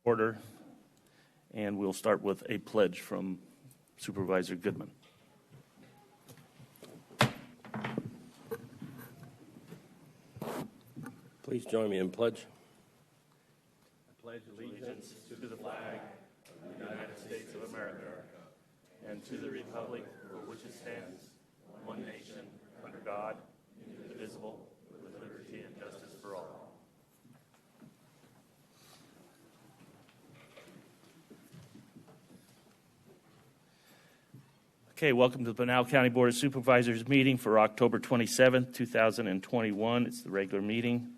Order, and we'll start with a pledge from Supervisor Goodman. Please join me in pledge. I pledge allegiance to the flag of the United States of America and to the republic for which it stands, one nation, under God, indivisible, with liberty and justice for all. Okay, welcome to the Pinal County Board of Supervisors meeting for October 27th, 2021. It's the regular meeting,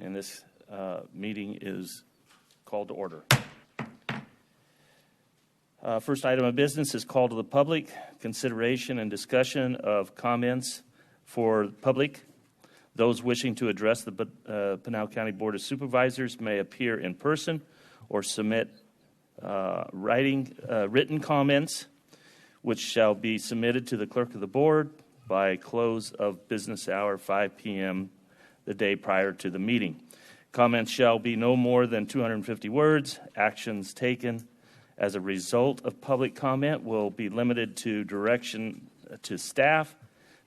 and this meeting is called to order. First item of business is call to the public, consideration and discussion of comments for the public. Those wishing to address the Pinal County Board of Supervisors may appear in person or submit written comments, which shall be submitted to the clerk of the board by close of business hour 5 p.m. the day prior to the meeting. Comments shall be no more than 250 words. Actions taken as a result of public comment will be limited to direction to staff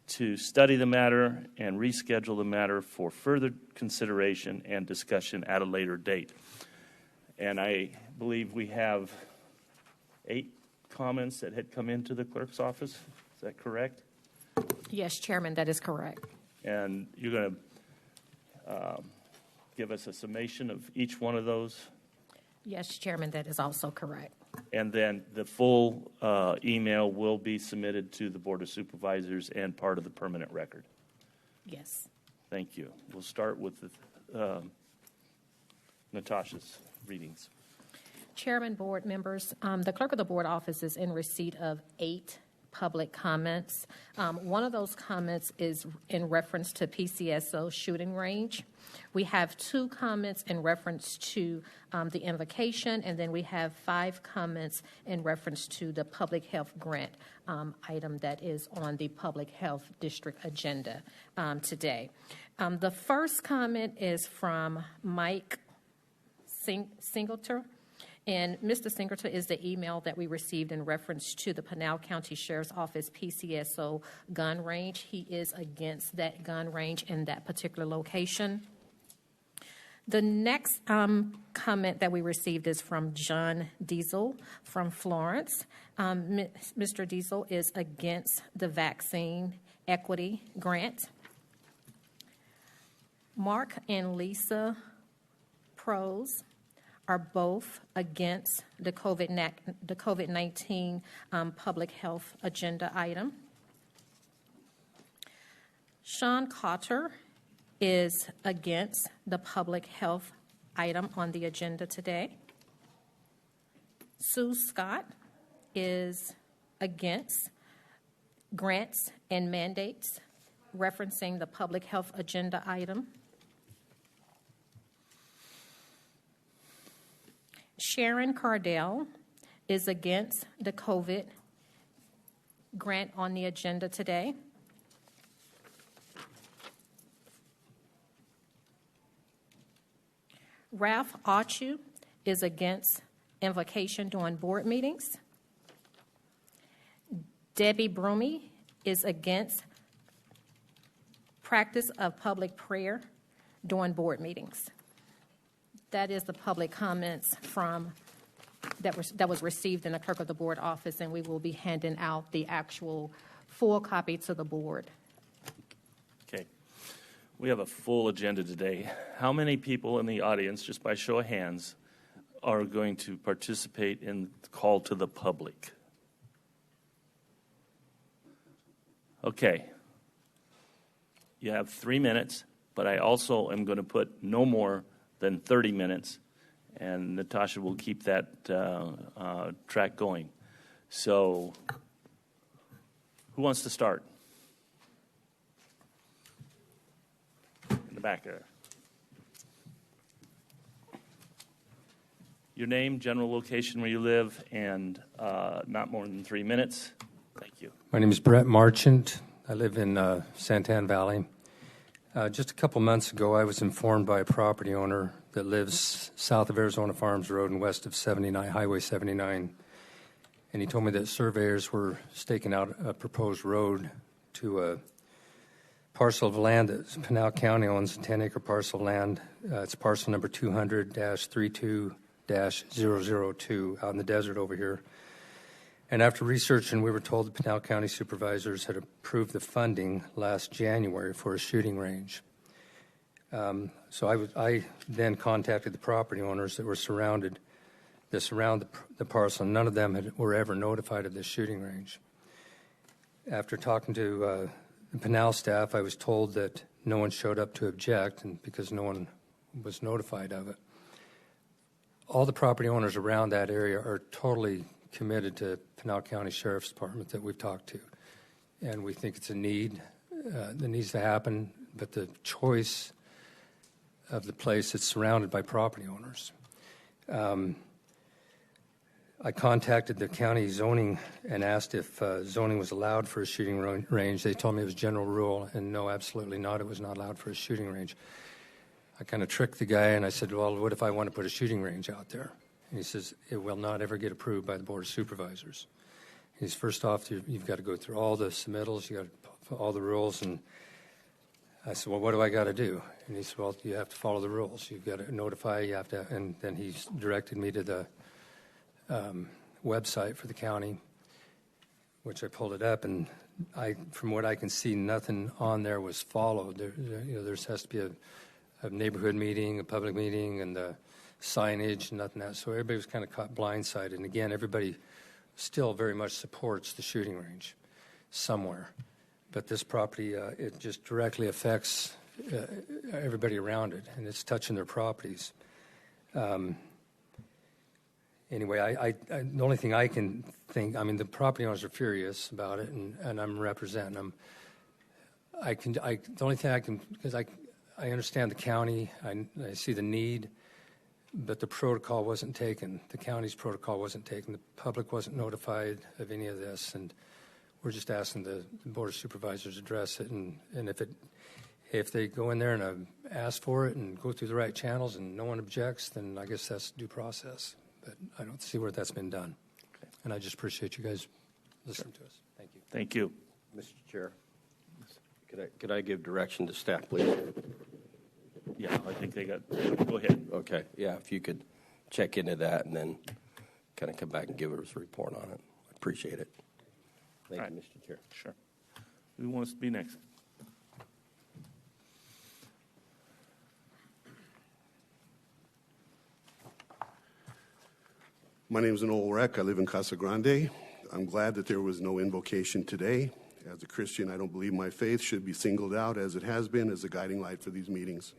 to study the matter and reschedule the matter for further consideration and discussion at a later date. And I believe we have 8 comments that had come into the clerk's office. Is that correct? Yes, Chairman, that is correct. And you're going to give us a summation of each one of those? Yes, Chairman, that is also correct. And then the full email will be submitted to the Board of Supervisors and part of the permanent record. Yes. Thank you. We'll start with Natasha's readings. Chairman, board members, the clerk of the board office is in receipt of 8 public comments. One of those comments is in reference to PCSO shooting range. We have 2 comments in reference to the invocation, and then we have 5 comments in reference to the public health grant item that is on the public health district agenda today. The first comment is from Mike Singleton. And Mr. Singleton is the email that we received in reference to the Pinal County Sheriff's Office PCSO gun range. He is against that gun range in that particular location. The next comment that we received is from John Diesel from Florence. Mr. Diesel is against the vaccine equity grant. Mark and Lisa Prose are both against the COVID-19 public health agenda item. Sean Cotter is against the public health item on the agenda today. Sue Scott is against grants and mandates referencing the public health agenda item. Sharon Cardell is against the COVID grant on the agenda today. Ralph Achu is against invocation during board meetings. Debbie Brumey is against practice of public prayer during board meetings. That is the public comments that was received in the clerk of the board office, and we will be handing out the actual full copy to the board. Okay. We have a full agenda today. How many people in the audience, just by show of hands, are going to participate in the call to the public? Okay. You have 3 minutes, but I also am going to put no more than 30 minutes, and Natasha will keep that track going. So, who wants to start? In the back there. Your name, general location where you live, and not more than 3 minutes. Thank you. My name is Brett Marchant. I live in Santan Valley. Just a couple months ago, I was informed by a property owner that lives south of Arizona Farms Road and west of Highway 79, and he told me that surveyors were staking out a proposed road to a parcel of land that Pinal County owns, a 10-acre parcel of land. It's parcel number 200-32-002 out in the desert over here. And after researching, we were told the Pinal County Supervisors had approved the funding last January for a shooting range. So I then contacted the property owners that surround the parcel, and none of them were ever notified of this shooting range. After talking to the Pinal staff, I was told that no one showed up to object, and because no one was notified of it. All the property owners around that area are totally committed to Pinal County Sheriff's Department that we've talked to, and we think it's a need that needs to happen, but the choice of the place, it's surrounded by property owners. I contacted the county zoning and asked if zoning was allowed for a shooting range. They told me it was general rule, and no, absolutely not. It was not allowed for a shooting range. I kind of tricked the guy, and I said, well, what if I want to put a shooting range out there? And he says, it will not ever get approved by the Board of Supervisors. He's first off, you've got to go through all the submittals, you got to all the rules. And I said, well, what do I got to do? And he said, well, you have to follow the rules. You've got to notify, you have to, and then he directed me to the website for the county, which I pulled it up, and from what I can see, nothing on there was followed. There has to be a neighborhood meeting, a public meeting, and the signage, and nothing else. So everybody was kind of caught blindsided. And again, everybody still very much supports the shooting range somewhere. But this property, it just directly affects everybody around it, and it's touching their properties. Anyway, the only thing I can think, I mean, the property owners are furious about it, and I'm representing them. The only thing I can, because I understand the county, I see the need, but the protocol wasn't taken. The county's protocol wasn't taken. The public wasn't notified of any of this, and we're just asking the Board of Supervisors to address it, and if they go in there and ask for it and go through the right channels and no one objects, then I guess that's due process. But I don't see where that's been done. Okay. And I just appreciate you guys listening to us. Thank you. Thank you. Mr. Chair, could I give direction to staff, please? Yeah, I think they got, go ahead. Okay, yeah, if you could check into that and then kind of come back and give us a report on it. I appreciate it. Thank you, Mr. Chair. Sure. Who wants to be next? My name is Noel Reck. I live in Casa Grande. I'm glad that there was no invocation today. As a Christian, I don't believe my faith should be singled out, as it has been, as a guiding light for these meetings.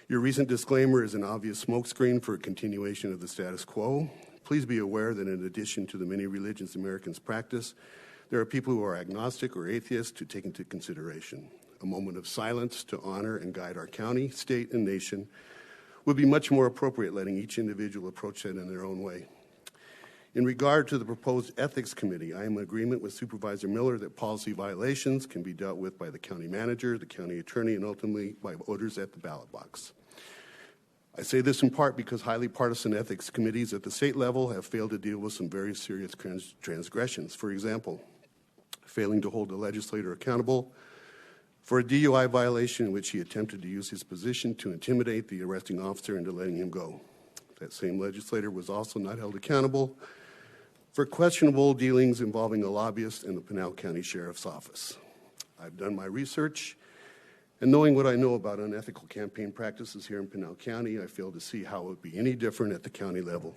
Your recent disclaimer is an obvious smokescreen for a continuation of the status quo. Please be aware that in addition to the many religions Americans practice, there are people who are agnostic or atheists to take into consideration. A moment of silence to honor and guide our county, state, and nation would be much more appropriate, letting each individual approach it in their own way. In regard to the proposed ethics committee, I am in agreement with Supervisor Miller that policy violations can be dealt with by the county manager, the county attorney, and ultimately by voters at the ballot box. I say this in part because highly partisan ethics committees at the state level have failed to deal with some very serious transgressions. For example, failing to hold a legislator accountable for a DUI violation in which he attempted to use his position to intimidate the arresting officer into letting him go. That same legislator was also not held accountable for questionable dealings involving a lobbyist in the Pinal County Sheriff's Office. I've done my research, and knowing what I know about unethical campaign practices here in Pinal County, I fail to see how it would be any different at the county level.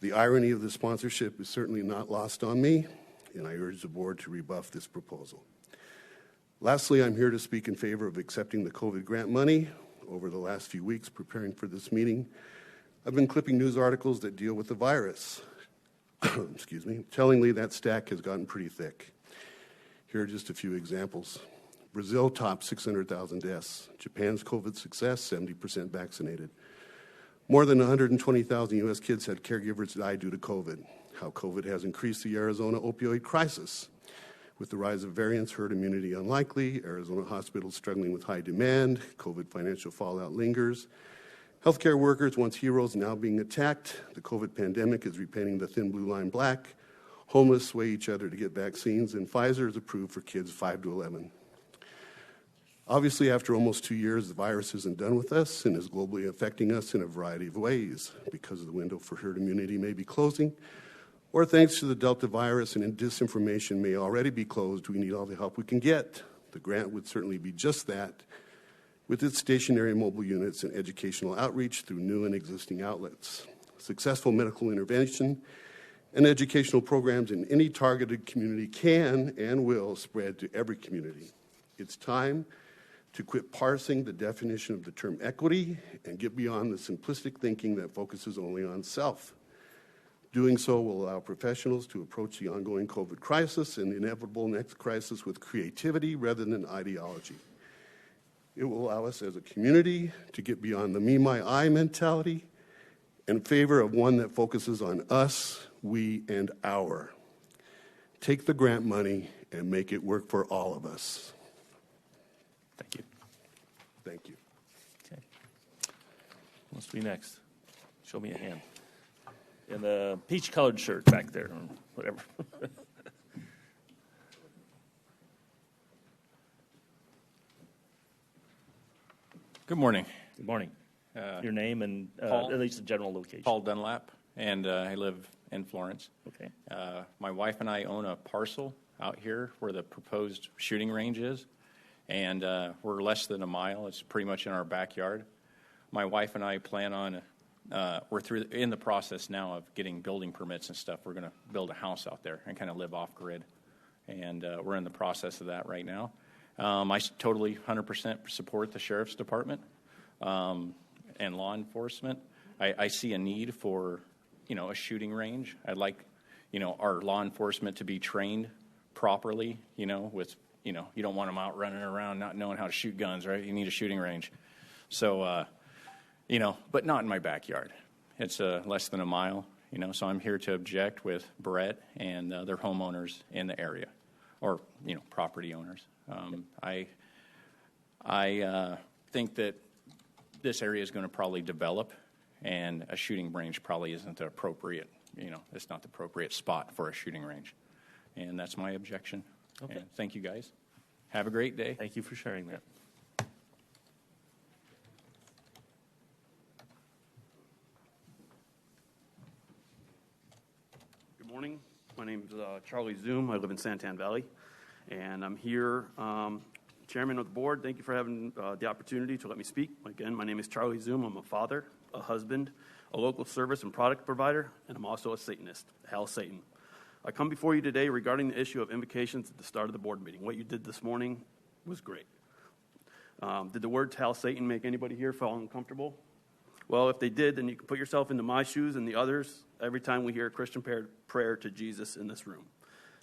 The irony of the sponsorship is certainly not lost on me, and I urge the board to rebuff this proposal. Lastly, I'm here to speak in favor of accepting the COVID grant money. Over the last few weeks preparing for this meeting, I've been clipping news articles that deal with the virus. Excuse me. Tellingly, that stack has gotten pretty thick. Here are just a few examples. Brazil tops 600,000 deaths. Japan's COVID success, 70% vaccinated. More than 120,000 U.S. kids had caregivers die due to COVID. How COVID has increased the Arizona opioid crisis, With the rise of variants, herd immunity unlikely, Arizona hospitals struggling with high demand, COVID financial fallout lingers, healthcare workers, once heroes, now being attacked, the COVID pandemic is repainting the thin blue line black, homeless sway each other to get vaccines, and Pfizer is approved for kids 5 to 11. Obviously, after almost 2 years, the virus isn't done with us and is globally affecting us in a variety of ways. Because the window for herd immunity may be closing, or thanks to the Delta virus and disinformation may already be closed, we need all the help we can get. The grant would certainly be just that, with its stationary mobile units and educational outreach through new and existing outlets. Successful medical intervention and educational programs in any targeted community can and will spread to every community. It's time to quit parsing the definition of the term equity and get beyond the simplistic thinking that focuses only on self. Doing so will allow professionals to approach the ongoing COVID crisis and the inevitable next crisis with creativity rather than ideology. It will allow us as a community to get beyond the me, my, I mentality in favor of one that focuses on us, we, and our. Take the grant money and make it work for all of us. Thank you. Thank you. Okay. Who wants to be next? Show me a hand. In the peach-colored shirt back there, or whatever. Good morning. Good morning. Your name and Paul. at least the general location. Paul Dunlap, and I live in Florence. Okay. My wife and I own a parcel out here where the proposed shooting range is, and we're less than a mile. It's pretty much in our backyard. My wife and I plan on, we're in the process now of getting building permits and stuff. We're going to build a house out there and kind of live off grid, and we're in the process of that right now. I totally 100% support the Sheriff's Department and law enforcement. I see a need for, a shooting range. I'd like, our law enforcement to be trained properly, with, you don't want them out running around not knowing how to shoot guns, right? You need a shooting range. So, but not in my backyard. It's less than a mile, so I'm here to object with Brett and their homeowners in the area, or, property owners. I think that this area is going to probably develop, and a shooting range probably isn't the appropriate, it's not the appropriate spot for a shooting range. And that's my objection. Okay. And thank you, guys. Have a great day. Thank you for sharing that. Good morning. My name is Charlie Zoom. I live in Santan Valley, and I'm here, Chairman of the board. Thank you for having the opportunity to let me speak. Again, my name is Charlie Zoom. I'm a father, a husband, a local service and product provider, and I'm also a Satanist, Hal Satan. I come before you today regarding the issue of invocations at the start of the board meeting. What you did this morning was great. Did the words Hal Satan make anybody here feel uncomfortable? Well, if they did, then you can put yourself into my shoes and the others every time we hear a Christian prayer to Jesus in this room.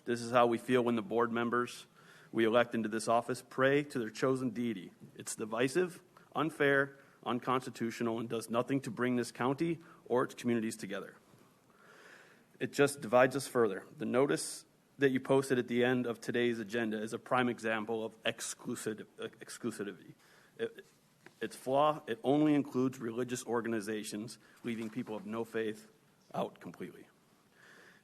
This is how we feel when the board members we elect into this office pray to their chosen deity. It's divisive, unfair, unconstitutional, and does nothing to bring this county or its communities together. It just divides us further. The notice that you posted at the end of today's agenda is a prime example of exclusivity. Its flaw, it only includes religious organizations, leaving people of no faith out completely.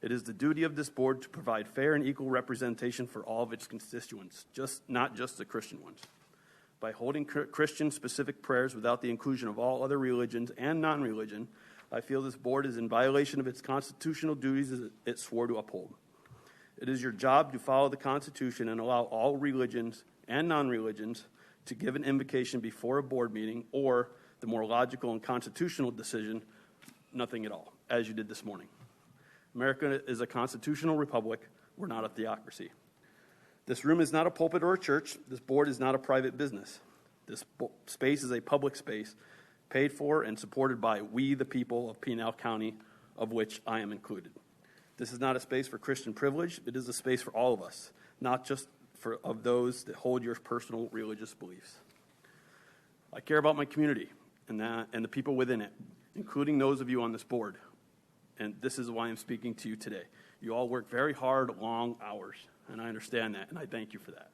It is the duty of this board to provide fair and equal representation for all of its constituents, not just the Christian ones. By holding Christian-specific prayers without the inclusion of all other religions and non-religion, I feel this board is in violation of its constitutional duties as it swore to uphold. It is your job to follow the Constitution and allow all religions and non-religions to give an invocation before a board meeting, or the more logical and constitutional decision, nothing at all, as you did this morning. America is a constitutional republic. We're not a theocracy. This room is not a pulpit or a church. This board is not a private business. This space is a public space paid for and supported by we, the people of Pinal County, of which I am included. This is not a space for Christian privilege. It is a space for all of us, not just of those that hold your personal religious beliefs. I care about my community and the people within it, including those of you on this board. And this is why I'm speaking to you today. You all work very hard, long hours. and I understand that, and I thank you for that.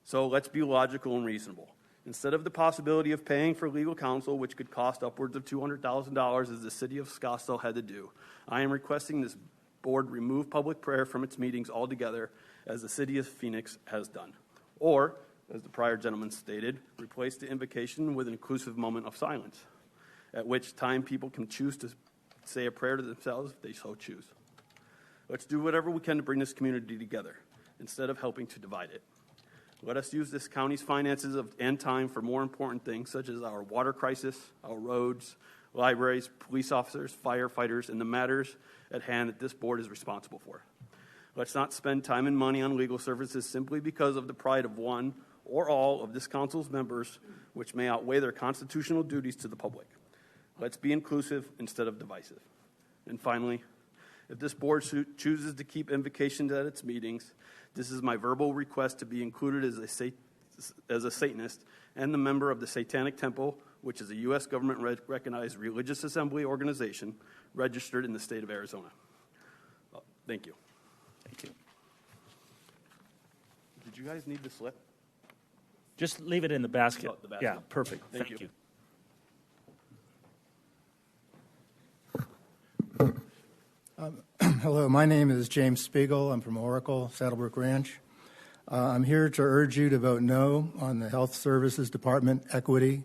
So let's be logical and reasonable. Instead of the possibility of paying for legal counsel, which could cost upwards of $200,000 as the city of Scottsdale had to do, I am requesting this board remove public prayer from its meetings altogether, as the city of Phoenix has done. Or, as the prior gentleman stated, replace the invocation with an inclusive moment of silence, at which time people can choose to say a prayer to themselves if they so choose. Let's do whatever we can to bring this community together, instead of helping to divide it. Let us use this county's finances and time for more important things, such as our water crisis, our roads, libraries, police officers, firefighters, and the matters at hand that this board is responsible for. Let's not spend time and money on legal services simply because of the pride of one or all of this council's members, which may outweigh their constitutional duties to the public. Let's be inclusive instead of divisive. And finally, if this board chooses to keep invocations at its meetings, this is my verbal request to be included as a Satanist and the member of the Satanic Temple, which is a U.S. government-recognized religious assembly organization registered in the state of Arizona. Thank you. Thank you. Did you guys need the slip? Just leave it in the basket. Oh, the basket. Yeah, perfect. Thank Thank you. Hello, my name is James Spiegel. I'm from Oracle, Saddlebrook Ranch. I'm here to urge you to vote no on the Health Services Department Equity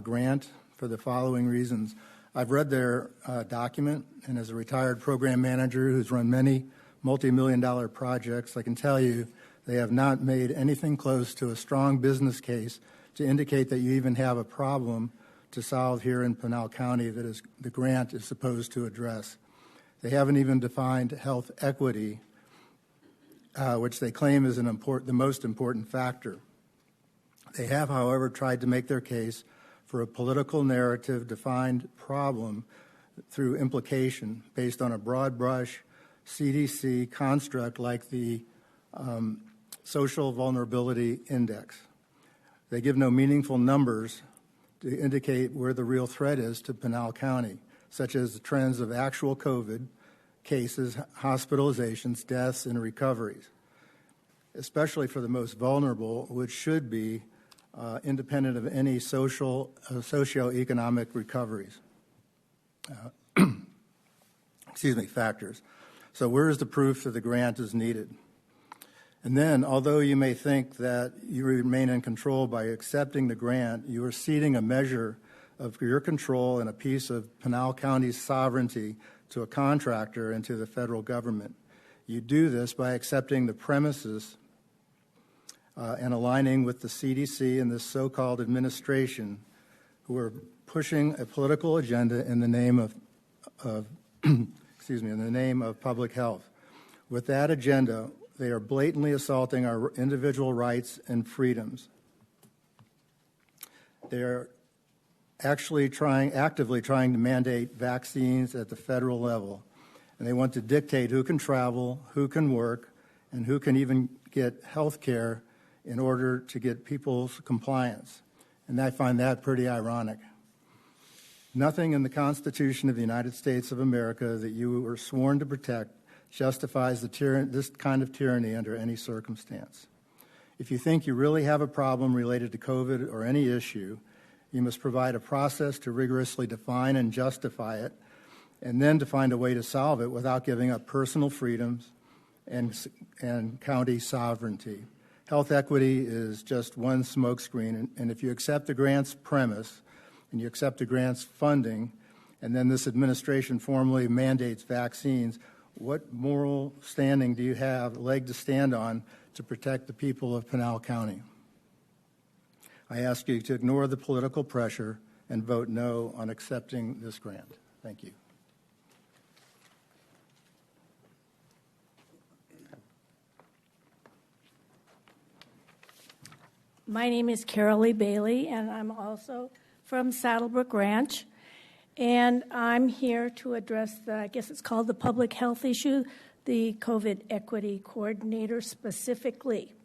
Grant for the following reasons. I've read their document, and as a retired program manager who's run many multi-million-dollar projects, I can tell you they have not made anything close to a strong business case to indicate that you even have a problem to solve here in Pinal County that the grant is supposed to address. They haven't even defined health equity, which they claim is the most important factor. They have, however, tried to make their case for a political narrative-defined problem through implication based on a broad brush CDC construct like the Social Vulnerability Index. They give no meaningful numbers to indicate where the real threat is to Pinal County, such as the trends of actual COVID cases, hospitalizations, deaths, and recoveries, especially for the most vulnerable, which should be independent of any socioeconomic recoveries. Factors. So where is the proof that the grant is needed? And then, although you may think that you remain in control by accepting the grant, you are ceding a measure of your control and a piece of Pinal County's sovereignty to a contractor and to the federal government. You do this by accepting the premises and aligning with the CDC and this so-called administration who are pushing a political agenda in the name of in the name of public health. With that agenda, they are blatantly assaulting our individual rights and freedoms. They are actively trying to mandate vaccines at the federal level, and they want to dictate who can travel, who can work, and who can even get health care in order to get people's compliance. And I find that pretty ironic. Nothing in the Constitution of the United States of America that you were sworn to protect justifies this kind of tyranny under any circumstance. If you think you really have a problem related to COVID or any issue, you must provide a process to rigorously define and justify it, and then to find a way to solve it without giving up personal freedoms and county sovereignty. Health equity is just one smokescreen, and if you accept the grant's premise and you accept the grant's funding, and then this administration formally mandates vaccines, what moral standing do you have, leg to stand on, to protect the people of Pinal County? I ask you to ignore the political pressure and vote no on accepting this grant. Thank you. My name is Carol Lee Bailey, and I'm also from Saddlebrook Ranch. And I'm here to address I guess it's called the public health issue, the COVID equity coordinator specifically.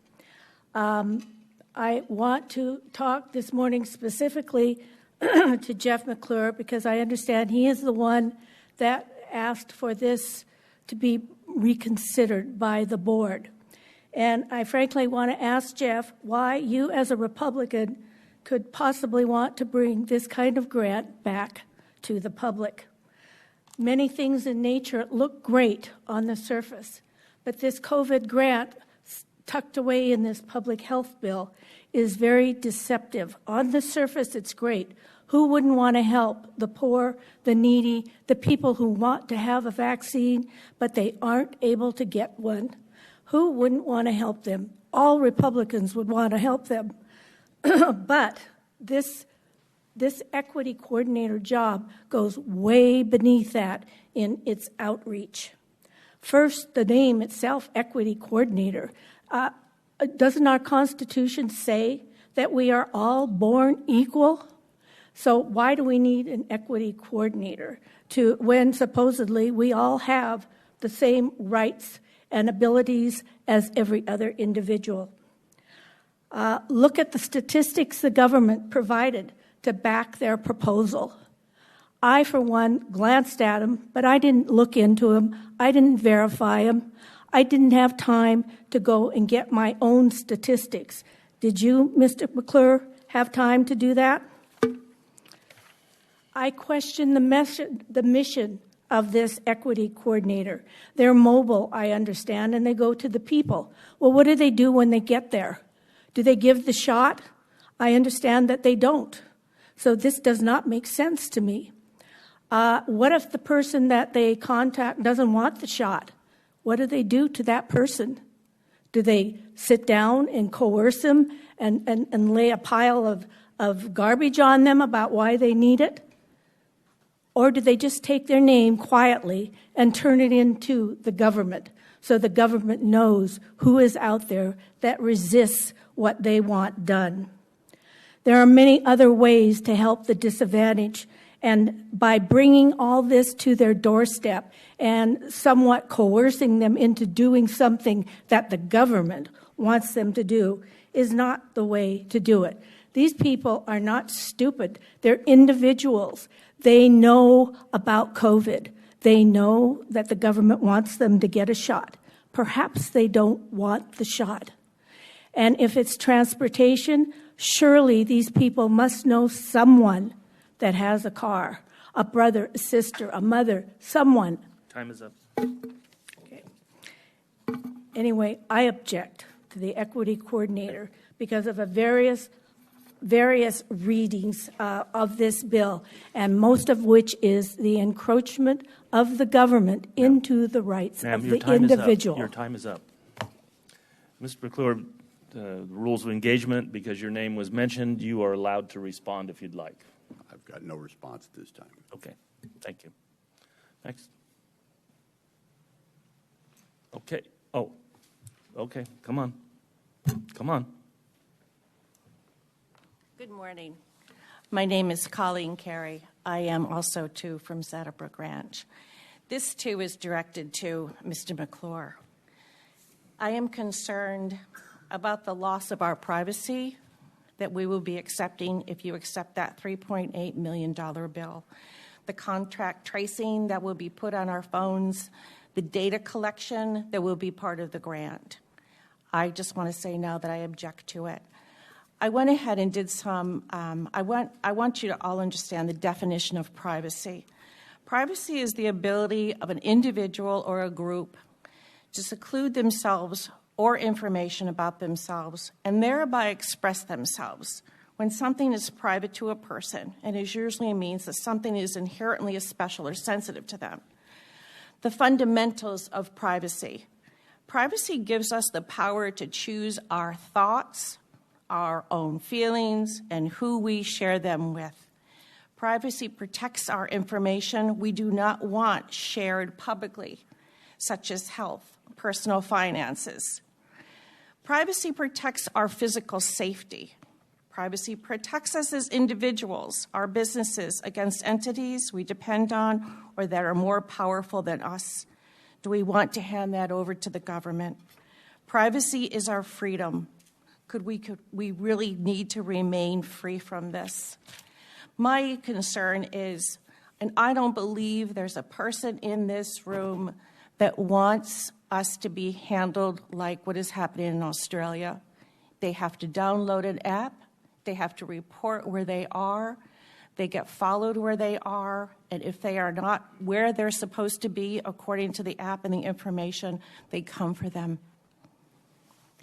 I want to talk this morning specifically to Jeff McClure because I understand he is the one that asked for this to be reconsidered by the board. And I frankly want to ask Jeff why you, as a Republican, could possibly want to bring this kind of grant back to the public. Many things in nature look great on the surface, but this COVID grant tucked away in this public health bill is very deceptive. On the surface, it's great. Who wouldn't want to help the poor, the needy, the people who want to have a vaccine, but they aren't able to get one? Who wouldn't want to help them? All Republicans would want to help them. But this equity coordinator job goes way beneath that in its outreach. First, the name itself, equity coordinator. Doesn't our Constitution say that we are all born equal? So why do we need an equity coordinator when supposedly we all have the same rights and abilities as every other individual? Look at the statistics the government provided to back their proposal. I, for one, glanced at them, but I didn't look into them. I didn't verify them. I didn't have time to go and get my own statistics. Did you, Mr. McClure, have time to do that? I question the mission of this equity coordinator. They're mobile, I understand, and they go to the people. Well, what do they do when they get there? Do they give the shot? I understand that they don't. So this does not make sense to me. What if the person that they contact doesn't want the shot? What do they do to that person? Do they sit down and coerce them and lay a pile of garbage on them about why they need it? Or do they just take their name quietly and turn it into the government so the government knows who is out there that resists what they want done? There are many other ways to help the disadvantaged, and by bringing all this to their doorstep and somewhat coercing them into doing something that the government wants them to do is not the way to do it. These people are not stupid. They're individuals. They know about COVID. They know that the government wants them to get a shot. Perhaps they don't want the shot. And if it's transportation, surely these people must know someone that has a car, a brother, a sister, a mother, someone. Time is up. Okay. Anyway, I object to the equity coordinator because of various readings of this bill, and most of which is the encroachment of the government into the rights of the individual. Your time is up. Mr. McClure, the rules of engagement, because your name was mentioned, you are allowed to respond if you'd like. I've got no response at this time. Okay, thank you. Next. Okay. Oh, okay, come on. Come on. Good morning. My name is Colleen Carey. I am also, too, from Saddlebrook Ranch. This, too, is directed to Mr. McClure. I am concerned about the loss of our privacy that we will be accepting if you accept that $3.8 million bill. The contract tracing that will be put on our phones, the data collection that will be part of the grant. I just want to say now that I object to it. I went ahead and did some, I want you to all understand the definition of privacy. Privacy is the ability of an individual or a group to seclude themselves or information about themselves and thereby express themselves. When something is private to a person, and it usually means that something is inherently special or sensitive to them. The fundamentals of privacy. Privacy gives us the power to choose our thoughts, our own feelings, and who we share them with. Privacy protects our information we do not want shared publicly, such as health, personal finances. Privacy protects our physical safety. Privacy protects us as individuals, our businesses, against entities we depend on or that are more powerful than us. Do we want to hand that over to the government? Privacy is our freedom. We really need to remain free from this. My concern is, and I don't believe there's a person in this room that wants us to be handled like what is happening in Australia. They have to download an app. They have to report where they are. They get followed where they are. And if they are not where they're supposed to be, according to the app and the information, they come for them.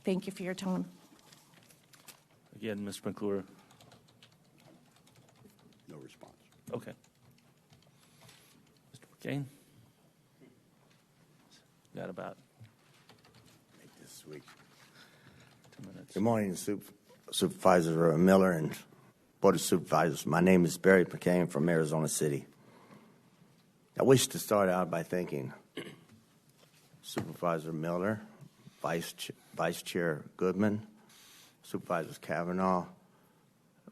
Thank you for your time. Again, Mr. McClure. No response. Okay. Mr. McCain? Got about Make this sweet. 2 minutes. Good morning, Supervisor Miller and Board of Supervisors. My name is Barry McCain from Arizona City. I wish to start out by thanking Supervisor Miller, Vice Chair Goodman, Supervisors Kavanaugh,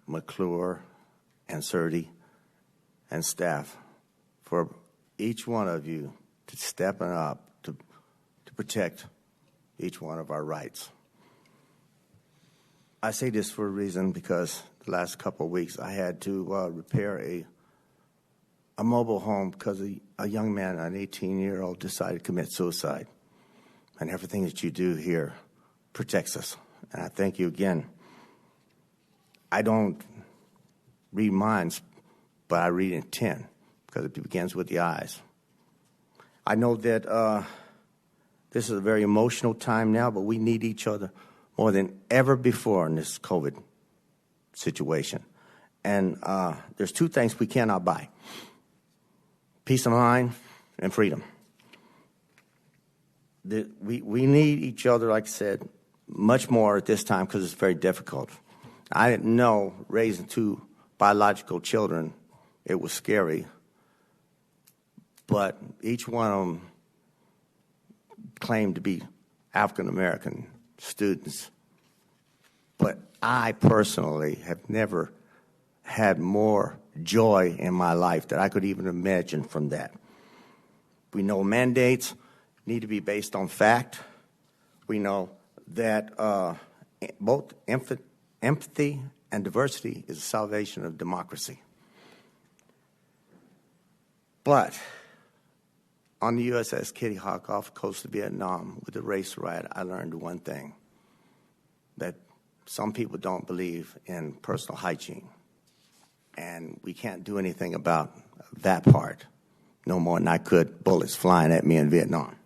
McClure, and Surdy, and staff for each one of you to stepping up to protect each one of our rights. I say this for a reason because the last couple of weeks I had to repair a mobile home because a young man, an 18-year-old, decided to commit suicide. And everything that you do here protects us. And I thank you again. I don't read minds, but I read intent because it begins with the eyes. I know that this is a very emotional time now, but we need each other more than ever before in this COVID situation. And there's two things we cannot buy: peace of mind and freedom. We need each other, like I said, much more at this time because it's very difficult. I didn't know raising two biological children, it was scary. But each one of them claimed to be African-American students. But I personally have never had more joy in my life that I could even imagine from that. We know mandates need to be based on fact. We know that both empathy and diversity is the salvation of democracy. But on the USS Kitty Hawk off the coast of Vietnam with the race riot, I learned one thing, that some people don't believe in personal hygiene. And we can't do anything about that part, no more than I could bullets flying at me in Vietnam.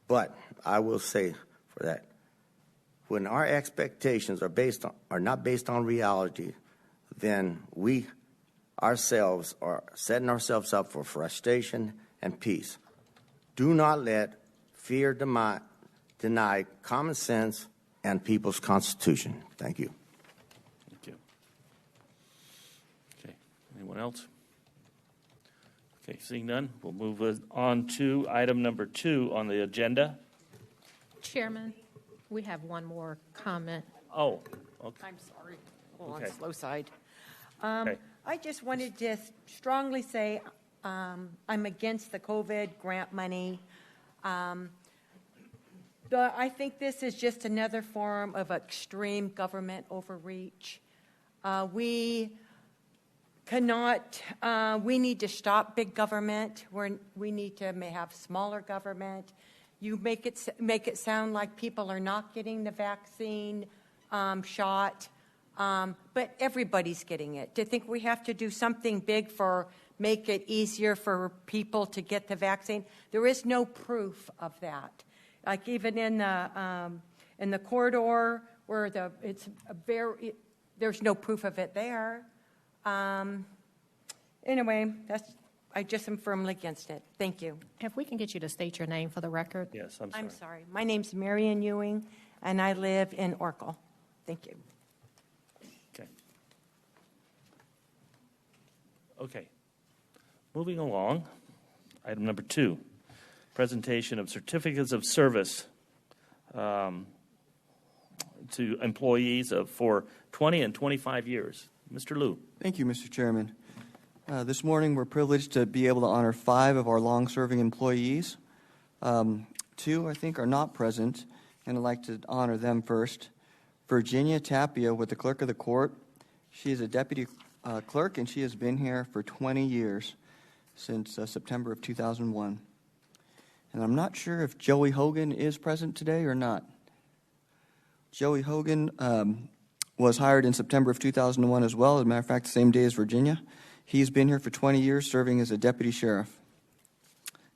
But I will say for that, when our expectations are not based on reality, then we ourselves are setting ourselves up for frustration and peace. Do not let fear deny common sense and people's constitution. Thank you. Thank you. Okay. Anyone else? Okay, seeing none, we'll move on to item number 2 on the agenda. Chairman, we have one more comment. Oh, okay. I'm sorry. Well, Okay. on slow side. Okay. I just wanted to strongly say I'm against the COVID grant money. I think this is just another form of extreme government overreach. We need to stop big government. We need to have smaller government. You make it sound like people are not getting the vaccine shot, but everybody's getting it. To think we have to do something big make it easier for people to get the vaccine, there is no proof of that. Like even in the corridor where there's no proof of it there. Anyway, I just am firmly against it. Thank you. If we can get you to state your name for the record. Yes, I'm sorry. I'm sorry. My name's Marion Ewing, and I live in Oracle. Thank you. Okay. Okay. Moving along, item number 2, presentation of certificates of service to employees for 20 and 25 years. Mr. Liu. Thank you, Mr. Chairman. This morning, we're privileged to be able to honor 5 of our long-serving employees. 2, I think, are not present, and I'd like to honor them first. Virginia Tapia with the Clerk of the Court. She is a deputy clerk, and she has been here for 20 years, since September of 2001. And I'm not sure if Joey Hogan is present today or not. Joey Hogan was hired in September of 2001 as well. As a matter of fact, the same day as Virginia. He's been here for 20 years serving as a deputy sheriff.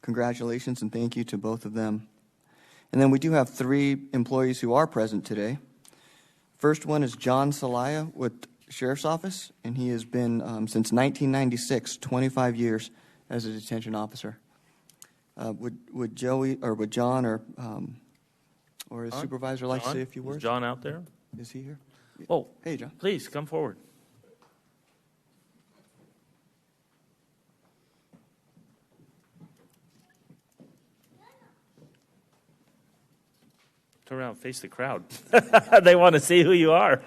Congratulations and thank you to both of them. And then we do have 3 employees who are present today. First one is John Salaya with Sheriff's Office, and he has been since 1996, 25 years as a detention officer. Would Joey or would John or his supervisor like to say a few words? Is John out there? Is he here? Oh, hey, John. Please come forward. Turn around and face the crowd. They want to see who you are.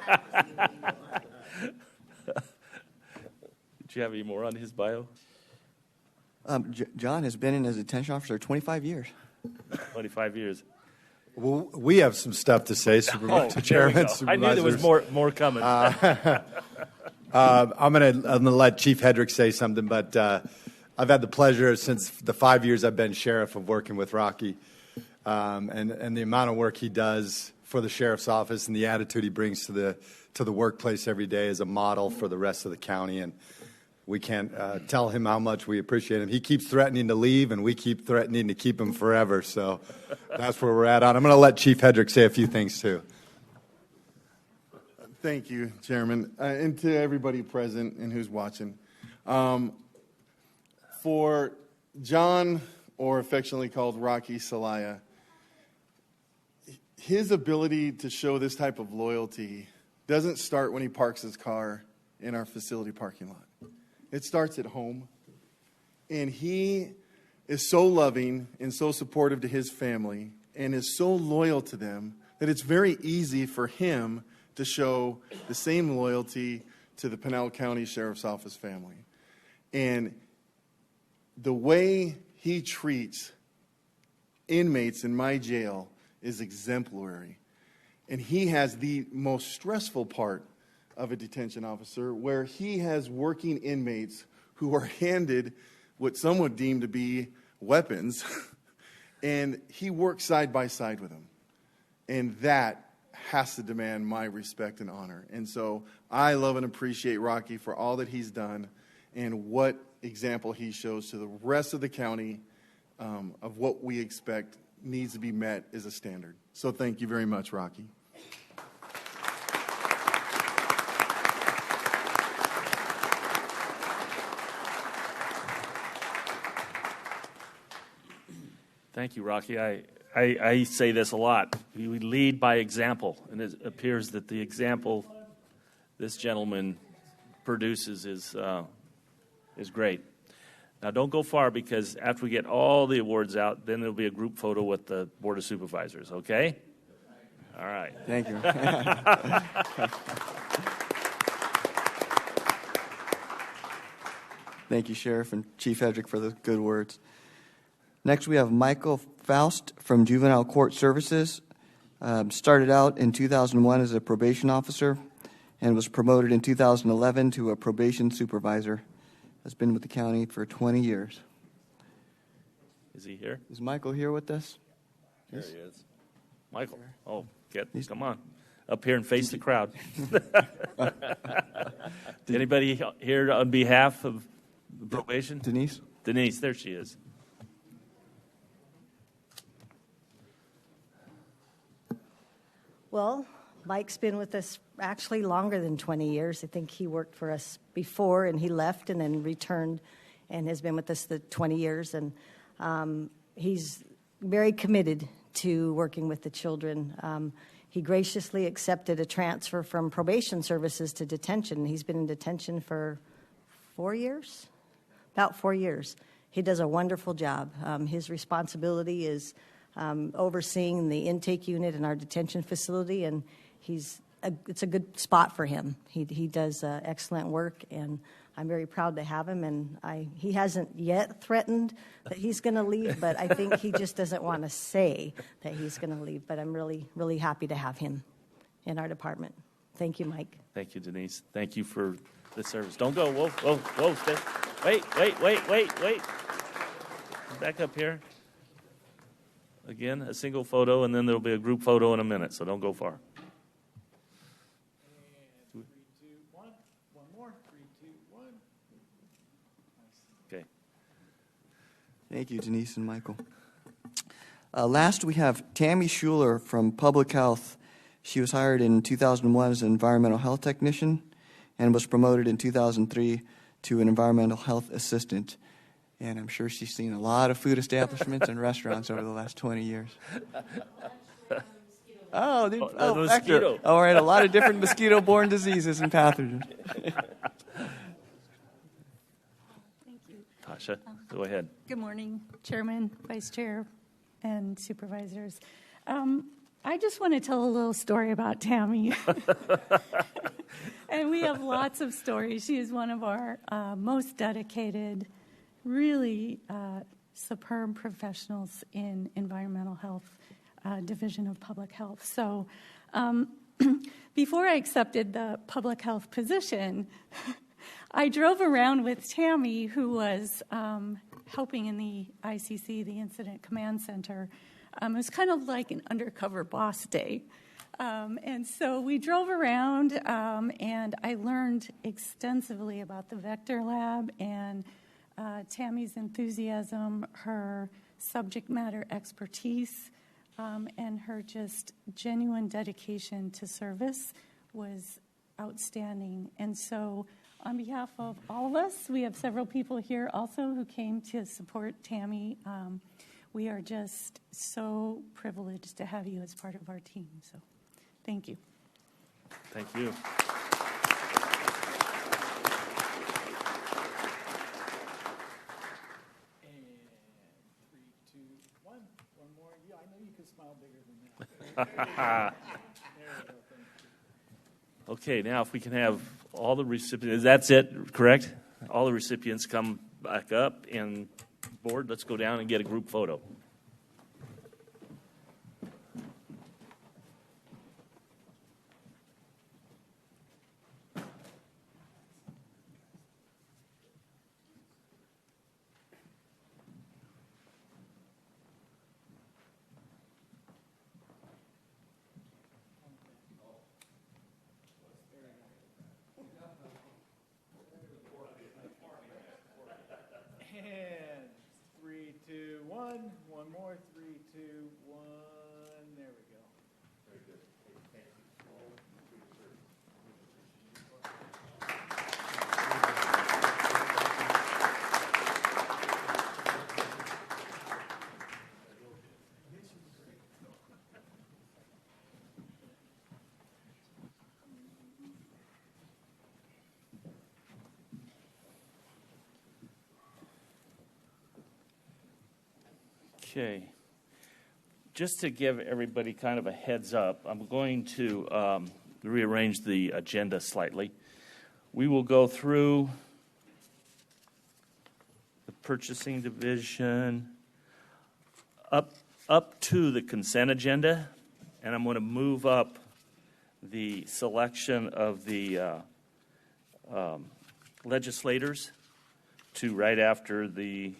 Did you have any more on his bio? John has been in as a detention officer 25 years. 25 years. Well, we have some stuff to say, Chairman. I knew there was more coming. I'm gonna let Chief Hedrick say something, but I've had the pleasure since the 5 years I've been sheriff of working with Rocky, and the amount of work he does for the sheriff's office and the attitude he brings to the workplace every day is a model for the rest of the county, and we can't tell him how much we appreciate him. He keeps threatening to leave, and we keep threatening to keep him forever. So that's where we're at on. I'm going to let Chief Hedrick say a few things, too. Thank you, Chairman, and to everybody present and who's watching. For John, or affectionately called Rocky Salaya, his ability to show this type of loyalty doesn't start when he parks his car in our facility parking lot. It starts at home. And he is so loving and so supportive to his family and is so loyal to them that it's very easy for him to show the same loyalty to the Pinal County Sheriff's Office family. And the way he treats inmates in my jail is exemplary. And he has the most stressful part of a detention officer, where he has working inmates who are handed what some would deem to be weapons, and he works side by side with them. And that has to demand my respect and honor. And so I love and appreciate Rocky for all that he's done and what example he shows to the rest of the county of what we expect needs to be met as a standard. So thank you very much, Rocky. Thank you, Rocky. I say this a lot. We lead by example, and it appears that the example this gentleman produces is great. Now, don't go far, because after we get all the awards out, then there'll be a group photo with the Board of Supervisors, okay? All right. Thank you. Thank you, Sheriff and Chief Hedrick, for the good words. Next, we have Michael Faust from Juvenile Court Services. Started out in 2001 as a probation officer and was promoted in 2011 to a probation supervisor. Has been with the county for 20 years. Is he here? Is Michael here with us? There he is. Michael. Oh, come on. Up here and face the crowd. Anybody here on behalf of probation? Denise? Denise, there she is. Well, Mike's been with us actually longer than 20 years. I think he worked for us before, and he left and then returned and has been with us the 20 years. And he's very committed to working with the children. He graciously accepted a transfer from probation services to detention. He's been in detention for 4 years, about 4 years. He does a wonderful job. His responsibility is overseeing the intake unit in our detention facility, and it's a good spot for him. He does excellent work, and I'm very proud to have him. And he hasn't yet threatened that he's going to leave, but I think he just doesn't want to say that he's going to leave. But I'm really, really happy to have him in our department. Thank you, Mike. Thank you, Denise. Thank you for the service. Don't go. Whoa, stay. Wait. Back up here. Again, a single photo, and then there'll be a group photo in a minute, so don't go far. And 3, 2, 1. One more. 3, 2, 1. Okay. Thank you, Denise and Michael. Last, we have Tammy Schuler from Public Health. She was hired in 2001 as an environmental health technician and was promoted in 2003 to an environmental health assistant. And I'm sure she's seen a lot of food establishments and restaurants over the last 20 years. The vector. mosquito. All right, a lot of different mosquito-borne diseases and pathogens. Thank you. Tasha, go ahead. Good morning, Chairman, Vice Chair, and Supervisors. I just want to tell a little story about Tammy. And we have lots of stories. She is one of our most dedicated, really superb professionals in environmental health, Division of Public Health. So before I accepted the public health position, I drove around with Tammy, who was helping in the ICC, the Incident Command Center. It was kind of like an undercover boss day. And so we drove around, and I learned extensively about the Vector Lab and Tammy's enthusiasm, her subject matter expertise, and her just genuine dedication to service was outstanding. And so on behalf of all of us, we have several people here also who came to support Tammy. We are just so privileged to have you as part of our team. So thank you. Thank you. And 3, 2, 1. One more. Yeah, I know you can smile bigger than that. There we go. Thank you. Okay, now if we can have all the recipients, that's it, correct? All the recipients come back up and board, let's go down and get a group photo. And 3, 2, 1. One more. 3, 2, 1. There we go. Very good. Thank Okay. Just to give everybody kind of a heads up, I'm going to rearrange the agenda slightly. We will go through the purchasing division up to the consent agenda, and I'm going to move up the selection of the legislators to right after the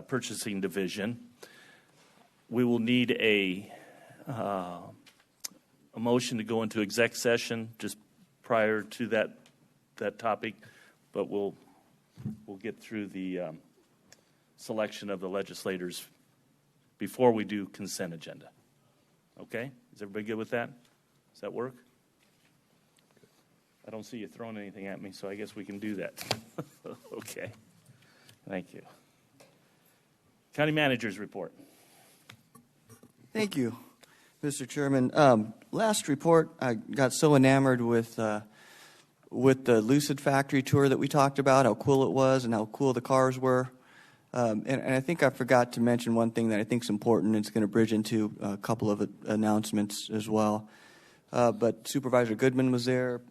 purchasing division. We will need a motion to go into exec session just prior to that topic, but we'll get through the selection of the legislators before we do consent agenda. Okay? Is everybody good with that? Does that work? I don't see you throwing anything at me, so I guess we can do that. Okay. Thank you. County Manager's report. Thank you, Mr. Chairman. Last report, I got so enamored with the Lucid factory tour that we talked about, how cool it was and how cool the cars were. And I think I forgot to mention one thing that I think is important. It's going to bridge into a couple of announcements as well. But Supervisor Goodman was there.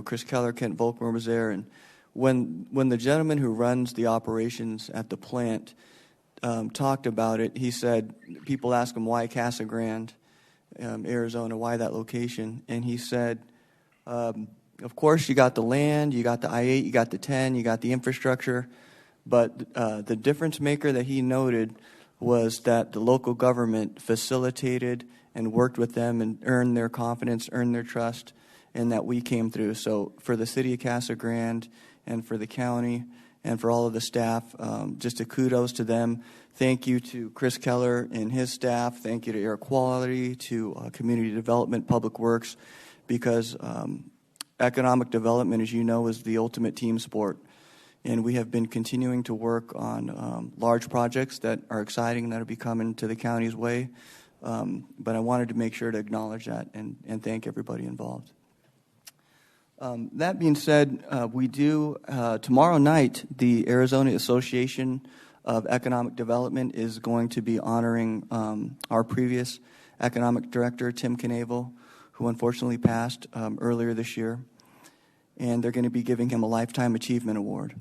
Chris Keller, Kent Volkmer was there. And when the gentleman who runs the operations at the plant talked about it, he said, people ask him why Casa Grande, Arizona, why that location? And he said, of course, you got the land, you got the I-8, you got the 10, you got the infrastructure, but the difference maker that he noted was that the local government facilitated and worked with them and earned their confidence, earned their trust, and that we came through. So for the city of Casa Grande and for the county and for all of the staff, just a kudos to them. Thank you to Chris Keller and his staff. Thank you to Air Quality, to Community Development, Public Works, because economic development, as you know, is the ultimate team sport. And we have been continuing to work on large projects that are exciting, that are coming to the county's way. But I wanted to make sure to acknowledge that and thank everybody involved. That being said, we do, tomorrow night, the Arizona Association of Economic Development is going to be honoring our previous economic director, Tim Knavel, who unfortunately passed earlier this year. And they're going to be giving him a Lifetime Achievement Award.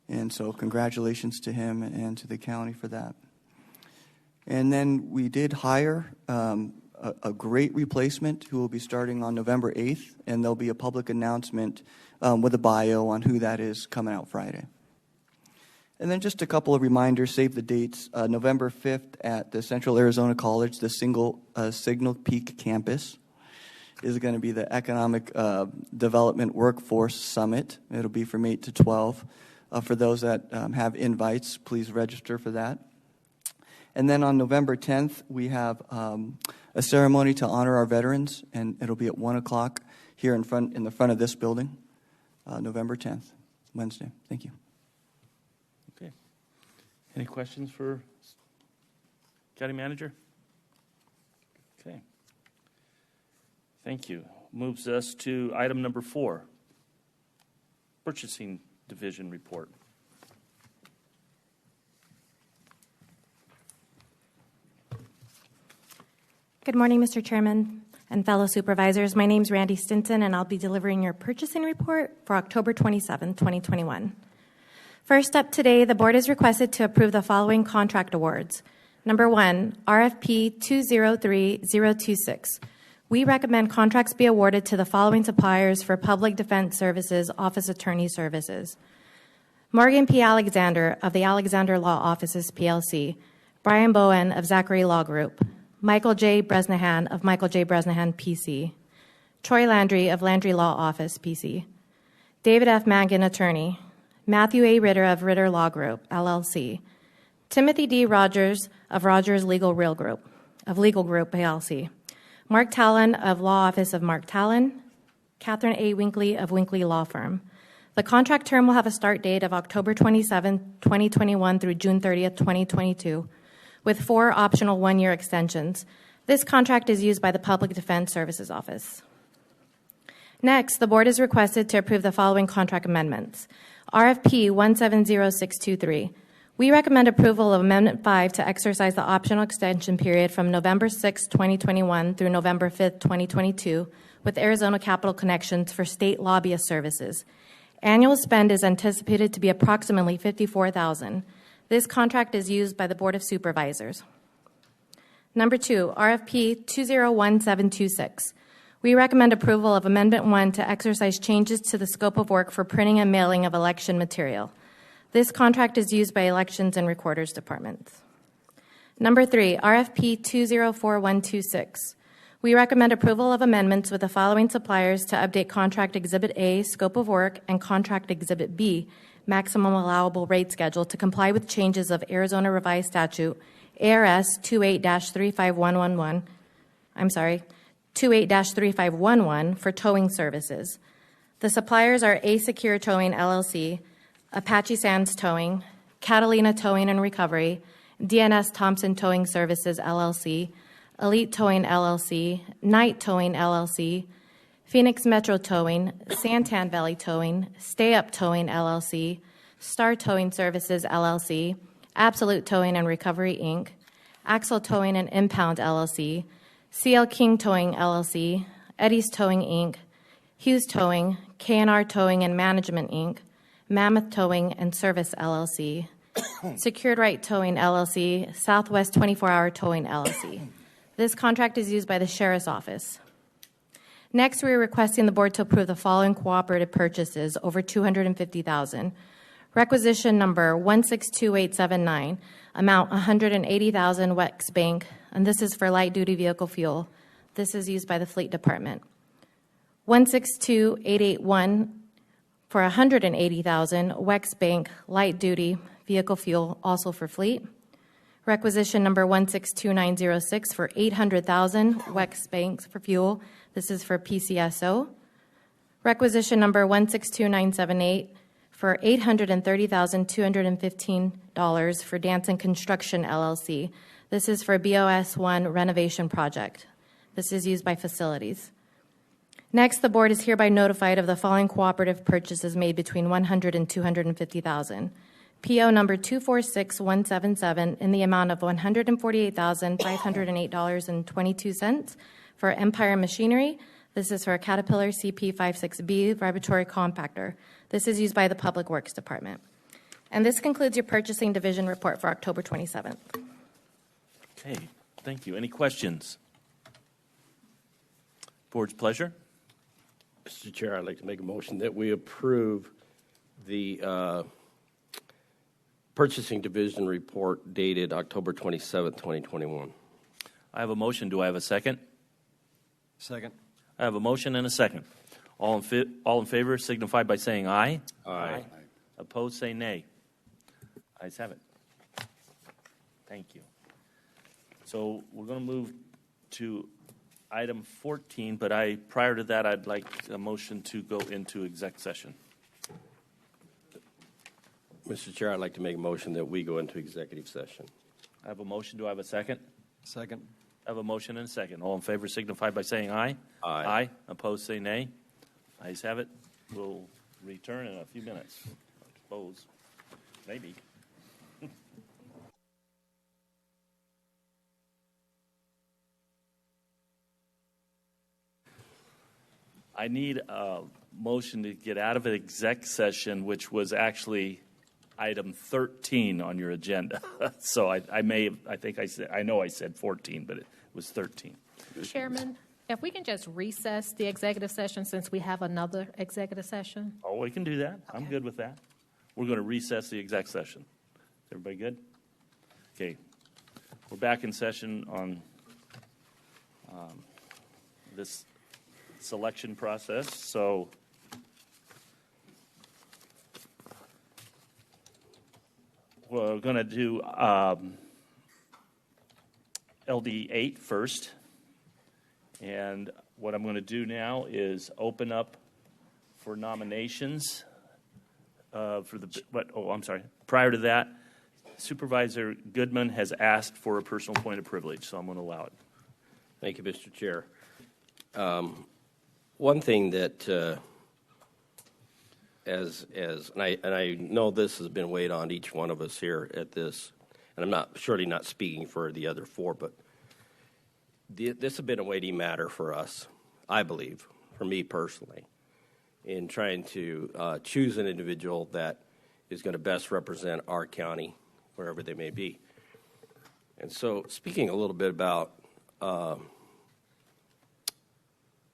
And so congratulations to him and to the county for that. And then we did hire a great replacement who will be starting on November 8th, and there'll be a public announcement with a bio on who that is coming out Friday. And then just a couple of reminders, save the dates. November 5th at the Central Arizona College, the Signal Peak campus is going to be the Economic Development Workforce Summit. It'll be from 8 to 12. For those that have invites, please register for that. And then on November 10th, we have a ceremony to honor our veterans, and it'll be at 1 o'clock here in the front of this building, November 10th, Wednesday. Thank you. Okay. Any questions for County Manager? Okay. Thank you. Moves us to item number 4, Purchasing Division Report. Good morning, Mr. Chairman and fellow supervisors. My name is Randy Stinson, and I'll be delivering your purchasing report for October 27, 2021. First up today, the board is requested to approve the following contract awards. Number 1, RFP 203026. We recommend contracts be awarded to the following suppliers for Public Defense Services Office Attorney Services. Morgan P. Alexander of the Alexander Law Offices, PLC. Brian Bowen of Zachary Law Group. Michael J. Bresnahan of Michael J. Bresnahan, PC. Troy Landry of Landry Law Office, PC. David F. Mangan, Attorney. Matthew A. Ritter of Ritter Law Group, LLC. Timothy D. Rogers of Rogers Legal Group, PLC. Mark Talon of Law Office of Mark Talon. Catherine A. Winkley of Winkley Law Firm. The contract term will have a start date of October 27, 2021 through June 30th, 2022, with 4 optional 1-year extensions. This contract is used by the Public Defense Services Office. Next, the board is requested to approve the following contract amendments. RFP 170623. We recommend approval of Amendment 5 to exercise the optional extension period from November 6, 2021 through November 5, 2022 with Arizona Capital Connections for state lobbyist services. Annual spend is anticipated to be approximately $54,000. This contract is used by the Board of Supervisors. Number 2, RFP 201726. We recommend approval of Amendment 1 to exercise changes to the scope of work for printing and mailing of election material. This contract is used by Elections and Recorders Departments. Number 3, RFP 204126. We recommend approval of amendments with the following suppliers to update Contract Exhibit A, Scope of Work, and Contract Exhibit B, Maximum Allowable Rate Schedule, to comply with changes of Arizona Revised Statute, ARS 28-3511 for towing services. The suppliers are A Secure Towing, LLC, Apache Sands Towing, Catalina Towing and Recovery, DNS Thompson Towing Services, LLC, Elite Towing, LLC, Knight Towing, LLC, Phoenix Metro Towing, Santan Valley Towing, Stay Up Towing, LLC, Star Towing Services, LLC, Absolute Towing and Recovery, Inc., Axle Towing and Impound, LLC, CL King Towing, LLC, Eddie's Towing, Inc., Hughes Towing, K&R Towing and Management, Inc., Mammoth Towing and Service, LLC, Secured Right Towing, LLC, Southwest 24-Hour Towing, LLC. This contract is used by the Sheriff's Office. Next, we are requesting the board to approve the following cooperative purchases over $250,000. Requisition number 162879, amount $180,000 Wex Bank, and this is for light-duty vehicle fuel. This is used by the Fleet Department. 162881 for $180,000 Wex Bank light-duty vehicle fuel, also for fleet. Requisition number 162906 for $800,000 Wex Bank for fuel. This is for PCSO. Requisition number 162978 for $830,215 for Danson Construction LLC. This is for BOS1 renovation project. This is used by facilities. Next, the board is hereby notified of the following cooperative purchases made between $100,000 and $250,000. PO number 246177 in the amount of $148,508.22 for Empire Machinery. This is for a Caterpillar CP56B vibratory compactor. This is used by the Public Works Department. And this concludes your purchasing division report for October 27th. Okay, thank you. Any questions? Board's pleasure. Mr. Chair, I'd like to make a motion that we approve the purchasing division report dated October 27th, 2021. I have a motion. Do I have a second? Second. I have a motion and a second. All in favor signify by saying aye. Aye. Opposed, say nay. Ayes have it. Thank you. So we're going to move to item 14, but prior to that, I'd like a motion to go into exec session. Mr. Chair, I'd like to make a motion that we go into executive session. I have a motion. Do I have a second? Second. I have a motion and a second. All in favor signify by saying aye. Aye. Aye. Opposed, say nay. Ayes have it. We'll return in a few minutes, I suppose. Maybe. I need a motion to get out of an exec session, which was actually item 13 on your agenda. So I know I said 14, but it was 13. Chairman, if we can just recess the executive session since we have another executive session. Oh, we can do that. I'm good with that. We're going to recess the exec session. Everybody good? Okay. We're back in session on this selection process. So we're going to do LD8 first. And what I'm going to do now is open up for nominations for the, I'm sorry. Prior to that, Supervisor Goodman has asked for a personal point of privilege, so I'm going to allow it. Thank you, Mr. Chair. One thing that, and I know this has been weighed on each one of us here at this, and I'm surely not speaking for the other four, but this has been a weighty matter for us, I believe, for me personally, in trying to choose an individual that is going to best represent our county, wherever they may be. And so, speaking a little bit about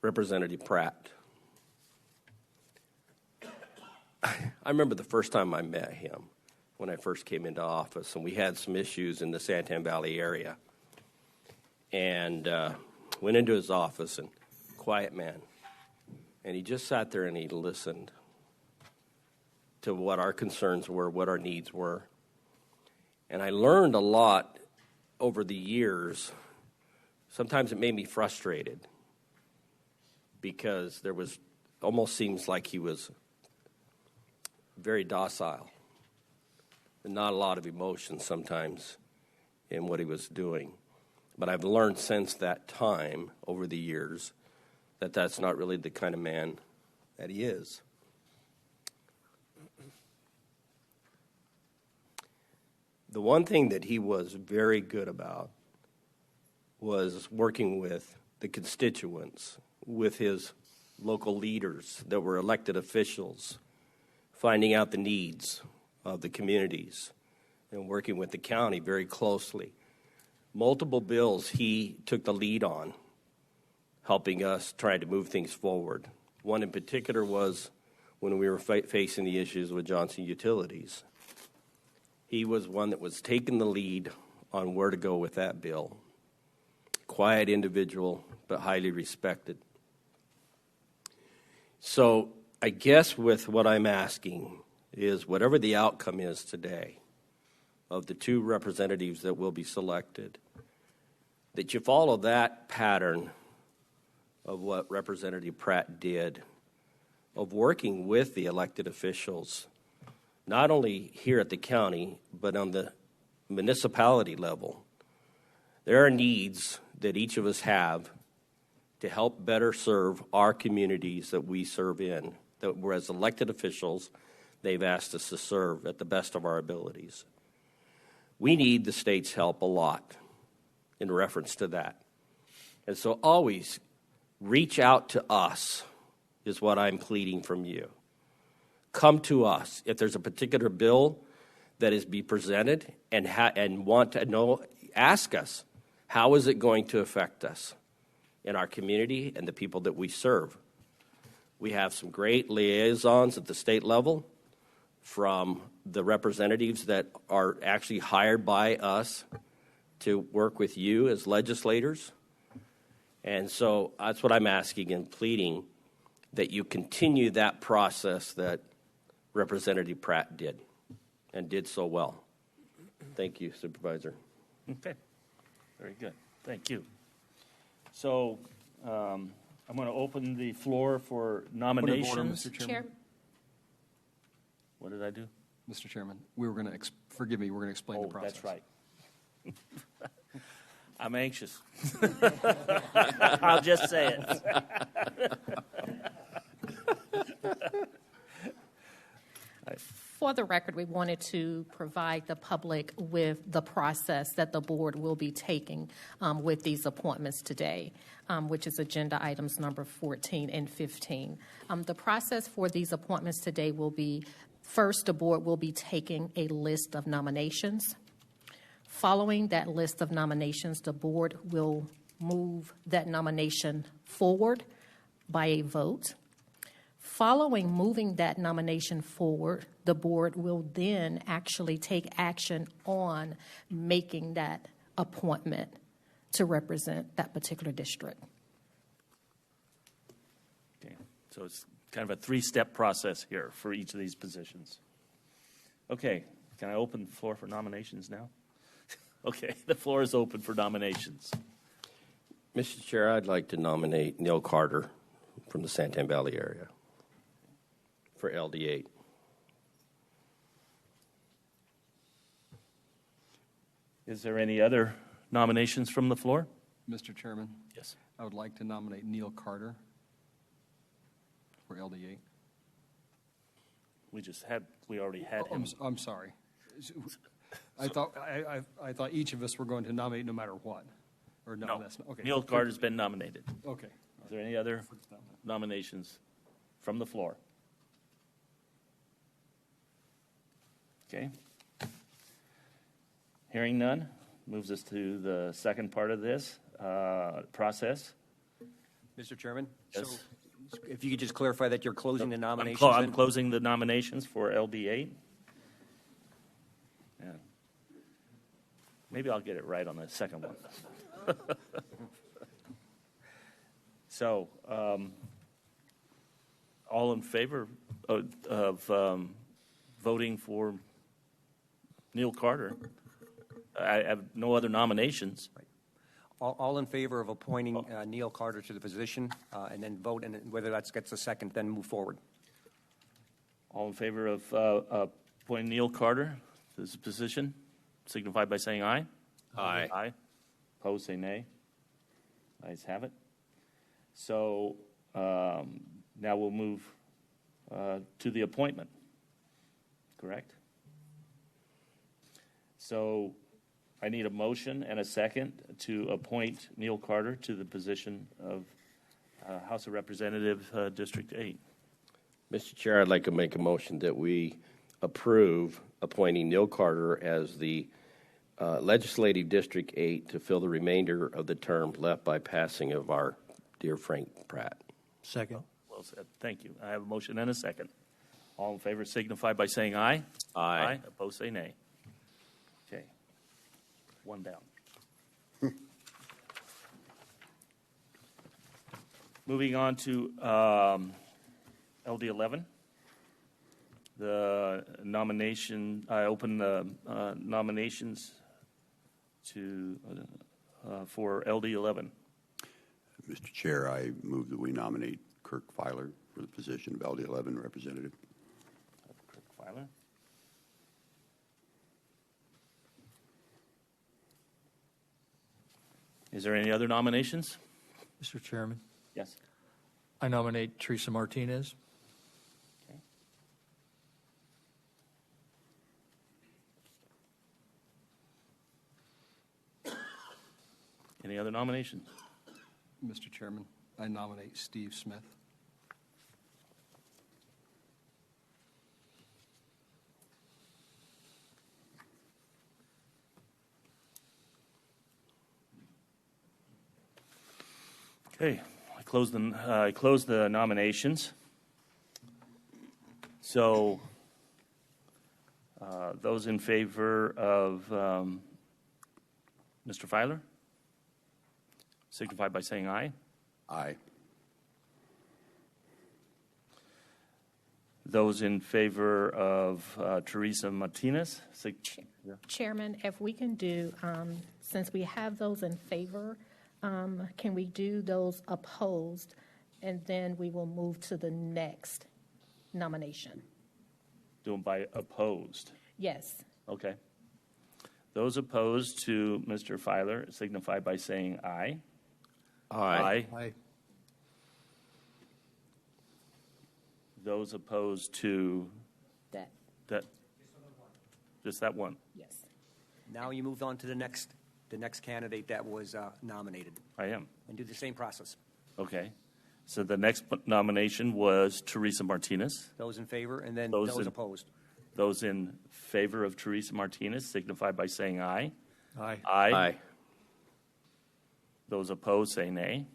Representative Pratt, I remember the first time I met him when I first came into office, and we had some issues in the Santan Valley area. And went into his office, and quiet man. And he just sat there and he listened to what our concerns were, what our needs were. And I learned a lot over the years. Sometimes it made me frustrated because there was, almost seems like he was very docile and not a lot of emotion sometimes in what he was doing. But I've learned since that time, over the years, that that's not really the kind of man that he is. The one thing that he was very good about was working with the constituents, with his local leaders that were elected officials, finding out the needs of the communities, and working with the county very closely. Multiple bills he took the lead on, helping us try to move things forward. One in particular was when we were facing the issues with Johnson Utilities. He was one that was taking the lead on where to go with that bill. Quiet individual, but highly respected. So I guess with what I'm asking is whatever the outcome is today of the two representatives that will be selected, that you follow that pattern of what Representative Pratt did, of working with the elected officials, not only here at the county, but on the municipality level. There are needs that each of us have to help better serve our communities that we serve in, that we're as elected officials, they've asked us to serve at the best of our abilities. We need the state's help a lot in reference to that. And so always reach out to us is what I'm pleading from you. Come to us. If there's a particular bill that is be presented and want to know, ask us, how is it going to affect us in our community and the people that we serve? We have some great liaisons at the state level from the representatives that are actually hired by us to work with you as legislators. And so that's what I'm asking and pleading, that you continue that process that Representative Pratt did and did so well. Thank you, Supervisor. Okay, very good. Thank you. So I'm going to open the floor for nominations. Point of order, Mr. Chairman. Chair. What did I do? Mr. Chairman, we were going to, forgive me, we're going to explain the process. That's right. I'm anxious. I'll just say it. For the record, we wanted to provide the public with the process that the board will be taking with these appointments today, which is agenda items number 14 and 15. The process for these appointments today will be, first, the board will be taking a list of nominations. Following that list of nominations, the board will move that nomination forward by a vote. Following moving that nomination forward, the board will then actually take action on making that appointment to represent that particular district. Okay, so it's kind of a three-step process here for each of these positions. Okay, can I open the floor for nominations now? Okay, the floor is open for nominations. Mr. Chair, I'd like to nominate Neil Carter from the Santan Valley area for LD8. Is there any other nominations from the floor? Mr. Chairman? Yes. I would like to nominate Neil Carter for LD8. We already had him. I'm sorry. I thought each of us were going to nominate no matter what. Or no, that's not, okay. Neil Carter's been nominated. Okay. Is there any other nominations from the floor? Okay. Hearing none, moves us to the second part of this process. Mr. Chairman? Yes. So if you could just clarify that you're closing the nominations. I'm closing the nominations for LD8. Yeah. Maybe I'll get it right on the second one. So, all in favor of voting for Neil Carter? I have no other nominations. Right. All in favor of appointing Neil Carter to the position, and then vote, and whether that gets a second, then move forward. All in favor of appointing Neil Carter to this position, signify by saying aye. Aye. Aye. Opposed, say nay. Ayes have it. So now we'll move to the appointment. Correct? So I need a motion and a second to appoint Neil Carter to the position of House of Representatives, District 8. Mr. Chair, I'd like to make a motion that we approve appointing Neil Carter as the Legislative District 8 to fill the remainder of the term left by passing of our dear Frank Pratt. Second. Well said. Thank you. I have a motion and a second. All in favor signify by saying aye. Aye. Opposed, say nay. Okay. One down. Moving on to LD 11. The nomination, I open the nominations to for LD 11. Mr. Chair, I move that we nominate Kirk Filer for the position of LD 11 representative. Kirk Filer. Is there any other nominations? Mr. Chairman, Yes. I nominate Teresa Martinez. Any other nominations? Mr. Chairman, I nominate Steve Smith. Okay, I close the nominations. So, those in favor of Mr. Filer signify by saying aye. Aye. Those in favor of Teresa Martinez. Chairman, if we can do, since we have those in favor, can we do those opposed, and then we will move to the next nomination? Do them by opposed. Yes. Okay. Those opposed to Mr. Filer signify by saying aye. Aye. Aye. Those opposed to That, just that one. yes. Now you move on to the next candidate that was nominated, I am. and do the same process. Okay. So the next nomination was Teresa Martinez. Those in favor, and then Those those in- opposed. Those in favor of Teresa Martinez signify by saying aye. Aye. Aye. Those opposed say nay.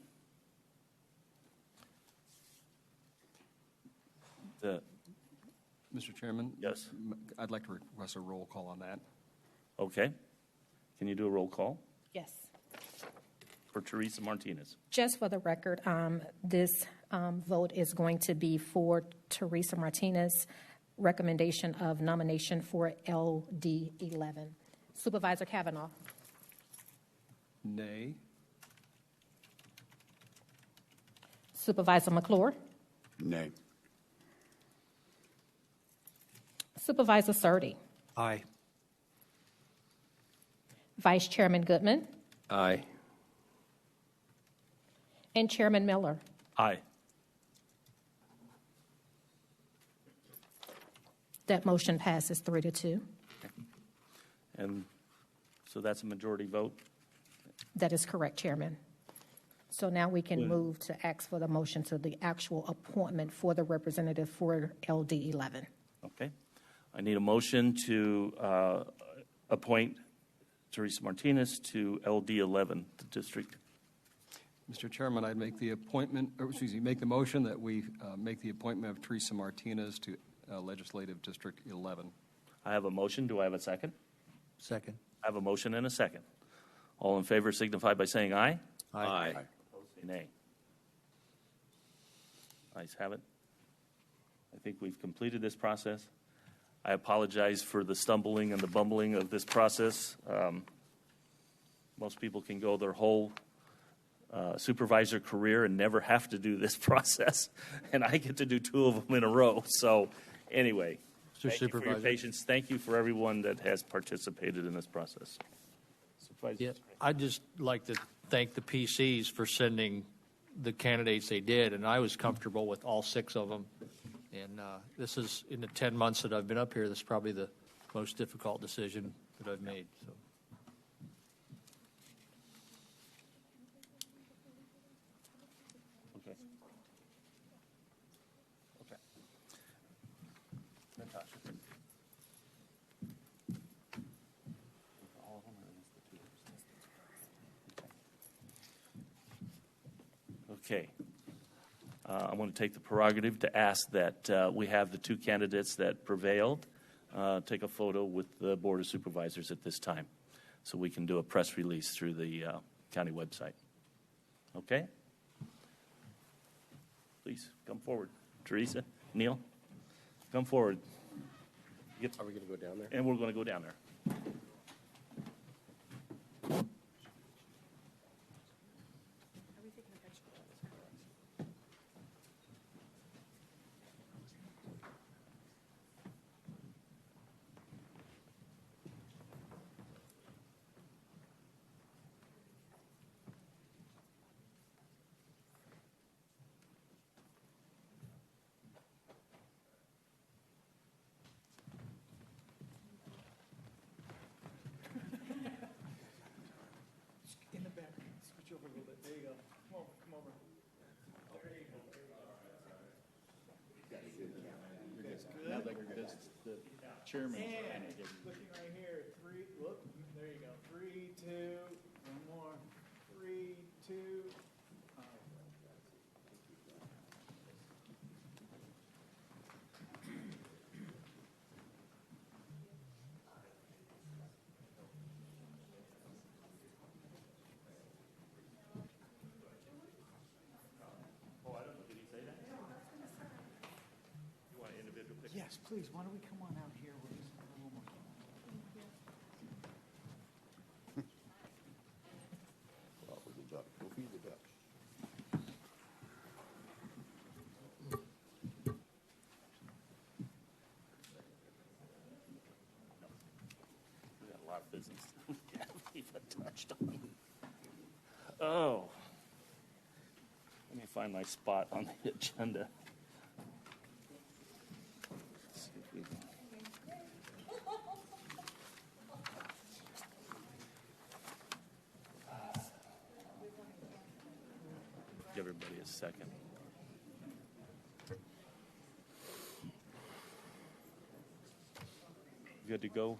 Mr. Chairman? Yes. I'd like to request a roll call on that. Okay. Can you do a roll call Yes. for Teresa Martinez? Just for the record, this vote is going to be for Teresa Martinez, recommendation of nomination for LD 11. Supervisor Kavanaugh. Nay. Supervisor McClure. Nay. Supervisor Surtee. Aye. Vice Chairman Goodman. Aye. And Chairman Miller. Aye. That motion passes 3-2. And so that's a majority vote. That is correct, Chairman. So now we can move to ask for the motion to the actual appointment for the representative for LD 11. Okay. I need a motion to appoint Teresa Martinez to LD 11, the district. Mr. Chairman, I'd make the appointment, or excuse me, make the motion that we make the appointment of Teresa Martinez to Legislative District 11. I have a motion. Do I have a second? Second. I have a motion and a second. All in favor signify by saying aye. Aye. Opposed say nay. Ayes have it. I think we've completed this process. I apologize for the stumbling and the bumbling of this process. Most people can go their whole supervisor career and never have to do this process, and I get to do two of them in a row. So anyway, thank you for your patience. Thank you for everyone that has participated in this process. Supervisor. Yeah, I'd just like to thank the PCs for sending the candidates they did, and I was comfortable with all 6 of them. And this is, in the 10 months that I've been up here, this is probably the most difficult decision that I've made. So. Okay. Okay. Natasha. All of them, or is the 2%? Okay. I want to take the prerogative to ask that we have the two candidates that prevailed take a photo with the Board of Supervisors at this time, so we can do a press release through the county website. Okay? Please come forward. Teresa, Neil, come forward. Are we going to go down there? And we're going to go down there. In the back, switch over a little bit. There you go. Come over, come over. There you go. That's good. Now that the chairman. And looking right here, there you go. 3, 2, one more. 3, 2. Yes, please. Why don't we come on out here? We'll just have a little more. Well, with the duck. Go feed the ducks. We got a lot of business we haven't even touched on. Oh. Let me find my spot on the agenda. Let's see if we can- Give everybody a second. Good to go?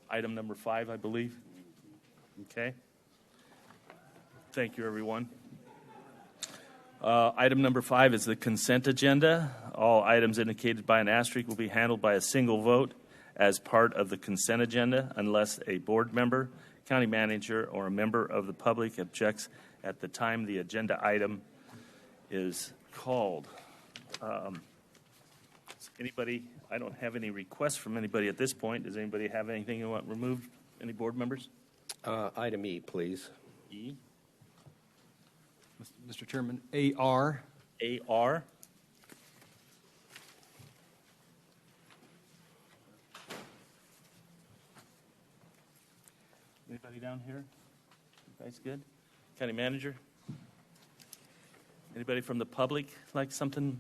Item number 5, I believe. Okay. Thank you, everyone. Item number 5 is the consent agenda. All items indicated by an asterisk will be handled by a single vote as part of the consent agenda unless a board member, county manager, or a member of the public objects at the time the agenda item is called. Anybody, I don't have any requests from anybody at this point. Does anybody have anything you want removed? Any board members? Item E, please. E. Mr. Chairman, AR. AR. Anybody down here? You guys good? County manager? Anybody from the public like something?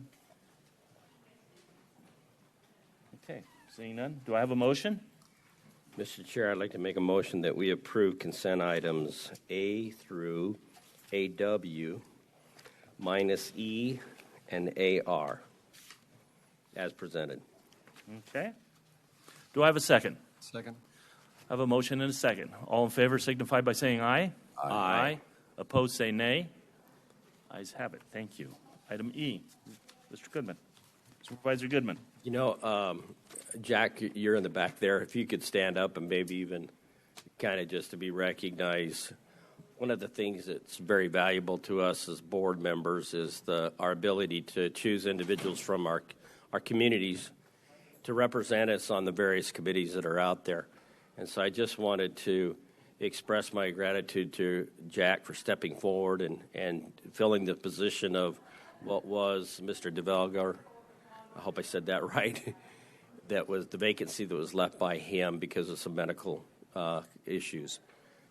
Okay, seeing none. Do I have a motion? Mr. Chair, I'd like to make a motion that we approve consent items A through AW minus E and AR as presented. Okay. Do I have a second? Second. I have a motion and a second. All in favor signify by saying aye. Aye. Opposed, say nay. Ayes have it. Thank you. Item E. Mr. Goodman. Supervisor Goodman. You know, Jack, you're in the back there. If you could stand up and maybe even kind of just to be recognized. One of the things that's very valuable to us as board members is our ability to choose individuals from our communities to represent us on the various committees that are out there. And so I just wanted to express my gratitude to Jack for stepping forward and filling the position of what was Mr. DeVelgar. I hope I said that right. That was the vacancy that was left by him because of some medical issues.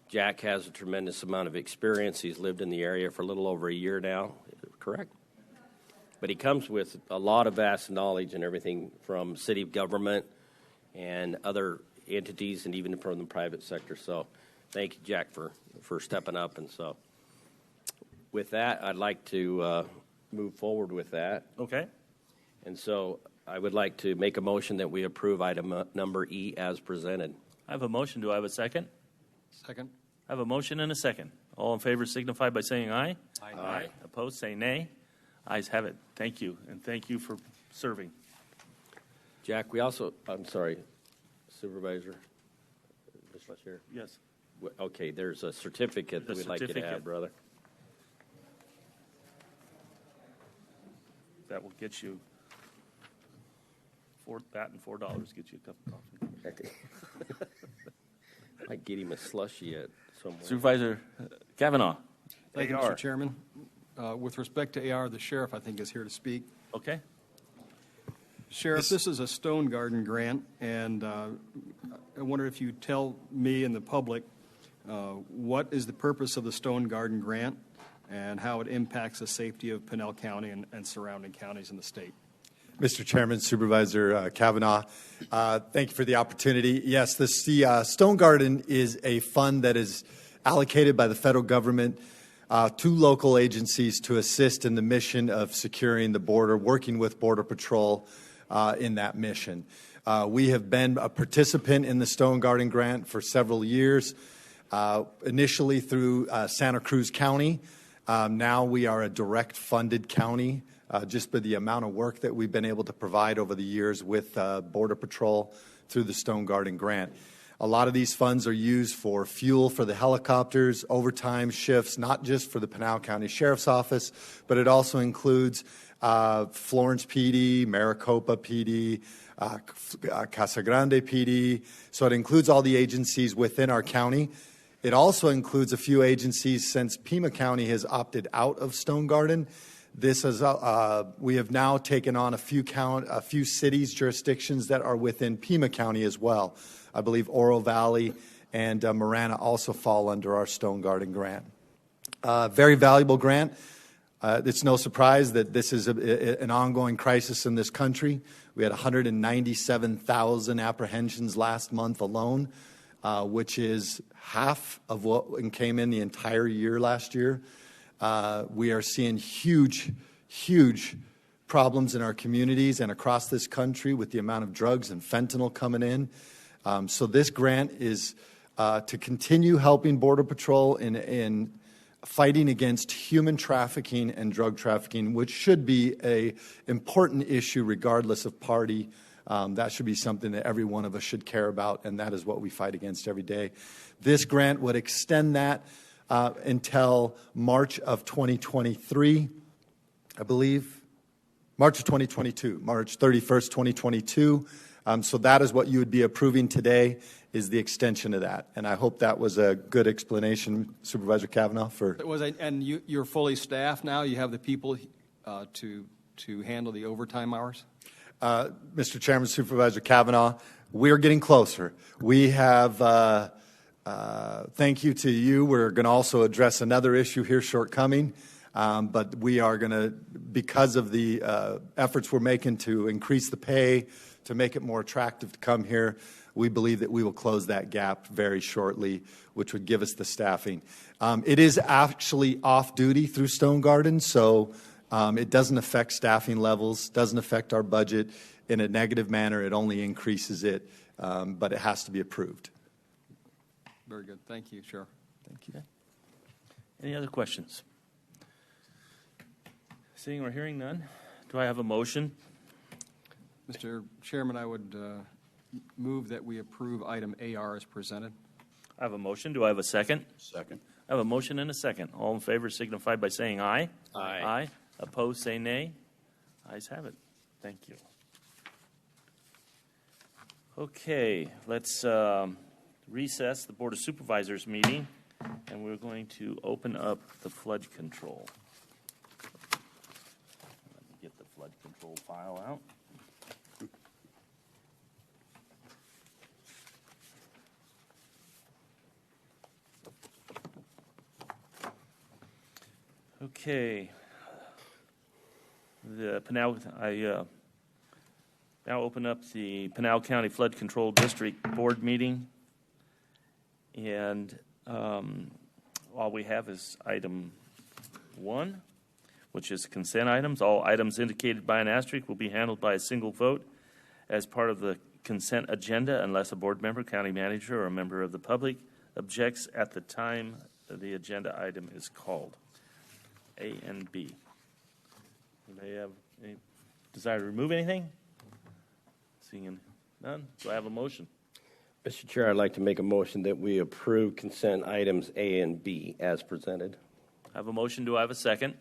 Jack has a tremendous amount of experience. He's lived in the area for a little over a year now, correct? But he comes with a lot of vast knowledge and everything from city government and other entities and even from the private sector. So thank you, Jack, for stepping up. And so with that, I'd like to move forward with that. Okay. And so I would like to make a motion that we approve item number E as presented. I have a motion. Do I have a second? Second. I have a motion and a second. All in favor signify by saying aye. Aye. Opposed, say nay. Ayes have it. Thank you, and thank you for serving. Jack, we also, I'm sorry, Supervisor, Ms. LaChair. Yes. Okay, there's a certificate that we'd like you to have, brother. That will get you that and $4 get you a cup of coffee. Might get him a slushie at somewhere. Supervisor Kavanaugh. Thank you, AR. Mr. Chairman. With respect to AR, the sheriff, I think, is here to speak. Okay. Sheriff, this is a Stone Garden grant, and I wonder if you tell me and the public what is the purpose of the Stone Garden grant and how it impacts the safety of Pinal County and surrounding counties in the state. Mr. Chairman, Supervisor Kavanaugh, thank you for the opportunity. Yes, the Stone Garden is a fund that is allocated by the federal government to local agencies to assist in the mission of securing the border, working with Border Patrol in that mission. We have been a participant in the Stone Garden grant for several years, initially through Santa Cruz County. Now we are a direct funded county, just by the amount of work that we've been able to provide over the years with Border Patrol through the Stone Garden grant. A lot of these funds are used for fuel for the helicopters, overtime shifts, not just for the Pinal County Sheriff's Office, but it also includes Florence PD, Maricopa PD, Casa Grande PD. So it includes all the agencies within our county. It also includes a few agencies since Pima County has opted out of Stone Garden. This is we have now taken on a few cities, jurisdictions that are within Pima County as well. I believe Oro Valley and Marana also fall under our Stone Garden grant. Very valuable grant. It's no surprise that this is an ongoing crisis in this country. We had 197,000 apprehensions last month alone, which is half of what came in the entire year last year. We are seeing huge problems in our communities and across this country with the amount of drugs and fentanyl coming in. So this grant is to continue helping Border Patrol in fighting against human trafficking and drug trafficking, which should be an important issue regardless of party. That should be something that every one of us should care about, and that is what we fight against every day. This grant would extend that until March of 2023, I believe. March of 2022, March 31st, 2022. So that is what you would be approving today, is the extension of that. And I hope that was a good explanation, Supervisor Kavanaugh. And you're fully staffed now? You have the people to handle the overtime hours? Mr. Chairman, Supervisor Kavanaugh, we're getting closer. We have, thank you to you. We're going to also address another issue here shortcoming. But we are going to, because of the efforts we're making to increase the pay, to make it more attractive to come here, we believe that we will close that gap very shortly, which would give us the staffing. It is actually off-duty through Stone Garden, so it doesn't affect staffing levels, doesn't affect our budget in a negative manner. It only increases it, but it has to be approved. Very good. Thank you, Sheriff. Thank you. Any other questions? Seeing or hearing none, do I have a motion? Mr. Chairman, I would move that we approve item AR as presented. I have a motion. Do I have a second? Second. I have a motion and a second. All in favor signify by saying aye. Aye. Aye. Opposed, say nay. Ayes have it. Thank you. Okay, let's recess the Board of Supervisors meeting, and we're going to open up the flood control. Let me get the flood control file out. Okay. The Pinal, I now open up the Pinal County Flood Control District Board meeting. And all we have is item 1, which is consent items. All items indicated by an asterisk will be handled by a single vote as part of the consent agenda unless a board member, county manager, or a member of the public objects at the time the agenda item is called. A and B. Anybody have any desire to remove anything? Seeing none, do I have a motion? Mr. Chair, I'd like to make a motion that we approve consent items A and B as presented. I have a motion. Do I have a second?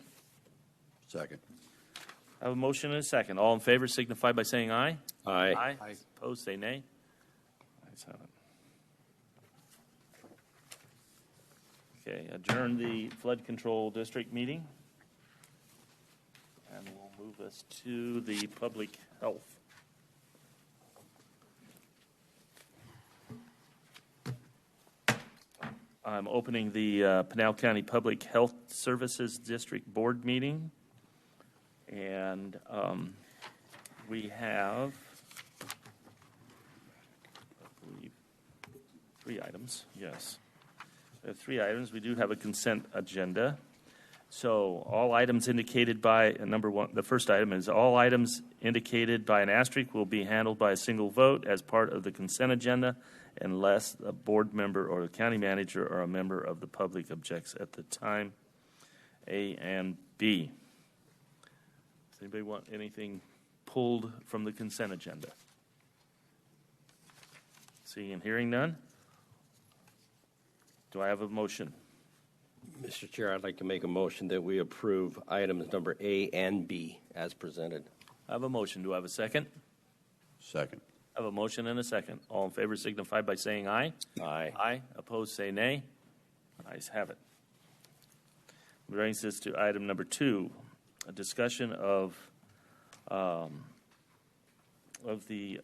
Second. I have a motion and a second. All in favor signify by saying aye. Aye. Aye. Opposed, say nay. Ayes have it. Okay, adjourn the flood control district meeting. And we'll move us to the public health. I'm opening the Pinal County Public Health Services District Board meeting. And we have, I believe, 3 items. Yes. We have 3 items. We do have a consent agenda. So all items indicated by number 1, the first item is all items indicated by an asterisk will be handled by a single vote as part of the consent agenda unless a board member or the county manager or a member of the public objects at the time. A and B. Does anybody want anything pulled from the consent agenda? Seeing and hearing none. Do I have a motion? Mr. Chair, I'd like to make a motion that we approve items number A and B as presented. I have a motion. Do I have a second? Second. I have a motion and a second. All in favor signify by saying aye. Aye. Aye. Opposed, say nay. Ayes have it. Brings us to item number 2, a discussion of the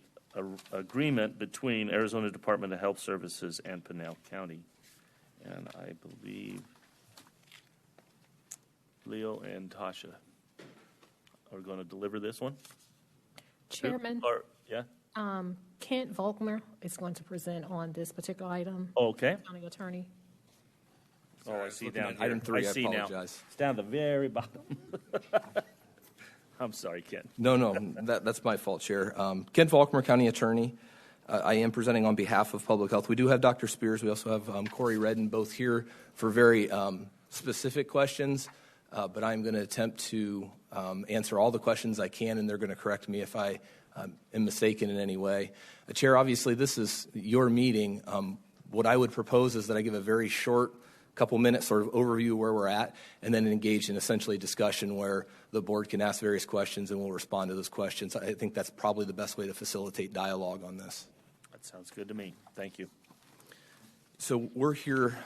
agreement between Arizona Department of Health Services and Pinal County. And I believe Leo and Tasha are going to deliver this one. Chairman, Yeah? Kent Volkmer is going to present on this particular item. Okay. County Attorney. Oh, I see down here. Item 3, I see now. apologize. It's down the very bottom. I'm sorry, Ken. No, that's my fault, Chair. Kent Volkmer, County Attorney. I am presenting on behalf of Public Health. We do have Dr. Spears. We also have Corey Redden, both here for very specific questions. But I'm going to attempt to answer all the questions I can, and they're going to correct me if I am mistaken in any way. Chair, obviously, this is your meeting. What I would propose is that I give a very short couple-minute sort of overview where we're at, and then engage in essentially a discussion where the board can ask various questions and we'll respond to those questions. I think that's probably the best way to facilitate dialogue on this. That sounds good to me. Thank you. So we're here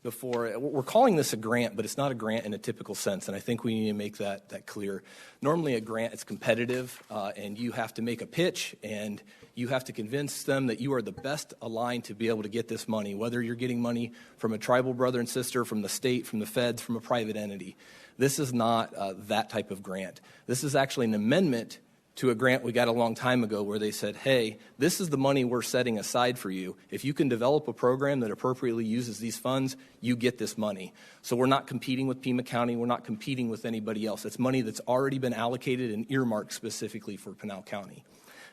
we're calling this a grant, but it's not a grant in a typical sense, and I think we need to make that clear. Normally a grant is competitive, and you have to make a pitch, and you have to convince them that you are the best aligned to be able to get this money, whether you're getting money from a tribal brother and sister, from the state, from the feds, from a private entity. This is not that type of grant. This is actually an amendment to a grant we got a long time ago where they said, hey, this is the money we're setting aside for you. If you can develop a program that appropriately uses these funds, you get this money. So we're not competing with Pima County. We're not competing with anybody else. It's money that's already been allocated and earmarked specifically for Pinal County.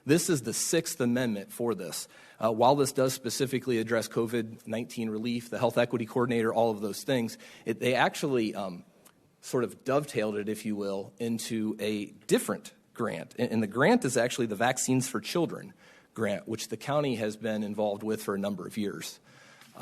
This is the 6th amendment for this. While this does specifically address COVID-19 relief, the health equity coordinator, all of those things, they actually sort of dovetailed it, if you will, into a different grant. And the grant is actually the Vaccines for Children grant, which the county has been involved with for a number of years.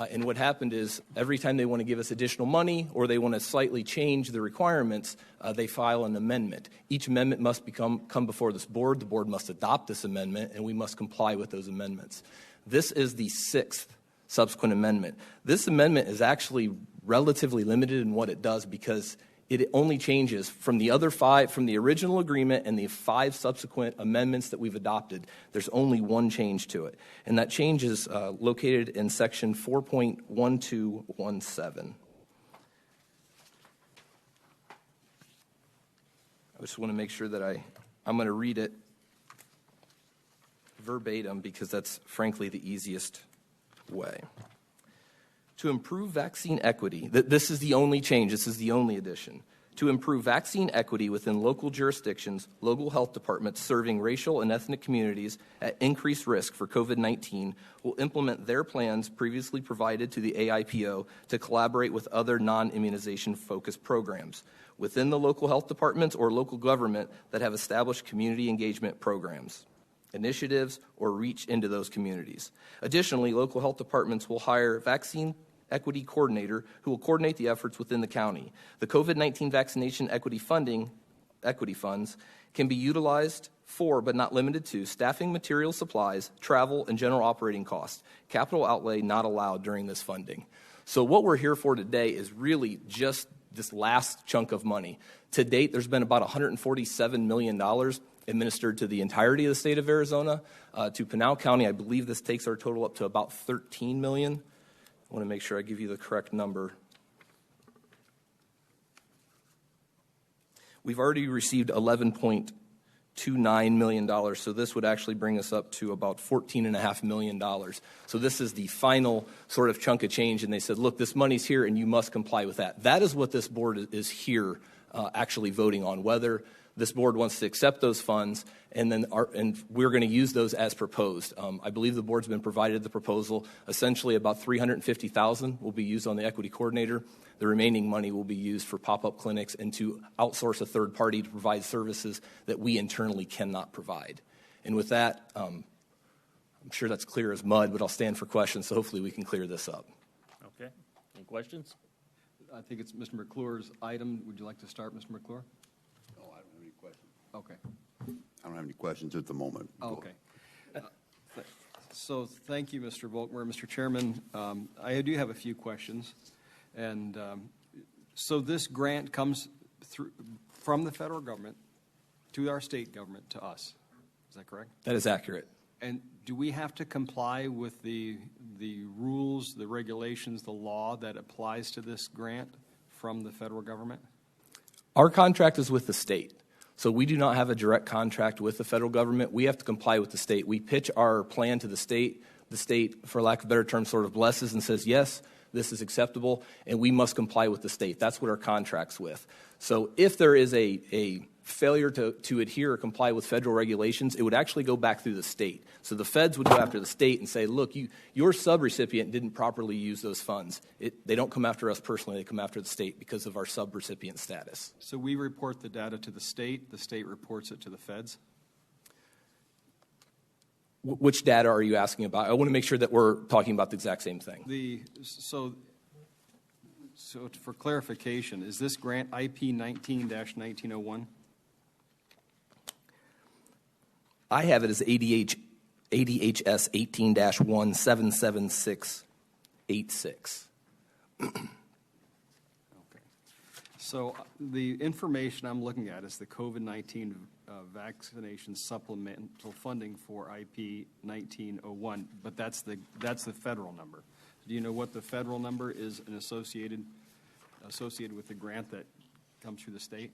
And what happened is every time they want to give us additional money or they want to slightly change the requirements, they file an amendment. Each amendment must come before this board. The board must adopt this amendment, and we must comply with those amendments. This is the 6th subsequent amendment. This amendment is actually relatively limited in what it does because it only changes from the other 5, from the original agreement and the 5 subsequent amendments that we've adopted. There's only one change to it, and that change is located in section 4.1217. I just want to make sure that I'm going to read it verbatim because that's frankly the easiest way. To improve vaccine equity, this is the only change, this is the only addition. To improve vaccine equity within local jurisdictions, local health departments serving racial and ethnic communities at increased risk for COVID-19 will implement their plans previously provided to the AIPO to collaborate with other non-immunization focused programs. within the local health departments or local government that have established community engagement programs, initiatives, or reach into those communities. Additionally, local health departments will hire vaccine equity coordinator who will coordinate the efforts within the county. The COVID-19 vaccination equity funds can be utilized for, but not limited to, staffing, material supplies, travel, and general operating costs. Capital outlay not allowed during this funding. So what we're here for today is really just this last chunk of money. To date, there's been about $147 million administered to the entirety of the state of Arizona. To Pinal County, I believe this takes our total up to about $13 million. I want to make sure I give you the correct number. We've already received $11.29 million, so this would actually bring us up to about $14.5 million. So this is the final sort of chunk of change, and they said, look, this money's here, and you must comply with that. That is what this board is here actually voting on, whether this board wants to accept those funds, and then we're going to use those as proposed. I believe the board's been provided the proposal. Essentially, about $350,000 will be used on the equity coordinator. The remaining money will be used for pop-up clinics and to outsource a third party to provide services that we internally cannot provide. And with that, I'm sure that's clear as mud, but I'll stand for questions, so hopefully we can clear this up. Okay. Any questions? I think it's Mr. McClure's item. Would you like to start, Mr. McClure? No, I don't have any questions. Okay. I don't have any questions at the moment. Okay. So thank you, Mr. Volkmer. Mr. Chairman, I do have a few questions. And so this grant comes through from the federal government to our state government to us. Is that correct? That is accurate. And do we have to comply with the rules, the regulations, the law that applies to this grant from the federal government? Our contract is with the state. So we do not have a direct contract with the federal government. We have to comply with the state. We pitch our plan to the state. The state, for lack of a better term, sort of blesses and says, yes, this is acceptable, and we must comply with the state. That's what our contract's with. So if there is a failure to adhere or comply with federal regulations, it would actually go back through the state. So the feds would go after the state and say, look, your subrecipient didn't properly use those funds. They don't come after us personally. They come after the state because of our subrecipient status. So we report the data to the state reports it to the feds? Which data are you asking about? I want to make sure that we're talking about the exact same thing. So for clarification, is this grant IP 19-1901? I have it as ADHS 18-177686. Okay. So the information I'm looking at is the COVID-19 vaccination supplemental funding for IP 1901, but that's the federal number. Do you know what the federal number is associated with the grant that comes through the state?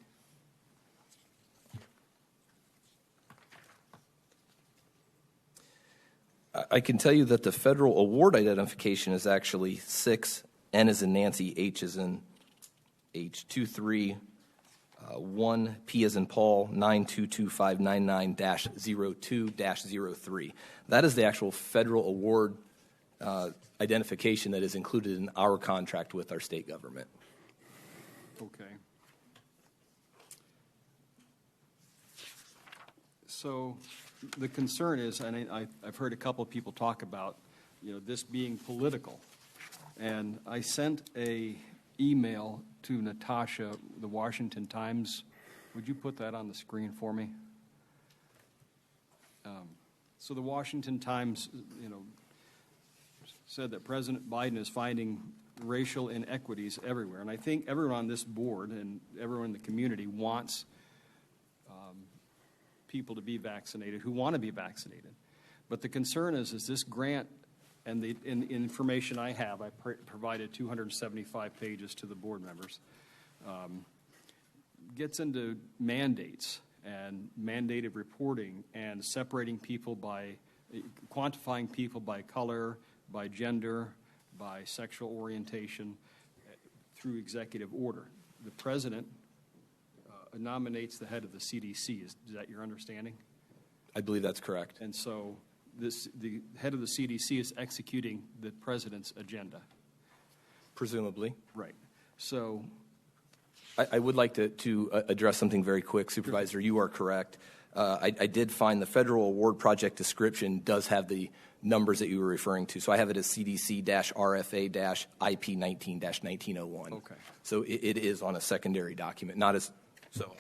I can tell you that the federal award identification is actually 6, N as in Nancy, H as in H, 23, 1, P as in Paul, 922599-02-03. That is the actual federal award identification that is included in our contract with our state government. Okay. So the concern is, and I've heard a couple of people talk about, this being political. And I sent a email to Natasha, the Washington Times. Would you put that on the screen for me? So the Washington Times, said that President Biden is finding racial inequities everywhere. And I think everyone on this board and everyone in the community wants people to be vaccinated, who want to be vaccinated. But the concern is this grant and the information I have, I provided 275 pages to the board members, gets into mandates and mandated reporting and separating people by, quantifying people by color, by gender, by sexual orientation through executive order. The president nominates the head of the CDC. Is that your understanding? I believe that's correct. And so the head of the CDC is executing the president's agenda. Presumably. Right. So I would like to address something very quick. Supervisor, you are correct. I did find the federal award project description does have the numbers that you were referring to. So I have it as CDC-RFA-IP19-1901. Okay. So it is on a secondary document, not as, so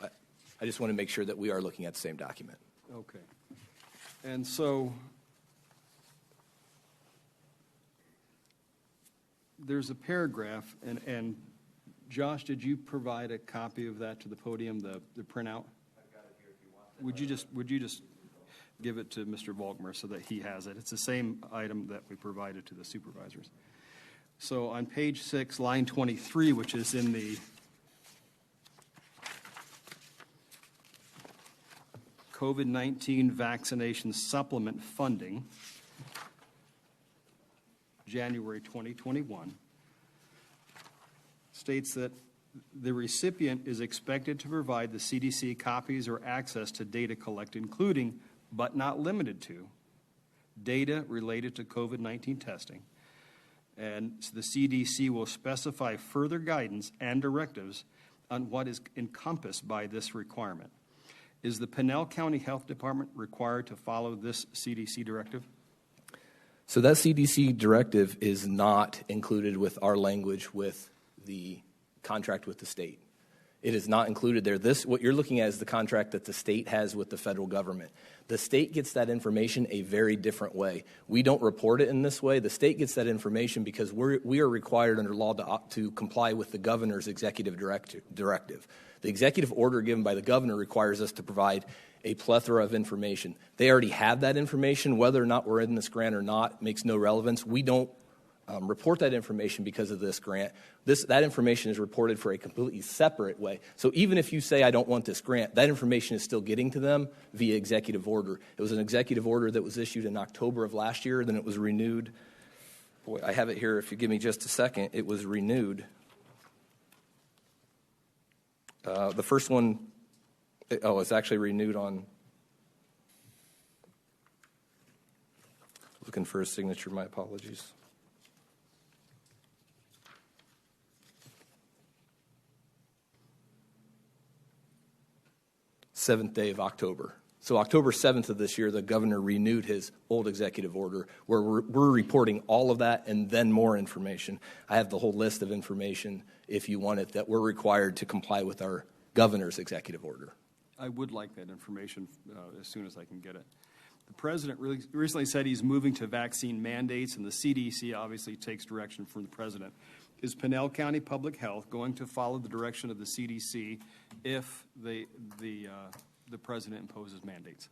I just want to make sure that we are looking at the same document. Okay. And so there's a paragraph, and Josh, did you provide a copy of that to the podium, the printout? I've got it here if you want. Would you just give it to Mr. Volkmer so that he has it? It's the same item that we provided to the supervisors. So on page 6, line 23, which is in the COVID-19 vaccination supplement funding, January 2021, states that the recipient is expected to provide the CDC copies or access to data collected, including, but not limited to, data related to COVID-19 testing. And the CDC will specify further guidance and directives on what is encompassed by this requirement. Is the Pinal County Health Department required to follow this CDC directive? So that CDC directive is not included with our language with the contract with the state. It is not included there. This, what you're looking at, is the contract that the state has with the federal government. The state gets that information a very different way. We don't report it in this way. The state gets that information because we are required under law to comply with the governor's executive directive. The executive order given by the governor requires us to provide a plethora of information. They already have that information. Whether or not we're in this grant or not makes no relevance. We don't report that information because of this grant. That information is reported for a completely separate way. So even if you say, I don't want this grant, that information is still getting to them via executive order. It was an executive order that was issued in October of last year, then it was renewed. Boy, I have it here. If you give me just a second, it was renewed. The first one, it's actually renewed on, looking for a signature, my apologies. 7th day of October. So October 7th of this year, the governor renewed his old executive order where we're reporting all of that and then more information. I have the whole list of information, if you want it, that we're required to comply with our governor's executive order. I would like that information as soon as I can get it. The president recently said he's moving to vaccine mandates, and the CDC obviously takes direction from the president. Is Pinal County Public Health going to follow the direction of the CDC if the president imposes mandates?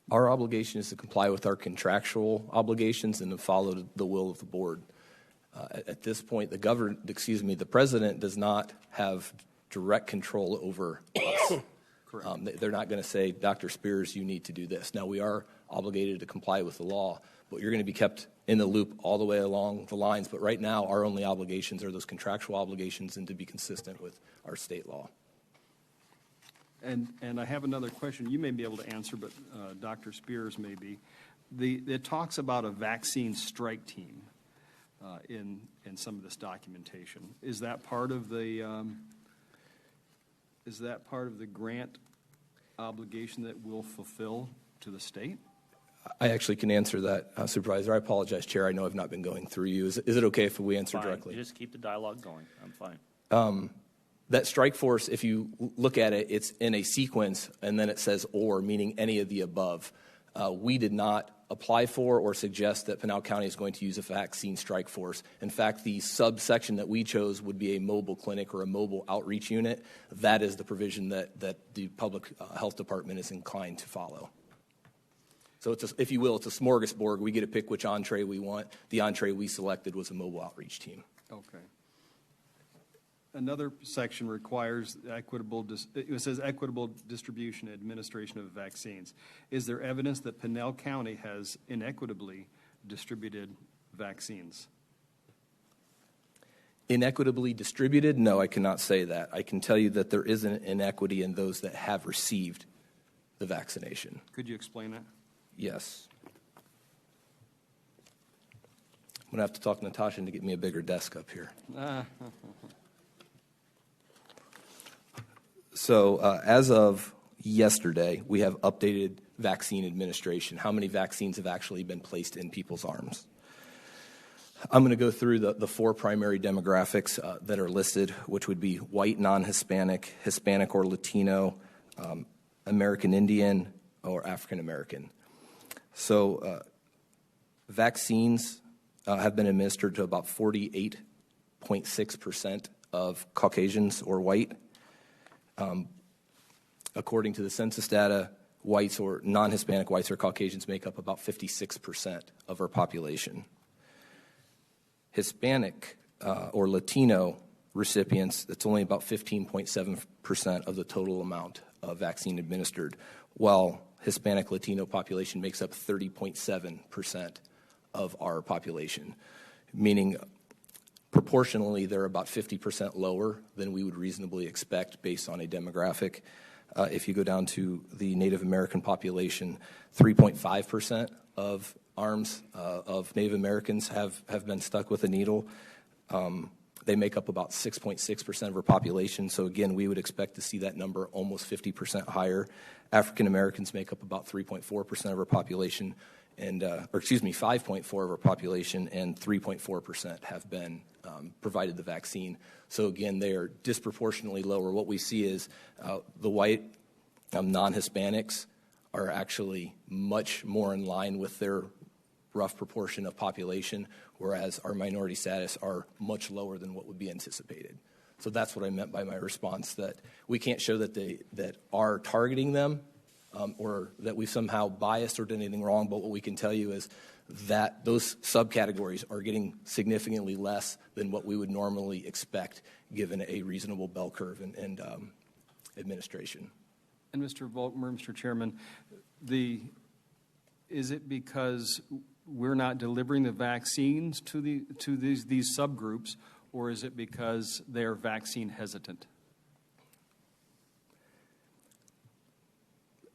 Our obligation is to comply with our contractual obligations and to follow the will of the board. At this point, the president does not have direct control over us. They're not going to say, Dr. Spears, you need to do this. Now, we are obligated to comply with the law, but you're going to be kept in the loop all the way along the lines. But right now, our only obligations are those contractual obligations and to be consistent with our state law. And I have another question. You may be able to answer, but Dr. Spears may be. It talks about a vaccine strike team in some of this documentation. Is that part of the grant obligation that we'll fulfill to the state? I actually can answer that, Supervisor. I apologize, Chair. I know I've not been going through you. Is it okay if we answer directly? You just keep the dialogue going. I'm fine. That strike force, if you look at it, it's in a sequence, and then it says or, meaning any of the above. We did not apply for or suggest that Pinal County is going to use a vaccine strike force. In fact, the subsection that we chose would be a mobile clinic or a mobile outreach unit. That is the provision that the Public Health Department is inclined to follow. So, if you will, it's a smorgasbord. We get to pick which entree we want. The entree we selected was a mobile outreach team. Okay. Another section requires it says equitable distribution and administration of vaccines. Is there evidence that Pinal County has inequitably distributed vaccines? Inequitably distributed? No, I cannot say that. I can tell you that there is an inequity in those that have received the vaccination. Could you explain that? Yes. I'm going to have to talk to Natasha to get me a bigger desk up here. So as of yesterday, we have updated vaccine administration, how many vaccines have actually been placed in people's arms. I'm going to go through the four primary demographics that are listed, which would be white, non-Hispanic, Hispanic or Latino, American Indian, or African American. So vaccines have been administered to about 48.6% of Caucasians or white. According to the census data, whites or non-Hispanic whites or Caucasians make up about 56% of our population. Hispanic or Latino recipients, that's only about 15.7% of the total amount of vaccine administered, while Hispanic Latino population makes up 30.7% of our population, meaning proportionally they're about 50% lower than we would reasonably expect based on a demographic. If you go down to the Native American population, 3.5% of arms of Native Americans have been stuck with a needle. They make up about 6.6% of our population. So again, we would expect to see that number almost 50% higher. African Americans make up about 3.4% of our population, and 5.4% of our population, and 3.4% have been provided the vaccine. So again, they are disproportionately lower. What we see is the white non-Hispanics are actually much more in line with their rough proportion of population, whereas our minority status are much lower than what would be anticipated. So that's what I meant by my response, that we can't show that that are targeting them or that we've somehow biased or done anything wrong, but what we can tell you is that those subcategories are getting significantly less than what we would normally expect given a reasonable bell curve and administration. And Mr. Volkmer, Mr. Chairman, is it because we're not delivering the vaccines to these subgroups, or is it because they're vaccine hesitant?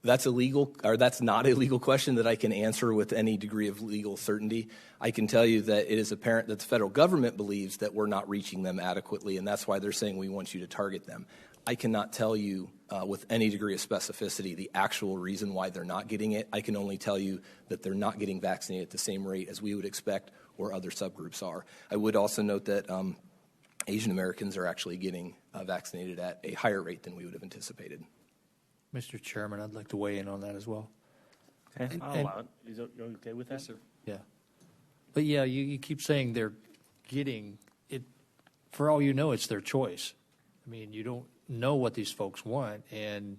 That's not a legal question that I can answer with any degree of legal certainty. I can tell you that it is apparent that the federal government believes that we're not reaching them adequately, and that's why they're saying we want you to target them. I cannot tell you with any degree of specificity the actual reason why they're not getting it. I can only tell you that they're not getting vaccinated at the same rate as we would expect or other subgroups are. I would also note that Asian Americans are actually getting vaccinated at a higher rate than we would have anticipated. Mr. Chairman, I'd like to weigh in on that as well. Okay, I'll allow it. You're okay with that? Yes, sir. Yeah. But yeah, you keep saying they're getting it. For all you know, it's their choice. I mean, you don't know what these folks want, and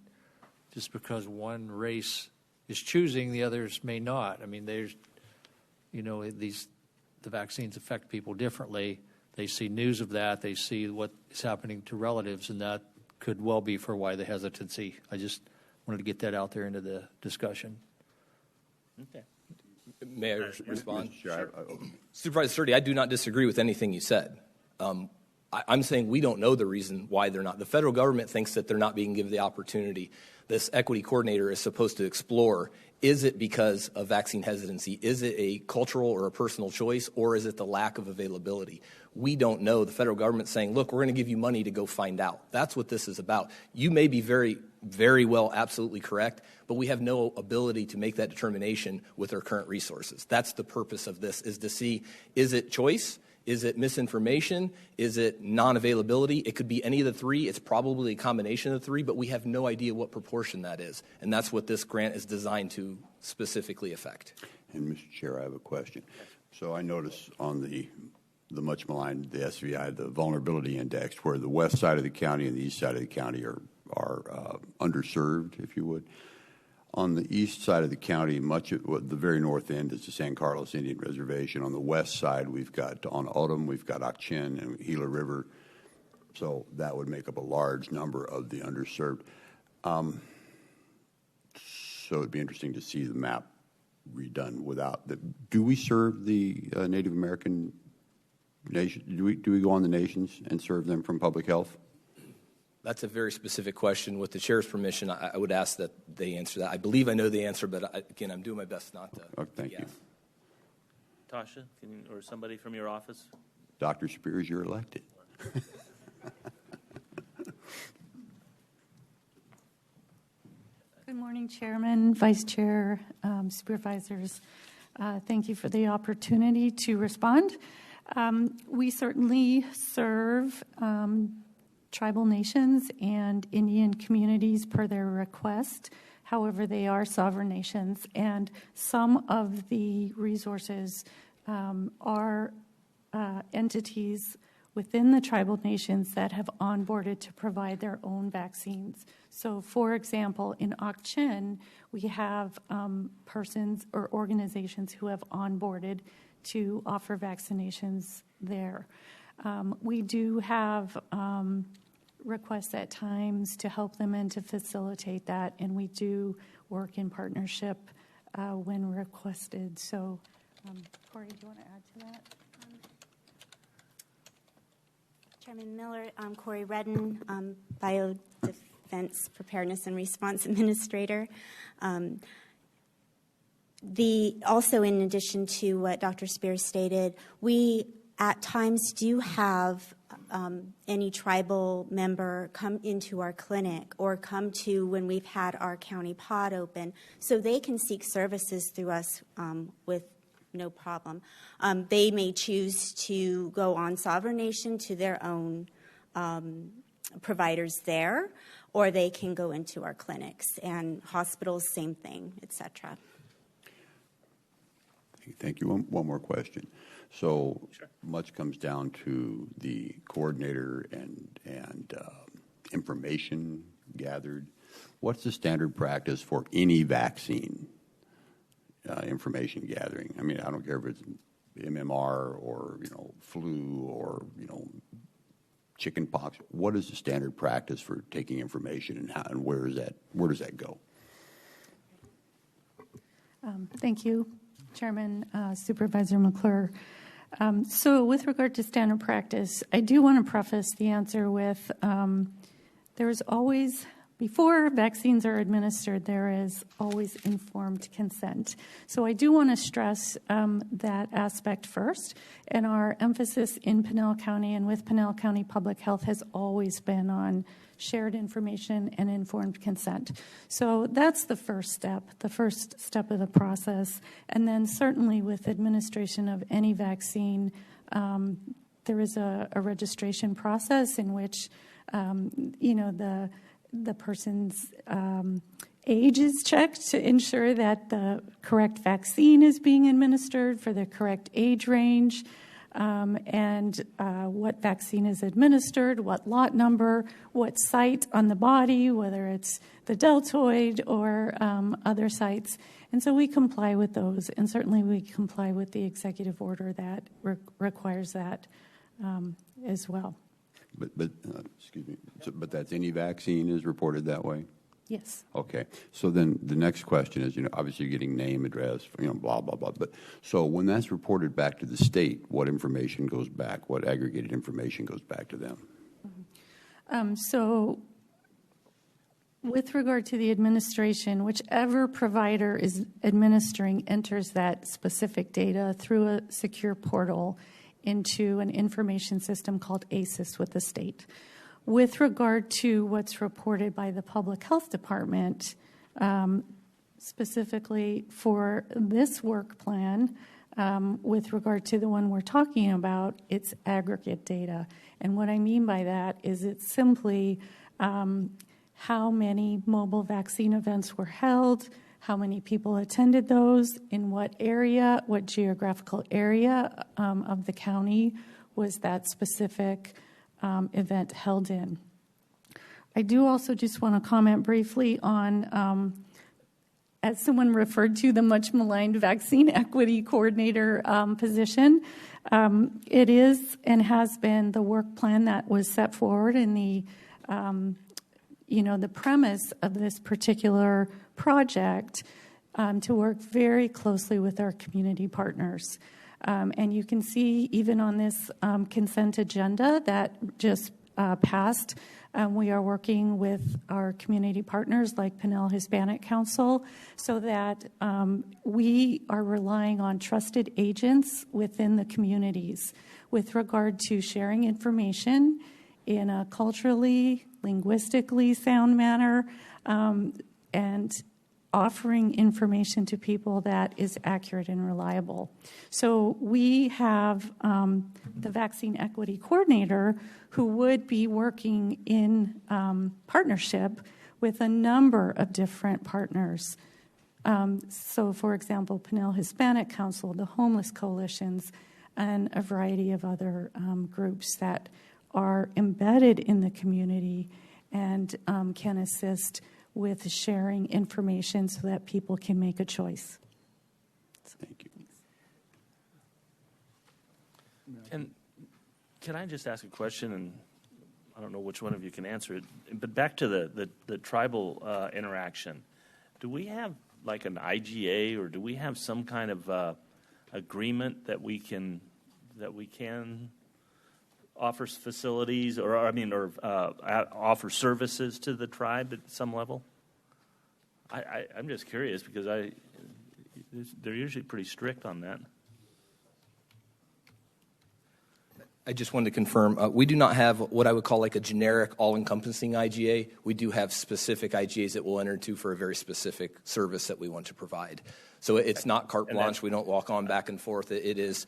just because one race is choosing, the others may not. I mean, the vaccines affect people differently. They see news of that. They see what is happening to relatives, and that could well be for why the hesitancy. I just wanted to get that out there into the discussion. Okay. May I respond? Sure. Supervisor Sturdy, I do not disagree with anything you said. I'm saying we don't know the reason why they're not. The federal government thinks that they're not being given the opportunity. This equity coordinator is supposed to explore, is it because of vaccine hesitancy? Is it a cultural or a personal choice, or is it the lack of availability? We don't know. The federal government's saying, look, we're going to give you money to go find out. That's what this is about. You may be very, very well absolutely correct, but we have no ability to make that determination with our current resources. That's the purpose of this, is to see, is it choice? Is it misinformation? Is it non-availability? It could be any of the three. It's probably a combination of the three, but we have no idea what proportion that is. And that's what this grant is designed to specifically affect. And Mr. Chair, I have a question. So I notice on the much maligned, the SVI, the vulnerability index, where the west side of the county and the east side of the county are underserved, if you would. On the east side of the county, much of the very north end is the San Carlos Indian Reservation. On the west side, we've got on Odom, we've got Ak-Chin and Gila River. So that would make up a large number of the underserved. So it'd be interesting to see the map redone without the. Do we serve the Native American nation? Do we go on the nations and serve them from public health? That's a very specific question. With the chair's permission, I would ask that they answer that. I believe I know the answer, but again, I'm doing my best not to. Oh, thank you. Tasha, or somebody from your office? Dr. Spears, you're elected. Chairman, Vice Chair, Supervisors. Thank you for the opportunity to respond. We certainly serve tribal nations and Indian communities per their request. However, they are sovereign nations, and some of the resources are entities within the tribal nations that have onboarded to provide their own vaccines. So, for example, in Ak-Chin, we have persons or organizations who have onboarded to offer vaccinations there. We do have requests at times to help them and to facilitate that, and we do work in partnership when requested. So, Corey, do you want to add to that? Chairman Miller, I'm Corey Redden, Biodefense Preparedness and Response Administrator. Also, in addition to what Dr. Spears stated, we at times do have any tribal member come into our clinic or come to when we've had our county pod open, so they can seek services through us with no problem. They may choose to go on sovereign nation to their own providers there, or they can go into our clinics and hospitals, same thing, etc. Thank you. One more question. So much comes down to the coordinator and information gathered. What's the standard practice for any vaccine information gathering? I mean, I don't care if it's MMR or flu or chicken pox. What is the standard practice for taking information, and where does that go? Thank you, Chairman, Supervisor McClure. So with regard to standard practice, I do want to preface the answer with there's always, before vaccines are administered, there is always informed consent. So I do want to stress that aspect first. And our emphasis in Pinal County and with Pinal County Public Health has always been on shared information and informed consent. So that's the first step of the process. And then certainly with administration of any vaccine, there is a registration process in which, the person's age is checked to ensure that the correct vaccine is being administered for the correct age range, and what vaccine is administered, what lot number, what site on the body, whether it's the deltoid or other sites. And so we comply with those, and certainly we comply with the executive order that requires that as well. But excuse me. But that's any vaccine is reported that way? Yes. Okay. So then the next question is, obviously you're getting name, address, blah, blah, blah. But so when that's reported back to the state, what information goes back? What aggregated information goes back to them? So with regard to the administration, whichever provider is administering enters that specific data through a secure portal into an information system called ACES with the state. With regard to what's reported by the Public Health Department, specifically for this work plan, with regard to the one we're talking about, it's aggregate data. And what I mean by that is it's simply how many mobile vaccine events were held, how many people attended those, in what area, what geographical area of the county was that specific event held in. I do also just want to comment briefly on, as someone referred to, the much maligned vaccine equity coordinator position. It is and has been the work plan that was set forward in the premise of this particular project to work very closely with our community partners. And you can see even on this consent agenda that just passed, we are working with our community partners like Pinal Hispanic Council so that we are relying on trusted agents within the communities with regard to sharing information in a culturally, linguistically sound manner, and offering information to people that is accurate and reliable. So we have the vaccine equity coordinator who would be working in partnership with a number of different partners. So, for example, Pinal Hispanic Council, the Homeless Coalitions, and a variety of other groups that are embedded in the community and can assist with sharing information so that people can make a choice. Thank you. And can I just ask a question? And I don't know which one of you can answer it, but back to the tribal interaction. Do we have like an IGA, or do we have some kind of agreement that we can offer facilities, or offer services to the tribe at some level? I'm just curious because they're usually pretty strict on that. I just wanted to confirm, we do not have what I would call like a generic all-encompassing IGA. We do have specific IGAs that we'll enter into for a very specific service that we want to provide. So it's not carte blanche. We don't walk on back and forth. It is,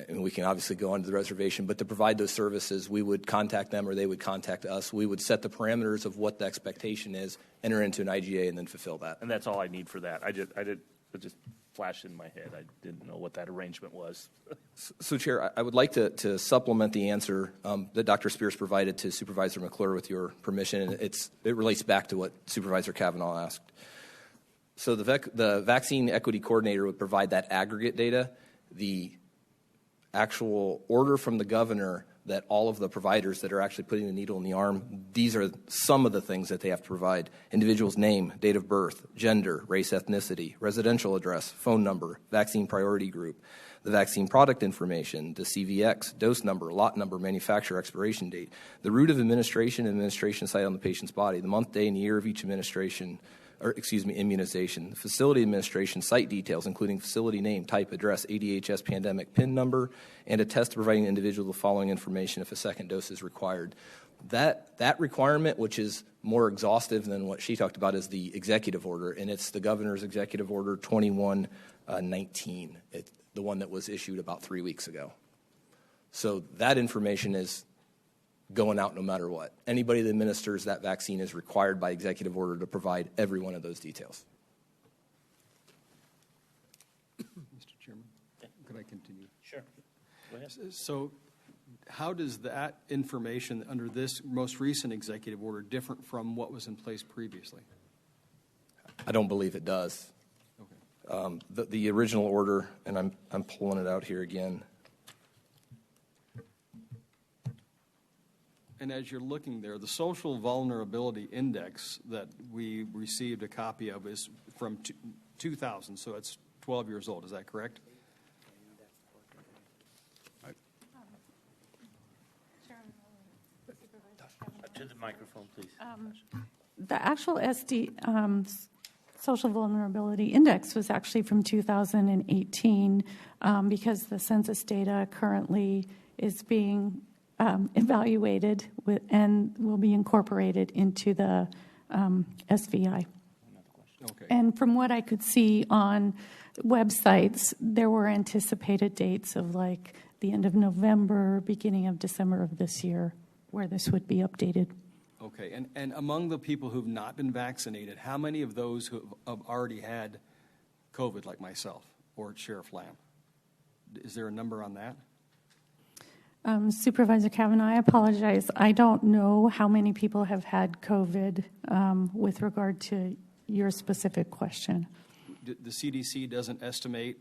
and we can obviously go onto the reservation, but to provide those services, we would contact them or they would contact us. We would set the parameters of what the expectation is, enter into an IGA, and then fulfill that. And that's all I need for that. It just flashed in my head. I didn't know what that arrangement was. So, Chair, I would like to supplement the answer that Dr. Spears provided to Supervisor McClure with your permission. It relates back to what Supervisor Kavanaugh asked. So the vaccine equity coordinator would provide that aggregate data, the actual order from the governor that all of the providers that are actually putting the needle in the arm, these are some of the things that they have to provide. Individual's name, date of birth, gender, race, ethnicity, residential address, phone number, vaccine priority group, the vaccine product information, the CVX, dose number, lot number, manufacturer, expiration date, the route of administration site on the patient's body, the month, day, and year of each immunization, the facility administration, site details, including facility name, type, address, ADHS pandemic PIN number, and a test providing the individual the following information if a second dose is required. That requirement, which is more exhaustive than what she talked about, is the executive order, and it's the governor's executive order 2119, the one that was issued about 3 weeks ago. So that information is going out no matter what. Anybody that administers that vaccine is required by executive order to provide every one of those details. Mr. Chairman, could I continue? Sure. Go ahead. So how does that information under this most recent executive order differ from what was in place previously? I don't believe it does. Okay. The original order, and I'm pulling it out here again. And as you're looking there, the social vulnerability index that we received a copy of is from 2000, so it's 12 years old. Is that correct? To the microphone, please. The actual social vulnerability index was actually from 2018 because the census data currently is being evaluated and will be incorporated into the SVI. Okay. And from what I could see on websites, there were anticipated dates of like the end of November, beginning of December of this year, where this would be updated. Okay, and among the people who've not been vaccinated, how many of those who have already had COVID, like myself or Sheriff Lamb? Is there a number on that? Supervisor Kavanaugh, I apologize. I don't know how many people have had COVID with regard to your specific question. The CDC doesn't estimate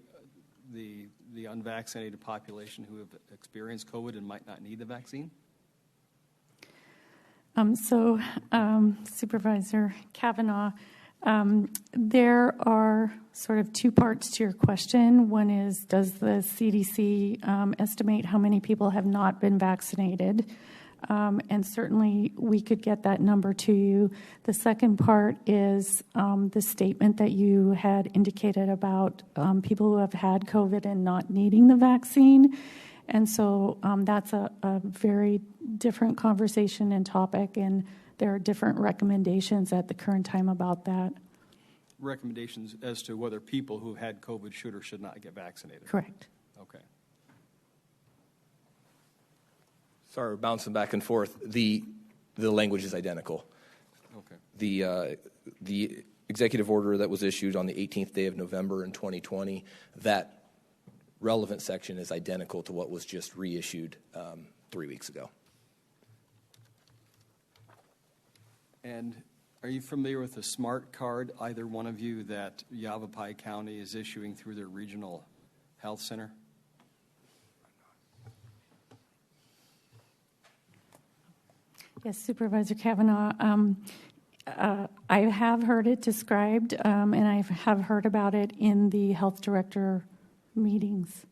the unvaccinated population who have experienced COVID and might not need the vaccine? Supervisor Kavanaugh, there are sort of two parts to your question. One is, does the CDC estimate how many people have not been vaccinated? And certainly we could get that number to you. The second part is the statement that you had indicated about people who have had COVID and not needing the vaccine. And so that's a very different conversation and topic, and there are different recommendations at the current time about that. recommendations as to whether people who had COVID should or should not get vaccinated. Correct. Okay. Sorry, we're bouncing back and forth. The language is identical. Okay. The executive order that was issued on the 18th day of November in 2020, that relevant section is identical to what was just reissued 3 weeks ago. And are you familiar with the smart card, either one of you, that Yavapai County is issuing through their regional health center? Yes, Supervisor Kavanaugh. I have heard it described, and I have heard about it in the health director meetings.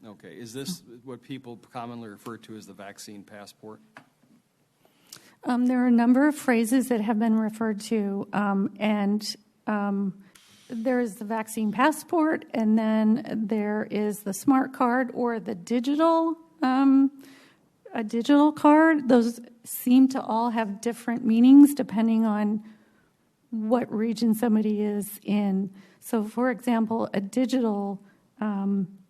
Okay. Is this what people commonly refer to as the vaccine passport? There are a number of phrases that have been referred to, and there is the vaccine passport, and then there is the smart card or the digital, a digital card. Those seem to all have different meanings depending on what region somebody is in. So, for example, a digital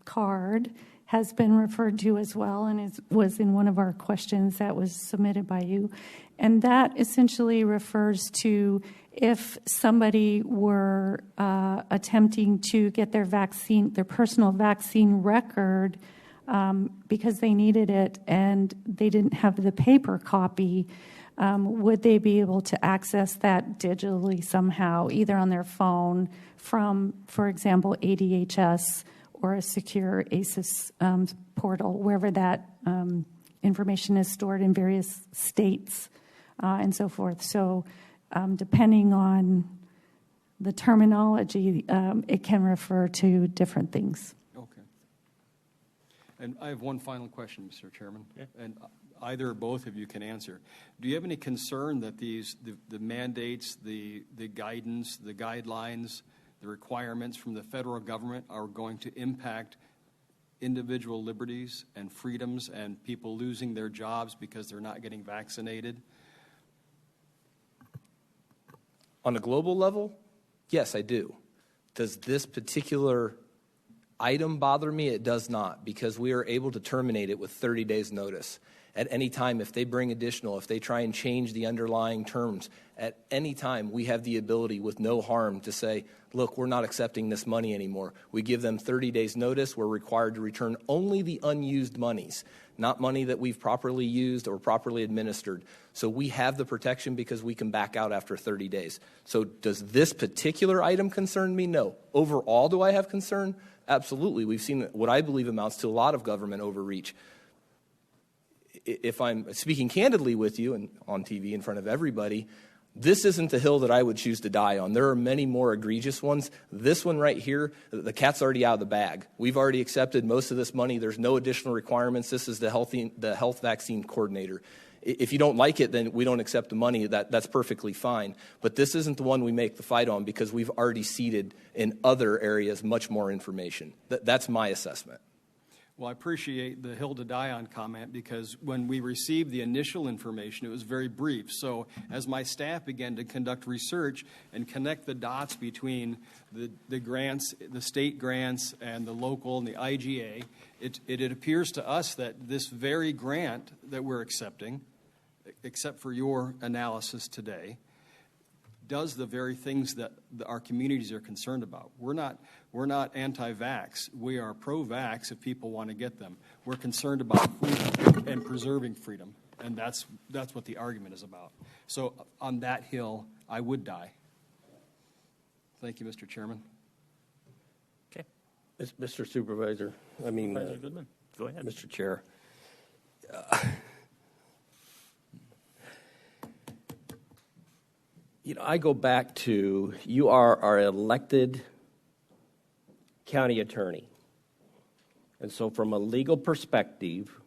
card has been referred to as well, and was in one of our questions that was submitted by you. And that essentially refers to if somebody were attempting to get their vaccine, their personal vaccine record, because they needed it and they didn't have the paper copy, would they be able to access that digitally somehow, either on their phone from, for example, ADHS or a secure ACES portal, wherever that information is stored in various states and so forth. So depending on the terminology, it can refer to different things. Okay. And I have one final question, Mr. Chairman, and either or both of you can answer. Do you have any concern that the mandates, the guidance, the guidelines, the requirements from the federal government are going to impact individual liberties and freedoms and people losing their jobs because they're not getting vaccinated? On a global level, yes, I do. Does this particular item bother me? It does not, because we are able to terminate it with 30 days notice. At any time, if they bring additional, if they try and change the underlying terms, at any time we have the ability with no harm to say, look, we're not accepting this money anymore. We give them 30 days notice. We're required to return only the unused monies, not money that we've properly used or properly administered. So we have the protection because we can back out after 30 days. So does this particular item concern me? No. Overall, do I have concern? Absolutely. We've seen what I believe amounts to a lot of government overreach. If I'm speaking candidly with you and on TV in front of everybody, this isn't the hill that I would choose to die on. There are many more egregious ones. This one right here, the cat's already out of the bag. We've already accepted most of this money. There's no additional requirements. This is the health vaccine coordinator. If you don't like it, then we don't accept the money. That's perfectly fine. But this isn't the one we make the fight on because we've already seeded in other areas much more information. That's my assessment. Well, I appreciate the hill to die on comment because when we received the initial information, it was very brief. So as my staff began to conduct research and connect the dots between the grants, the state grants, and the local and the IGA, it appears to us that this very grant that we're accepting, except for your analysis today, does the very things that our communities are concerned about. We're not anti-vax. We are pro-vax if people want to get them. We're concerned about freedom and preserving freedom, and that's what the argument is about. So on that hill, I would die. Thank you, Mr. Chairman. Okay. Mr. Supervisor, Supervisor Goodman, go ahead. Mr. Chair. I go back to you are our elected county attorney. And so from a legal perspective,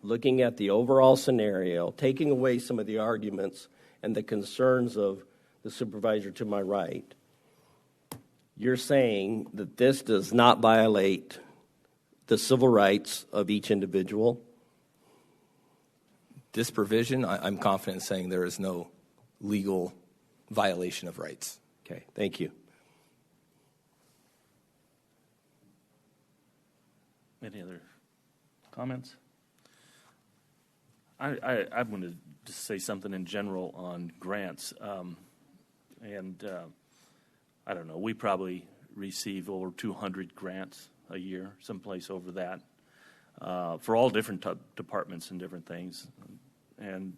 looking at the overall scenario, taking away some of the arguments and the concerns of the supervisor to my right, you're saying that this does not violate the civil rights of each individual? This provision, I'm confident in saying there is no legal violation of rights. Okay, thank you. Any other comments? I want to just say something in general on grants. I don't know, we probably receive over 200 grants a year, someplace over that, for all different departments and different things. And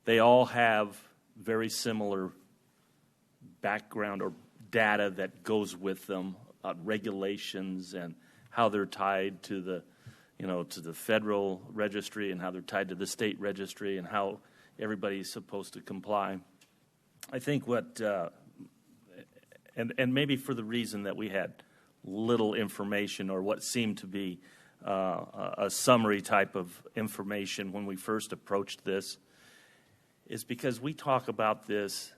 they all have very similar background or data that goes with them, regulations and how they're tied to the, to the federal registry and how they're tied to the state registry and how everybody's supposed to comply. I think what, and maybe for the reason that we had little information or what seemed to be a summary type of information when we first approached this, is because we talk about this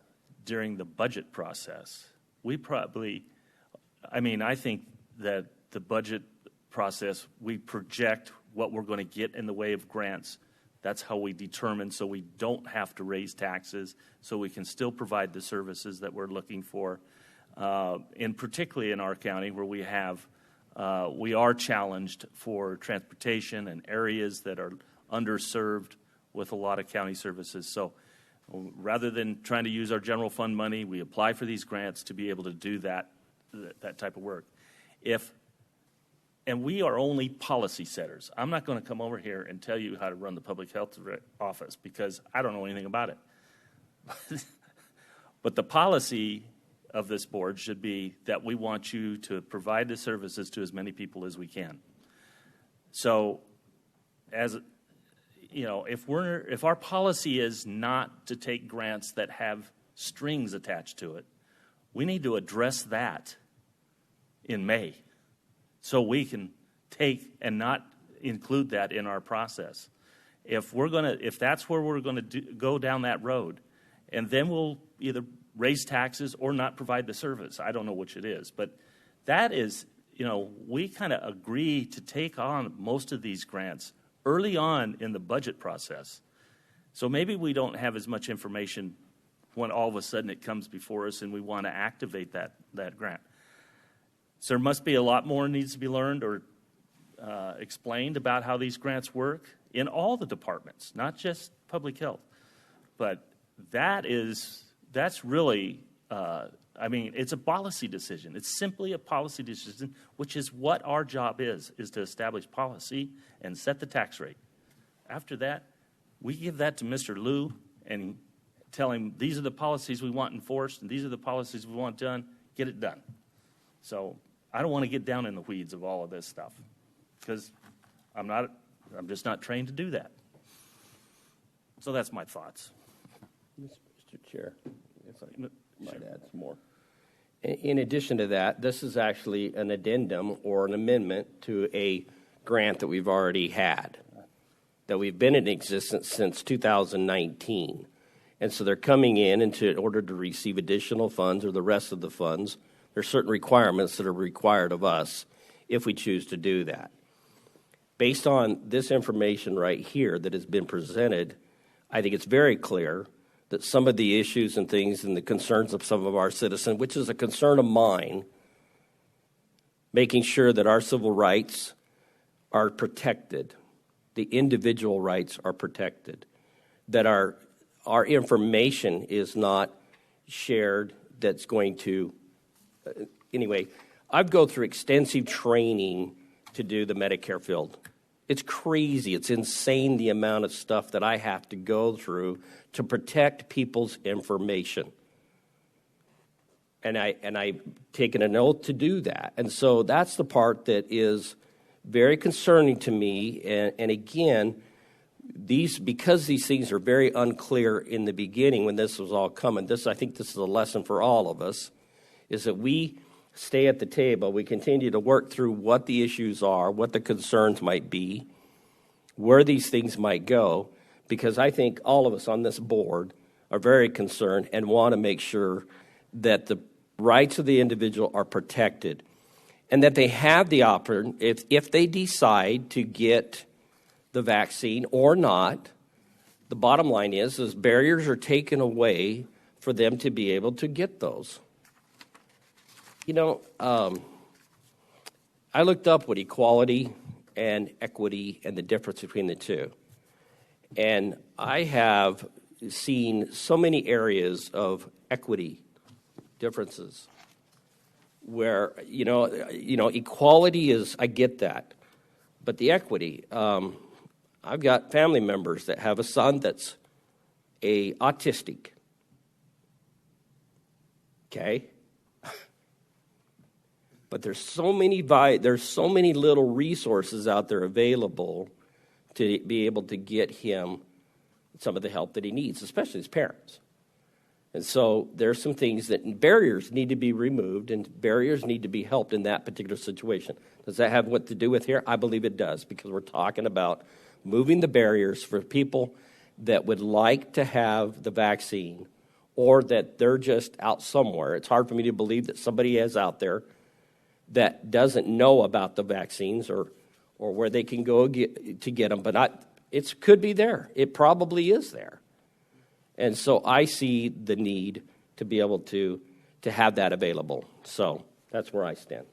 during the budget process. We probably, I think that the budget process, we project what we're going to get in the way of grants. That's how we determine, so we don't have to raise taxes, so we can still provide the services that we're looking for. And particularly in our county where we are challenged for transportation and areas that are underserved with a lot of county services. So rather than trying to use our general fund money, we apply for these grants to be able to do that type of work. And we are only policy setters. I'm not going to come over here and tell you how to run the public health office because I don't know anything about it. But the policy of this board should be that we want you to provide the services to as many people as we can. So, if our policy is not to take grants that have strings attached to it, we need to address that in May, so we can take and not include that in our process. If that's where we're gonna go down that road, and then we'll either raise taxes or not provide the service. I don't know which it is, but that is, we kind of agree to take on most of these grants early on in the budget process. So maybe we don't have as much information when all of a sudden it comes before us and we want to activate that grant. So there must be a lot more needs to be learned or explained about how these grants work in all the departments, not just public health. But that's really, it's a policy decision. It's simply a policy decision, which is what our job is to establish policy and set the tax rate. After that, we give that to Mr. Liu and tell him these are the policies we want enforced and these are the policies we want done, get it done. So I don't want to get down in the weeds of all of this stuff because I'm just not trained to do that. So that's my thoughts. Mr. Chair, if I might add some more. In addition to that, this is actually an addendum or an amendment to a grant that we've already had, that we've been in existence since 2019. And so they're coming in order to receive additional funds or the rest of the funds. There's certain requirements that are required of us if we choose to do that. Based on this information right here that has been presented, I think it's very clear that some of the issues and things and the concerns of some of our citizens, which is a concern of mine, making sure that our civil rights are protected, the individual rights are protected, that our information is not shared that's going to, anyway, I've gone through extensive training to do the Medicare field. It's crazy. It's insane the amount of stuff that I have to go through to protect people's information. And I've taken an oath to do that. And so that's the part that is very concerning to me. And again, because these things are very unclear in the beginning when this was all coming, I think this is a lesson for all of us, is that we stay at the table, we continue to work through what the issues are, what the concerns might be, where these things might go, because I think all of us on this board are very concerned and want to make sure that the rights of the individual are protected and that they have the opportunity, if they decide to get the vaccine or not, the bottom line is barriers are taken away for them to be able to get those. I looked up what equality and equity and the difference between the two. And I have seen so many areas of equity differences where, equality is, I get that. But the equity, I've got family members that have a son that's autistic. Okay? But there's so many little resources out there available to be able to get him some of the help that he needs, especially his parents. And so there's some things that barriers need to be removed and barriers need to be helped in that particular situation. Does that have what to do with here? I believe it does, because we're talking about moving the barriers for people that would like to have the vaccine or that they're just out somewhere. It's hard for me to believe that somebody is out there that doesn't know about the vaccines or where they can go to get them, but it could be there. It probably is there. And so I see the need to be able to have that available. So that's where I stand.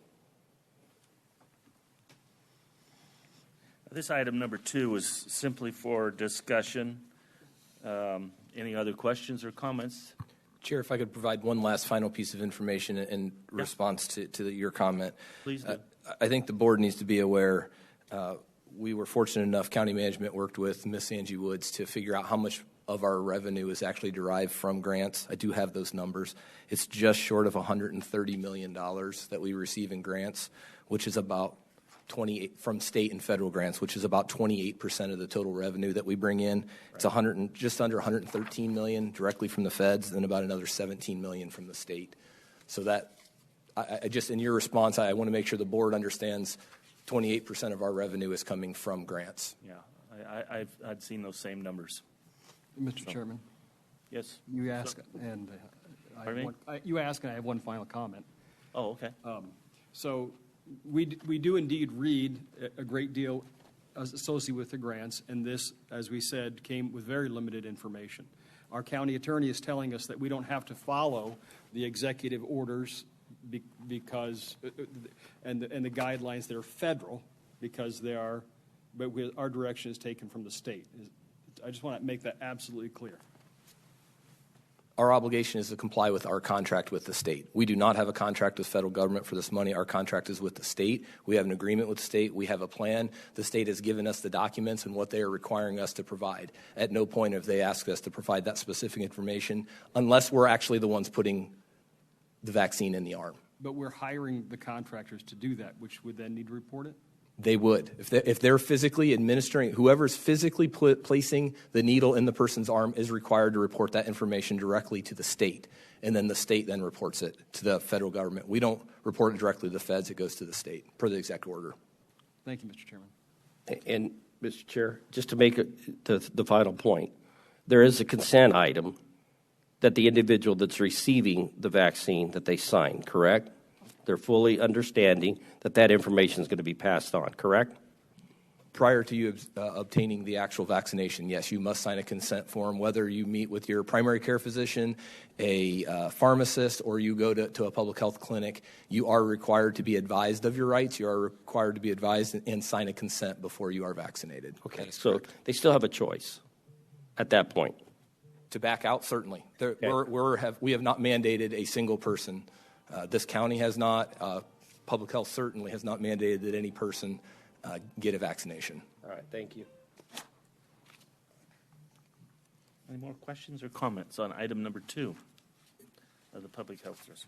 This item number 2 is simply for discussion. Any other questions or comments? Chair, if I could provide one last final piece of information in response to your comment. Please do. I think the board needs to be aware. We were fortunate enough, county management worked with Miss Angie Woods to figure out how much of our revenue is actually derived from grants. I do have those numbers. It's just short of $130 million that we receive in grants, which is about 28 from state and federal grants, which is about 28% of the total revenue that we bring in. Right. It's just under 113 million directly from the feds, and about another 17 million from the state. So that, I just in your response, I want to make sure the board understands 28% of our revenue is coming from grants. Yeah, I've seen those same numbers. Mr. Chairman. Yes. You ask, and you ask, and I have one final comment. Oh, okay. So we do indeed read a great deal associated with the grants, and this, as we said, came with very limited information. Our county attorney is telling us that we don't have to follow the executive orders because and the guidelines that are federal because they are, but our direction is taken from the state. I just want to make that absolutely clear. Our obligation is to comply with our contract with the state. We do not have a contract with federal government for this money. Our contract is with the state. We have an agreement with the state. We have a plan. The state has given us the documents and what they are requiring us to provide. At no point have they asked us to provide that specific information unless we're actually the ones putting the vaccine in the arm. But we're hiring the contractors to do that, which would then need to report it? They would. If they're physically administering, whoever's physically placing the needle in the person's arm is required to report that information directly to the state, and then the state then reports it to the federal government. We don't report it directly to the feds. It goes to the state per the executive order. Thank you, Mr. Chairman. And, Mr. Chair, just to make it to the final point, there is a consent item that the individual that's receiving the vaccine that they sign, correct? They're fully understanding that that information is going to be passed on, correct? Prior to you obtaining the actual vaccination, yes, you must sign a consent form, whether you meet with your primary care physician, a pharmacist, or you go to a public health clinic. You are required to be advised of your rights. You are required to be advised and sign a consent before you are vaccinated. Okay, so correct. They still have a choice at that point. To back out, certainly. Okay. We have not mandated a single person. This county has not. Public health certainly has not mandated that any person get a vaccination. All right, thank you. Any more questions or comments on item number 2 of the public health risk?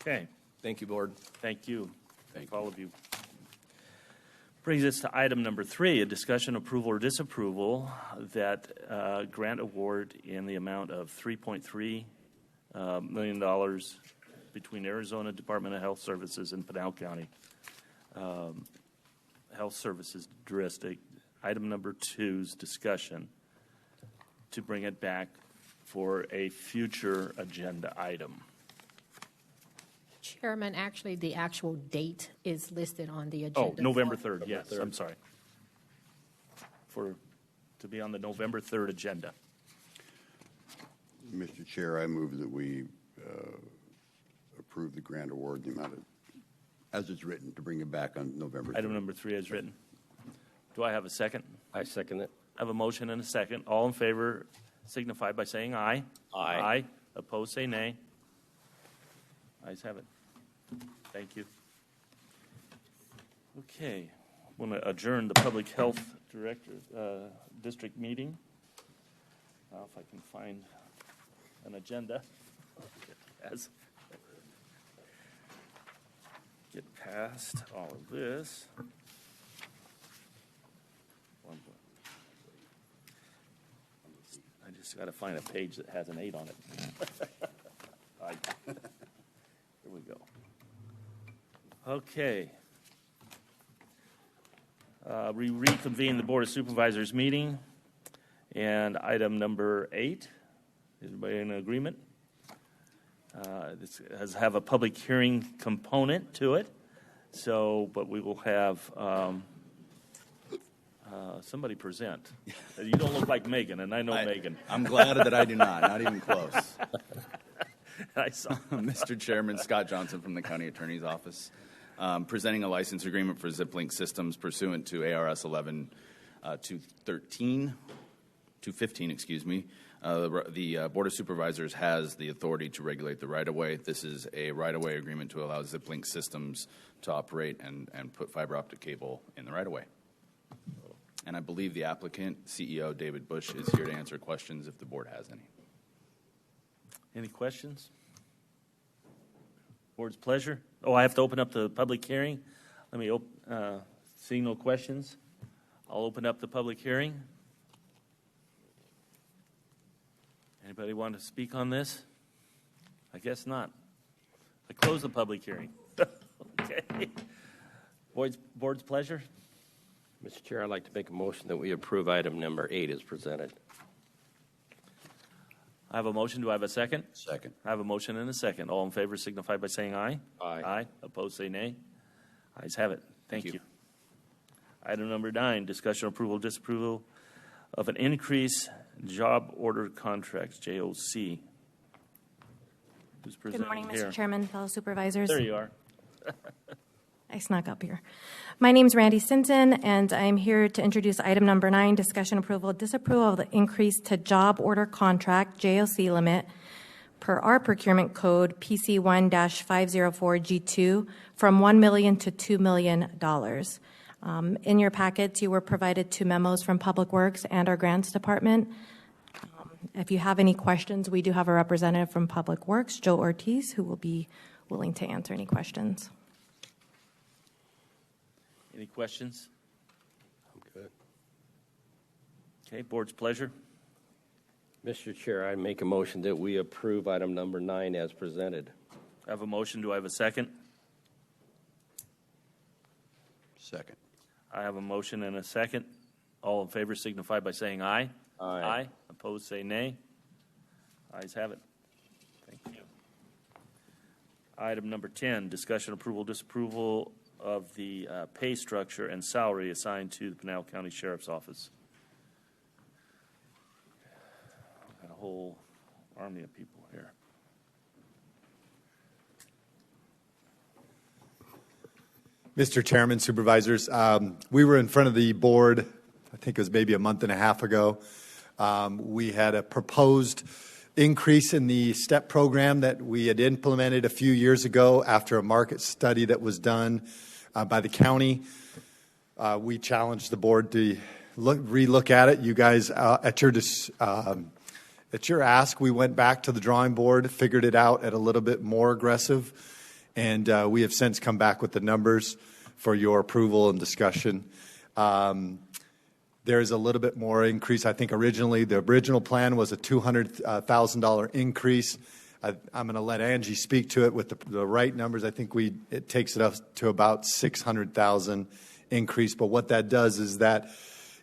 Okay. Thank you, board. Thank you. Thank all of you. Brings us to item number 3, a discussion, approval, or disapproval that grant award in the amount of $3.3 million between Arizona Department of Health Services and Pinal County Health Services District. Item number 2's discussion to bring it back for a future agenda item. Chairman, actually, the actual date is listed on the agenda. Oh, November 3rd, yes, I'm sorry. To be on the November 3rd agenda. Mr. Chair, I move that we approve the grant award in the amount of As it's written, to bring it back on November 3rd. Item number 3 as written. Do I have a second? I second it. I have a motion and a second. All in favor signify by saying aye. Aye. Aye. Opposed, say nay. Ayes have it. Thank you. Okay. I want to adjourn the Public Health Director District meeting. Now, if I can find an agenda. Get past all of this. I just got to find a page that has an 8 on it. Here we go. Okay. We reconvene the Board of Supervisors meeting. And item number 8, is everybody in agreement? This has have a public hearing component to it. So, but we will have somebody present. You don't look like Megan, and I know Megan. I'm glad that I do not even close. I saw Mr. Chairman, Scott Johnson from the County Attorney's Office, presenting a license agreement for ZipLink Systems pursuant to ARS 215, excuse me. The Board of Supervisors has the authority to regulate the right-of-way. This is a right-of-way agreement to allow ZipLink Systems to operate and put fiber optic cable in the right-of-way. And I believe the applicant, CEO David Bush, is here to answer questions if the board has any. Any questions? Board's pleasure. Oh, I have to open up the public hearing. Let me seeing no questions. I'll open up the public hearing. Anybody want to speak on this? I guess not. I close the public hearing. Okay. Board's pleasure. Mr. Chair, I'd like to make a motion that we approve item number 8 as presented. I have a motion. Do I have a second? Second. I have a motion and a second. All in favor signify by saying aye. Aye. Aye. Opposed, say nay. Ayes have it. Thank you. Item number 9, discussion approval, disapproval of an increase job order contracts, JOC. Who's presenting Good morning, here? Mr. Chairman, fellow supervisors. There you are. I snuck up here. My name's Randy Stinson, and I'm here to introduce item number 9, discussion approval, disapproval of the increase to job order contract, JOC limit, per our procurement code PC1-504G2 from $1 million to $2 million. In your packets, you were provided 2 memos from Public Works and our Grants Department. If you have any questions, we do have a representative from Public Works, Joe Ortiz, who will be willing to answer any questions. Any questions? I'm good. Okay, board's pleasure. Mr. Chair, I make a motion that we approve item number 9 as presented. I have a motion. Do I have a second? Second. I have a motion and a second. All in favor signify by saying aye. Aye. Aye. Opposed, say nay. Ayes have it. Thank you. Item number 10, discussion approval, disapproval of the pay structure and salary assigned to the Pinal County Sheriff's Office. Got a whole army of people here. Mr. Chairman, Supervisors, we were in front of the board, I think it was maybe a month and a half ago. We had a proposed increase in the STEP program that we had implemented a few years ago after a market study that was done by the county. We challenged the board to relook at it. You guys, at your ask, we went back to the drawing board, figured it out at a little bit more aggressive, and we have since come back with the numbers for your approval and discussion. There is a little bit more increase. I think originally the original plan was a $200,000 increase. I'm going to let Angie speak to it with the right numbers. I think it takes it up to about $600,000 increase. But what that does is that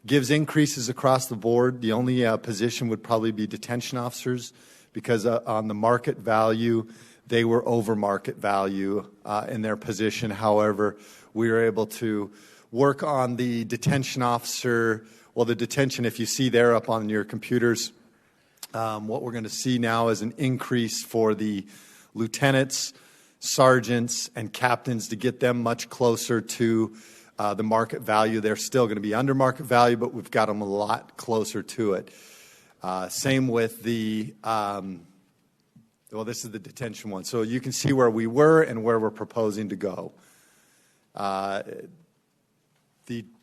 gives increases across the board. The only position would probably be detention officers because on the market value, they were over market value in their position. However, we were able to work on the detention officer. Well, the detention, if you see there up on your computers, what we're going to see now is an increase for the lieutenants, sergeants, and captains to get them much closer to the market value. They're still going to be under market value, but we've got them a lot closer to it. Same with the, well, this is the detention one. So you can see where we were and where we're proposing to go. The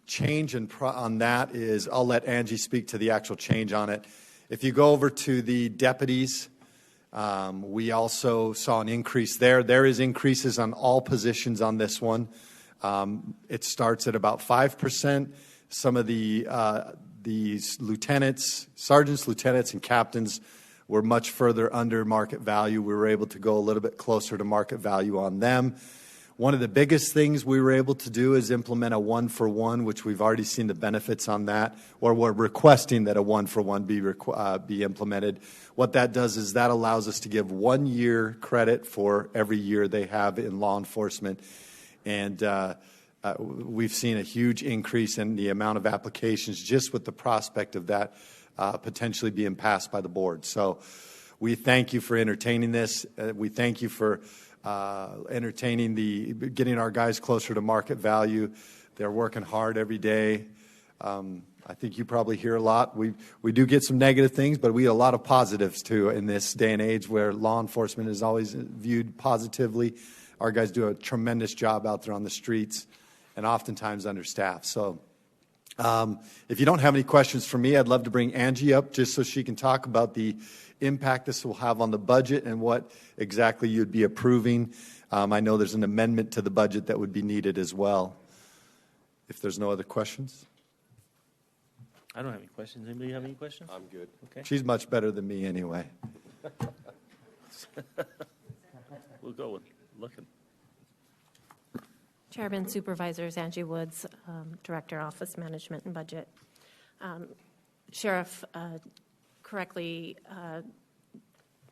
change on that is, I'll let Angie speak to the actual change on it. If you go over to the deputies, we also saw an increase there. There is increases on all positions on this one. It starts at about 5%. Some of these lieutenants, sergeants, lieutenants, and captains were much further under market value. We were able to go a little bit closer to market value on them. One of the biggest things we were able to do is implement a 1-for-1, which we've already seen the benefits on that, or we're requesting that a 1-for-1 be implemented. What that does is that allows us to give 1 year credit for every year they have in law enforcement. And we've seen a huge increase in the amount of applications just with the prospect of that potentially being passed by the board. So we thank you for entertaining this. We thank you for entertaining getting our guys closer to market value. They're working hard every day. I think you probably hear a lot. We do get some negative things, but we get a lot of positives too in this day and age where law enforcement is always viewed positively. Our guys do a tremendous job out there on the streets and oftentimes understaffed. So if you don't have any questions for me, I'd love to bring Angie up just so she can talk about the impact this will have on the budget and what exactly you'd be approving. I know there's an amendment to the budget that would be needed as well. If there's no other questions. I don't have any questions. Anybody have any questions? I'm good. Okay. She's much better than me anyway. We'll go with looking. Chairman, Supervisors, Angie Woods, Director, Office Management and Budget. Sheriff correctly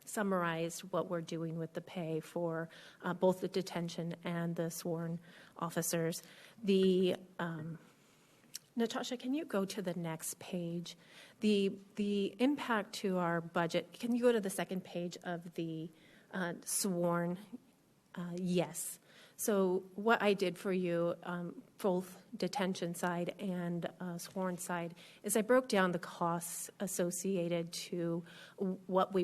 summarized what we're doing with the pay for both the detention and the sworn officers. Natasha, can you go to the next page? The impact to our budget, can you go to the second page of the sworn? Yes. So what I did for you, both detention side and sworn side, is I broke down the costs associated to what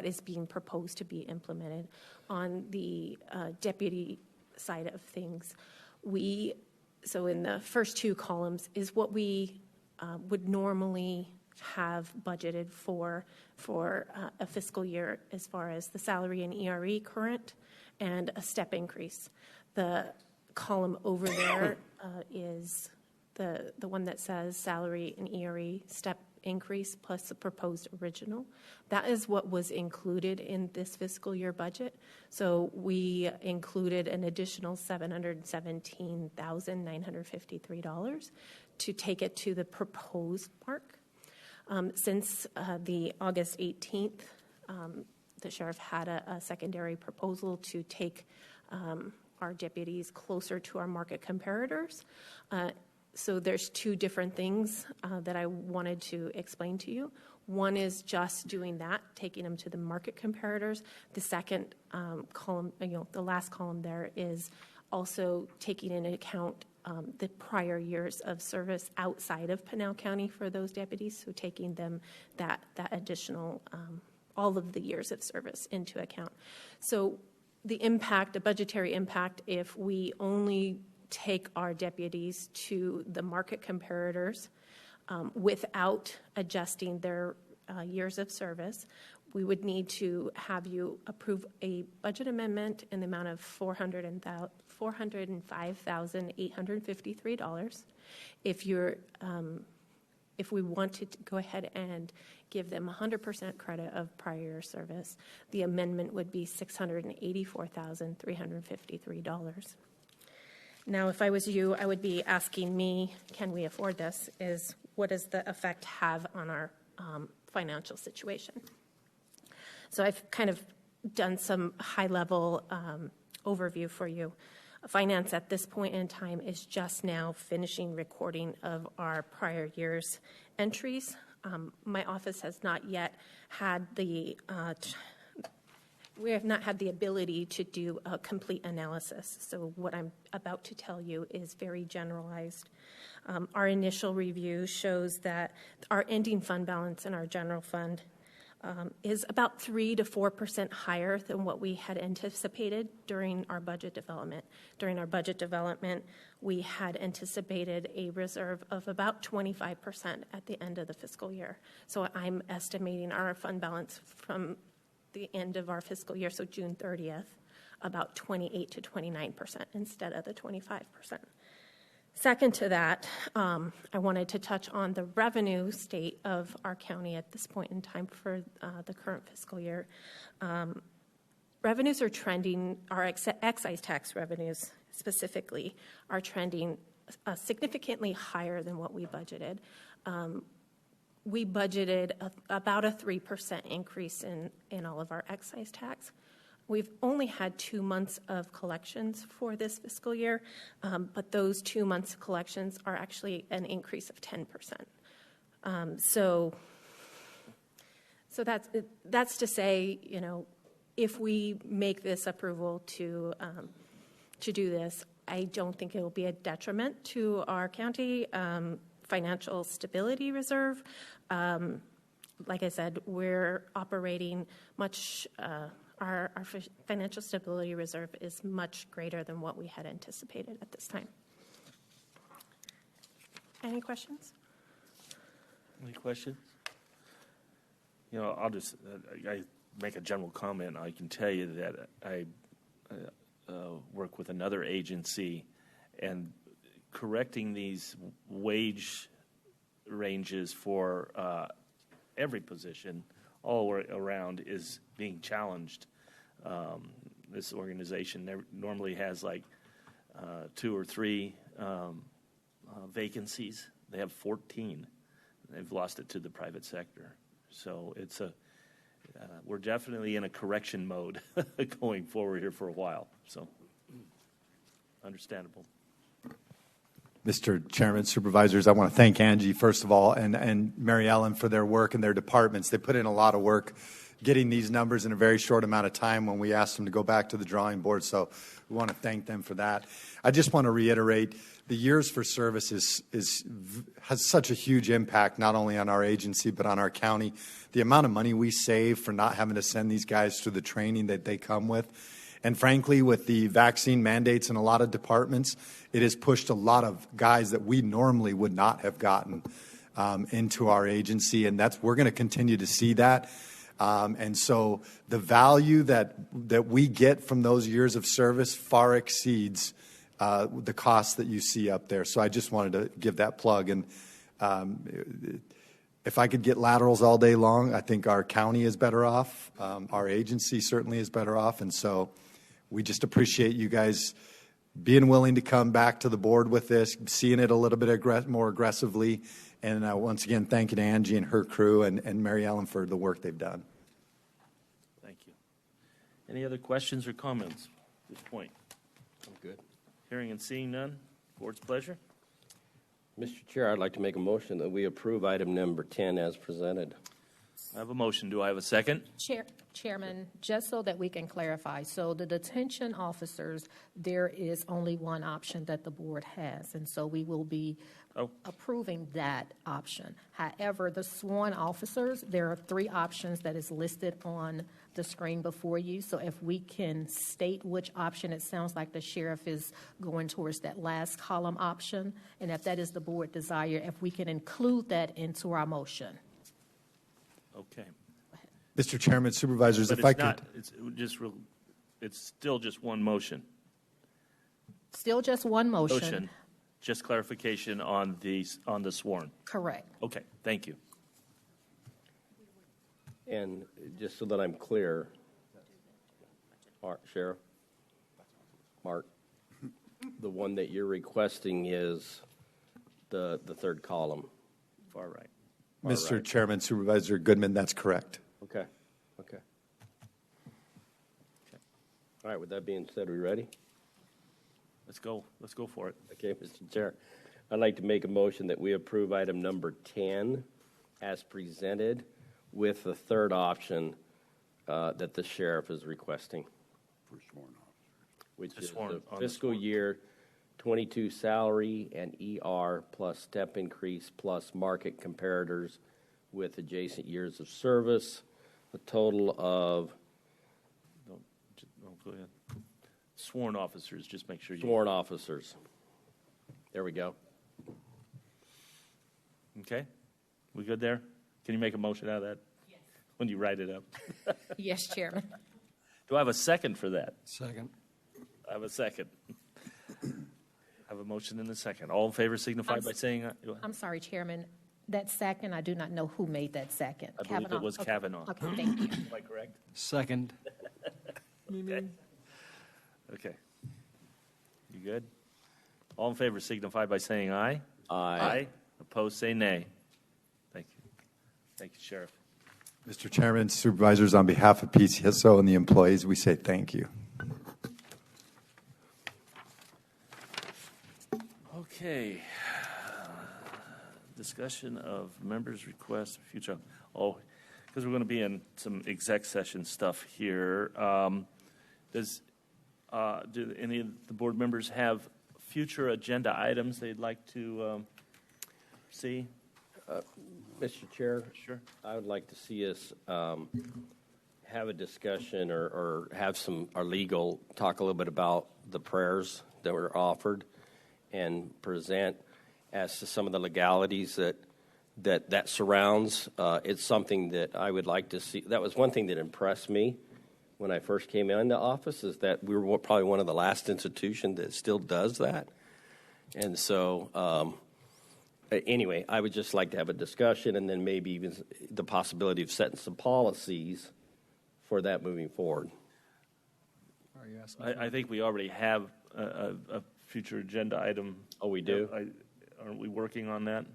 is being proposed to be implemented. On the deputy side of things, so in the first two columns is what we would normally have budgeted for a fiscal year as far as the salary and ERE current and a step increase. The column over there is the one that says salary and ERE step increase plus the proposed original. That is what was included in this fiscal year budget. So we included an additional $717,953 to take it to the proposed mark. Since the August 18th, the sheriff had a secondary proposal to take our deputies closer to our market comparators. So there's two different things that I wanted to explain to you. One is just doing that, taking them to the market comparators. The second column, the last column there is also taking into account the prior years of service outside of Pinal County for those deputies, so taking them that additional all of the years of service into account. So the impact, the budgetary impact, if we only take our deputies to the market comparators without adjusting their years of service, we would need to have you approve a budget amendment in the amount of $405,853. If we wanted to go ahead and give them 100% credit of prior year service, the amendment would be $684,353. Now, if I was you, I would be asking me, can we afford this? What does the effect have on our financial situation? So I've kind of done some high-level overview for you. Finance at this point in time is just now finishing recording of our prior year's entries. My office has not yet had the we have not had the ability to do a complete analysis. So what I'm about to tell you is very generalized. Our initial review shows that our ending fund balance in our general fund is about 3 to 4% higher than what we had anticipated during our budget development. During our budget development, we had anticipated a reserve of about 25% at the end of the fiscal year. So I'm estimating our fund balance from the end of our fiscal year, so June 30th, about 28 to 29% instead of the 25%. Second to that, I wanted to touch on the revenue state of our county at this point in time for the current fiscal year. Revenues are trending, our excise tax revenues specifically are trending significantly higher than what we budgeted. We budgeted about a 3% increase in all of our excise tax. We've only had 2 months of collections for this fiscal year, but those 2 months of collections are actually an increase of 10%. So that's to say, you know, if we make this approval to do this, I don't think it will be a detriment to our county financial stability reserve. Like I said, we're operating much. Our financial stability reserve is much greater than what we had anticipated at this time. Any questions? Any questions? You know, I'll just I make a general comment. I can tell you that I work with another agency, and correcting these wage ranges for every position all around is being challenged. This organization normally has like 2 or 3 vacancies. They have 14. They've lost it to the private sector. So it's we're definitely in a correction mode going forward here for a while. So understandable. Mr. Chairman, Supervisors, I want to thank Angie, first of all, and Mary Ellen for their work and their departments. They put in a lot of work getting these numbers in a very short amount of time when we asked them to go back to the drawing board, so we want to thank them for that. I just want to reiterate, the years for service has such a huge impact, not only on our agency, but on our county. The amount of money we save for not having to send these guys through the training that they come with. And frankly, with the vaccine mandates in a lot of departments, it has pushed a lot of guys that we normally would not have gotten into our agency, and we're going to continue to see that. And so the value that we get from those years of service far exceeds the cost that you see up there. So I just wanted to give that plug. And if I could get laterals all day long, I think our county is better off. Our agency certainly is better off. And so we just appreciate you guys being willing to come back to the board with this, seeing it a little bit more aggressively. And once again, thanking Angie and her crew and Mary Ellen for the work they've done. Thank you. Any other questions or comments at this point? I'm good. Hearing and seeing none, board's pleasure. Mr. Chair, I'd like to make a motion that we approve item number 10 as presented. I have a motion. Do I have a second? Chairman, just so that we can clarify, so the detention officers, there is only one option that the board has, and so we will be approving that option. However, the sworn officers, there are 3 options that is listed on the screen before you. So if we can state which option, it sounds like the sheriff is going towards that last column option, and if that is the board desire, if we can include that into our motion. Okay. Mr. Chairman, Supervisors, But if I could. It's still just one motion. Still just one motion. Just clarification on the sworn. Correct. Okay, thank you. And just so that I'm clear, Sheriff, Mark, the one that you're requesting is the third column. Far right. Mr. Chairman, Supervisor Goodman, that's correct. Okay. All right, with that being said, are we ready? Let's go for it. Okay, Mr. Chair. I'd like to make a motion that we approve item number 10 as presented with the third option that the sheriff is requesting, For sworn officers. which The is sworn- the on the fiscal sworn. year 22 salary and ER plus step increase plus market comparators with adjacent years of service, a total of Go ahead. Sworn officers, just make sure you. sworn officers. There we go. Okay? We good there? Can you make a motion out of that? Yes. When you write it up. Yes, Chairman. Do I have a second for that? Second. I have a second. I have a motion and a second. All in favor signify by saying aye. Go ahead. I'm sorry, Chairman. That second, I do not know who made that second. I believe it was Okay. Kavanaugh. Okay, thank you. Am I correct? Second. Okay. You good? All in favor signify by saying aye. Aye. Opposed, say nay. Thank you. Thank you, Sheriff. Mr. Chairman, Supervisors, on behalf of PCSO and the employees, we say thank you. Okay. Discussion of members' requests for future. Oh, because we're going to be in some exec session stuff here. Do any of the board members have future agenda items they'd like to see? Mr. Chair? Sure. I would like to see us have a discussion or have our legal talk a little bit about the prayers that were offered and present as to some of the legalities that surrounds. It's something that I would like to see. That was one thing that impressed me when I first came into office, is that we were probably one of the last institutions that still does that. And so, anyway, I would just like to have a discussion and then maybe even the possibility of setting some policies for that moving forward. Are you asking? I think we already have a future agenda item. Oh, we do? Aren't we working on that?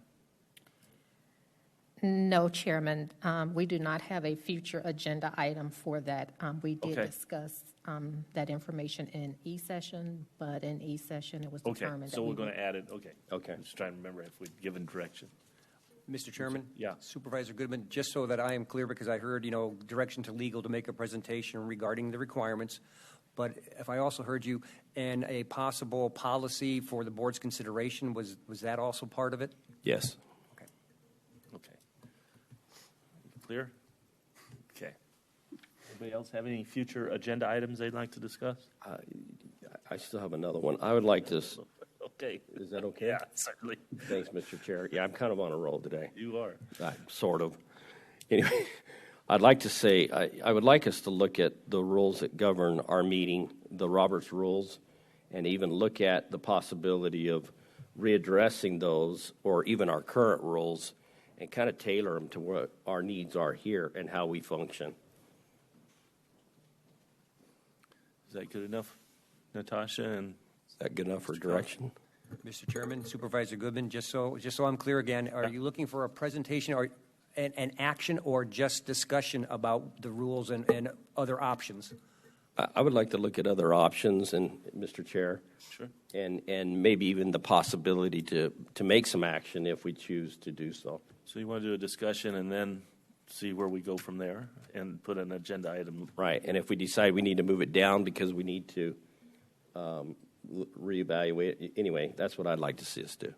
No, Chairman, we do not have a future agenda item for that. We did Okay. discuss that information in E-session, but in E-session, it was Okay, determined that so we we're going would- to add it, okay. Okay. I'm just trying to remember if we'd given direction. Mr. Chairman? Yeah. Supervisor Goodman, just so that I am clear, because I heard, direction to legal to make a presentation regarding the requirements, but if I also heard you, and a possible policy for the board's consideration, was that also part of it? Yes. Okay. Clear? Okay. Anybody else have any future agenda items they'd like to discuss? I still have another one. I would like to. Okay. Is that okay? Yeah, certainly. Thanks, Mr. Chair. Yeah, I'm kind of on a roll today. You are. Sort of. Anyway, I'd like to say, I would like us to look at the rules that govern our meeting, the Roberts rules, and even look at the possibility of readdressing those or even our current rules and kind of tailor them to what our needs are here and how we function. Is that good enough, Natasha? And is that good enough for direction? Mr. Chairman, Supervisor Goodman, just so I'm clear again, are you looking for a presentation or an action or just discussion about the rules and other options? I would like to look at other options, and Mr. Chair, sure, and maybe even the possibility to make some action if we choose to do so. So you want to do a discussion and then see where we go from there and put an agenda item. Right, and if we decide we need to move it down because we need to reevaluate, anyway, that's what I'd like to see us do.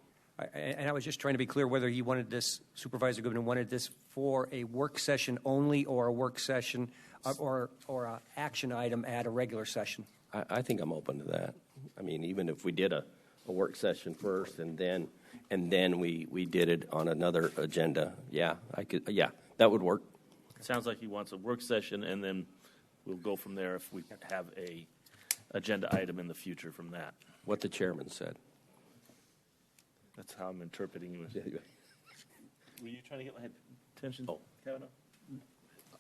And I was just trying to be clear whether you wanted this, Supervisor Goodman, wanted this for a work session only or a work session or an action item at a regular session. I think I'm open to that. I mean, even if we did a work session first and then we did it on another agenda, that would work. Sounds like he wants a work session, and then we'll go from there if we have a agenda item in the future from that. What the chairman said. That's how I'm interpreting you. Were you trying to get my attention, Kavanaugh?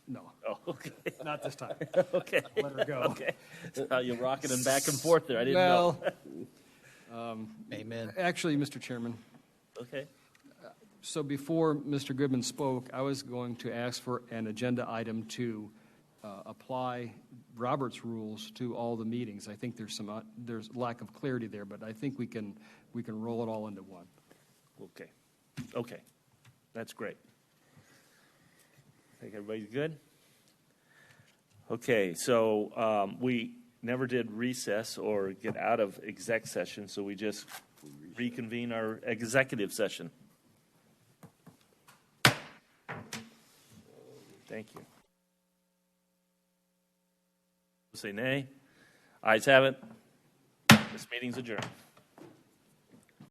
No. Oh, okay. Not this time. Okay. Let her go. Okay. You're rocking them back and forth there. I didn't know. Amen. Actually, Mr. Chairman. Okay. So before Mr. Goodman spoke, I was going to ask for an agenda item to apply Robert's rules to all the meetings. I think there's lack of clarity there, but I think we can roll it all into one. Okay. That's great. I think everybody's good. Okay, so we never did recess or get out of exec session, so we just reconvene our executive session. Thank you. Say nay. Ayes have it. This meeting's adjourned.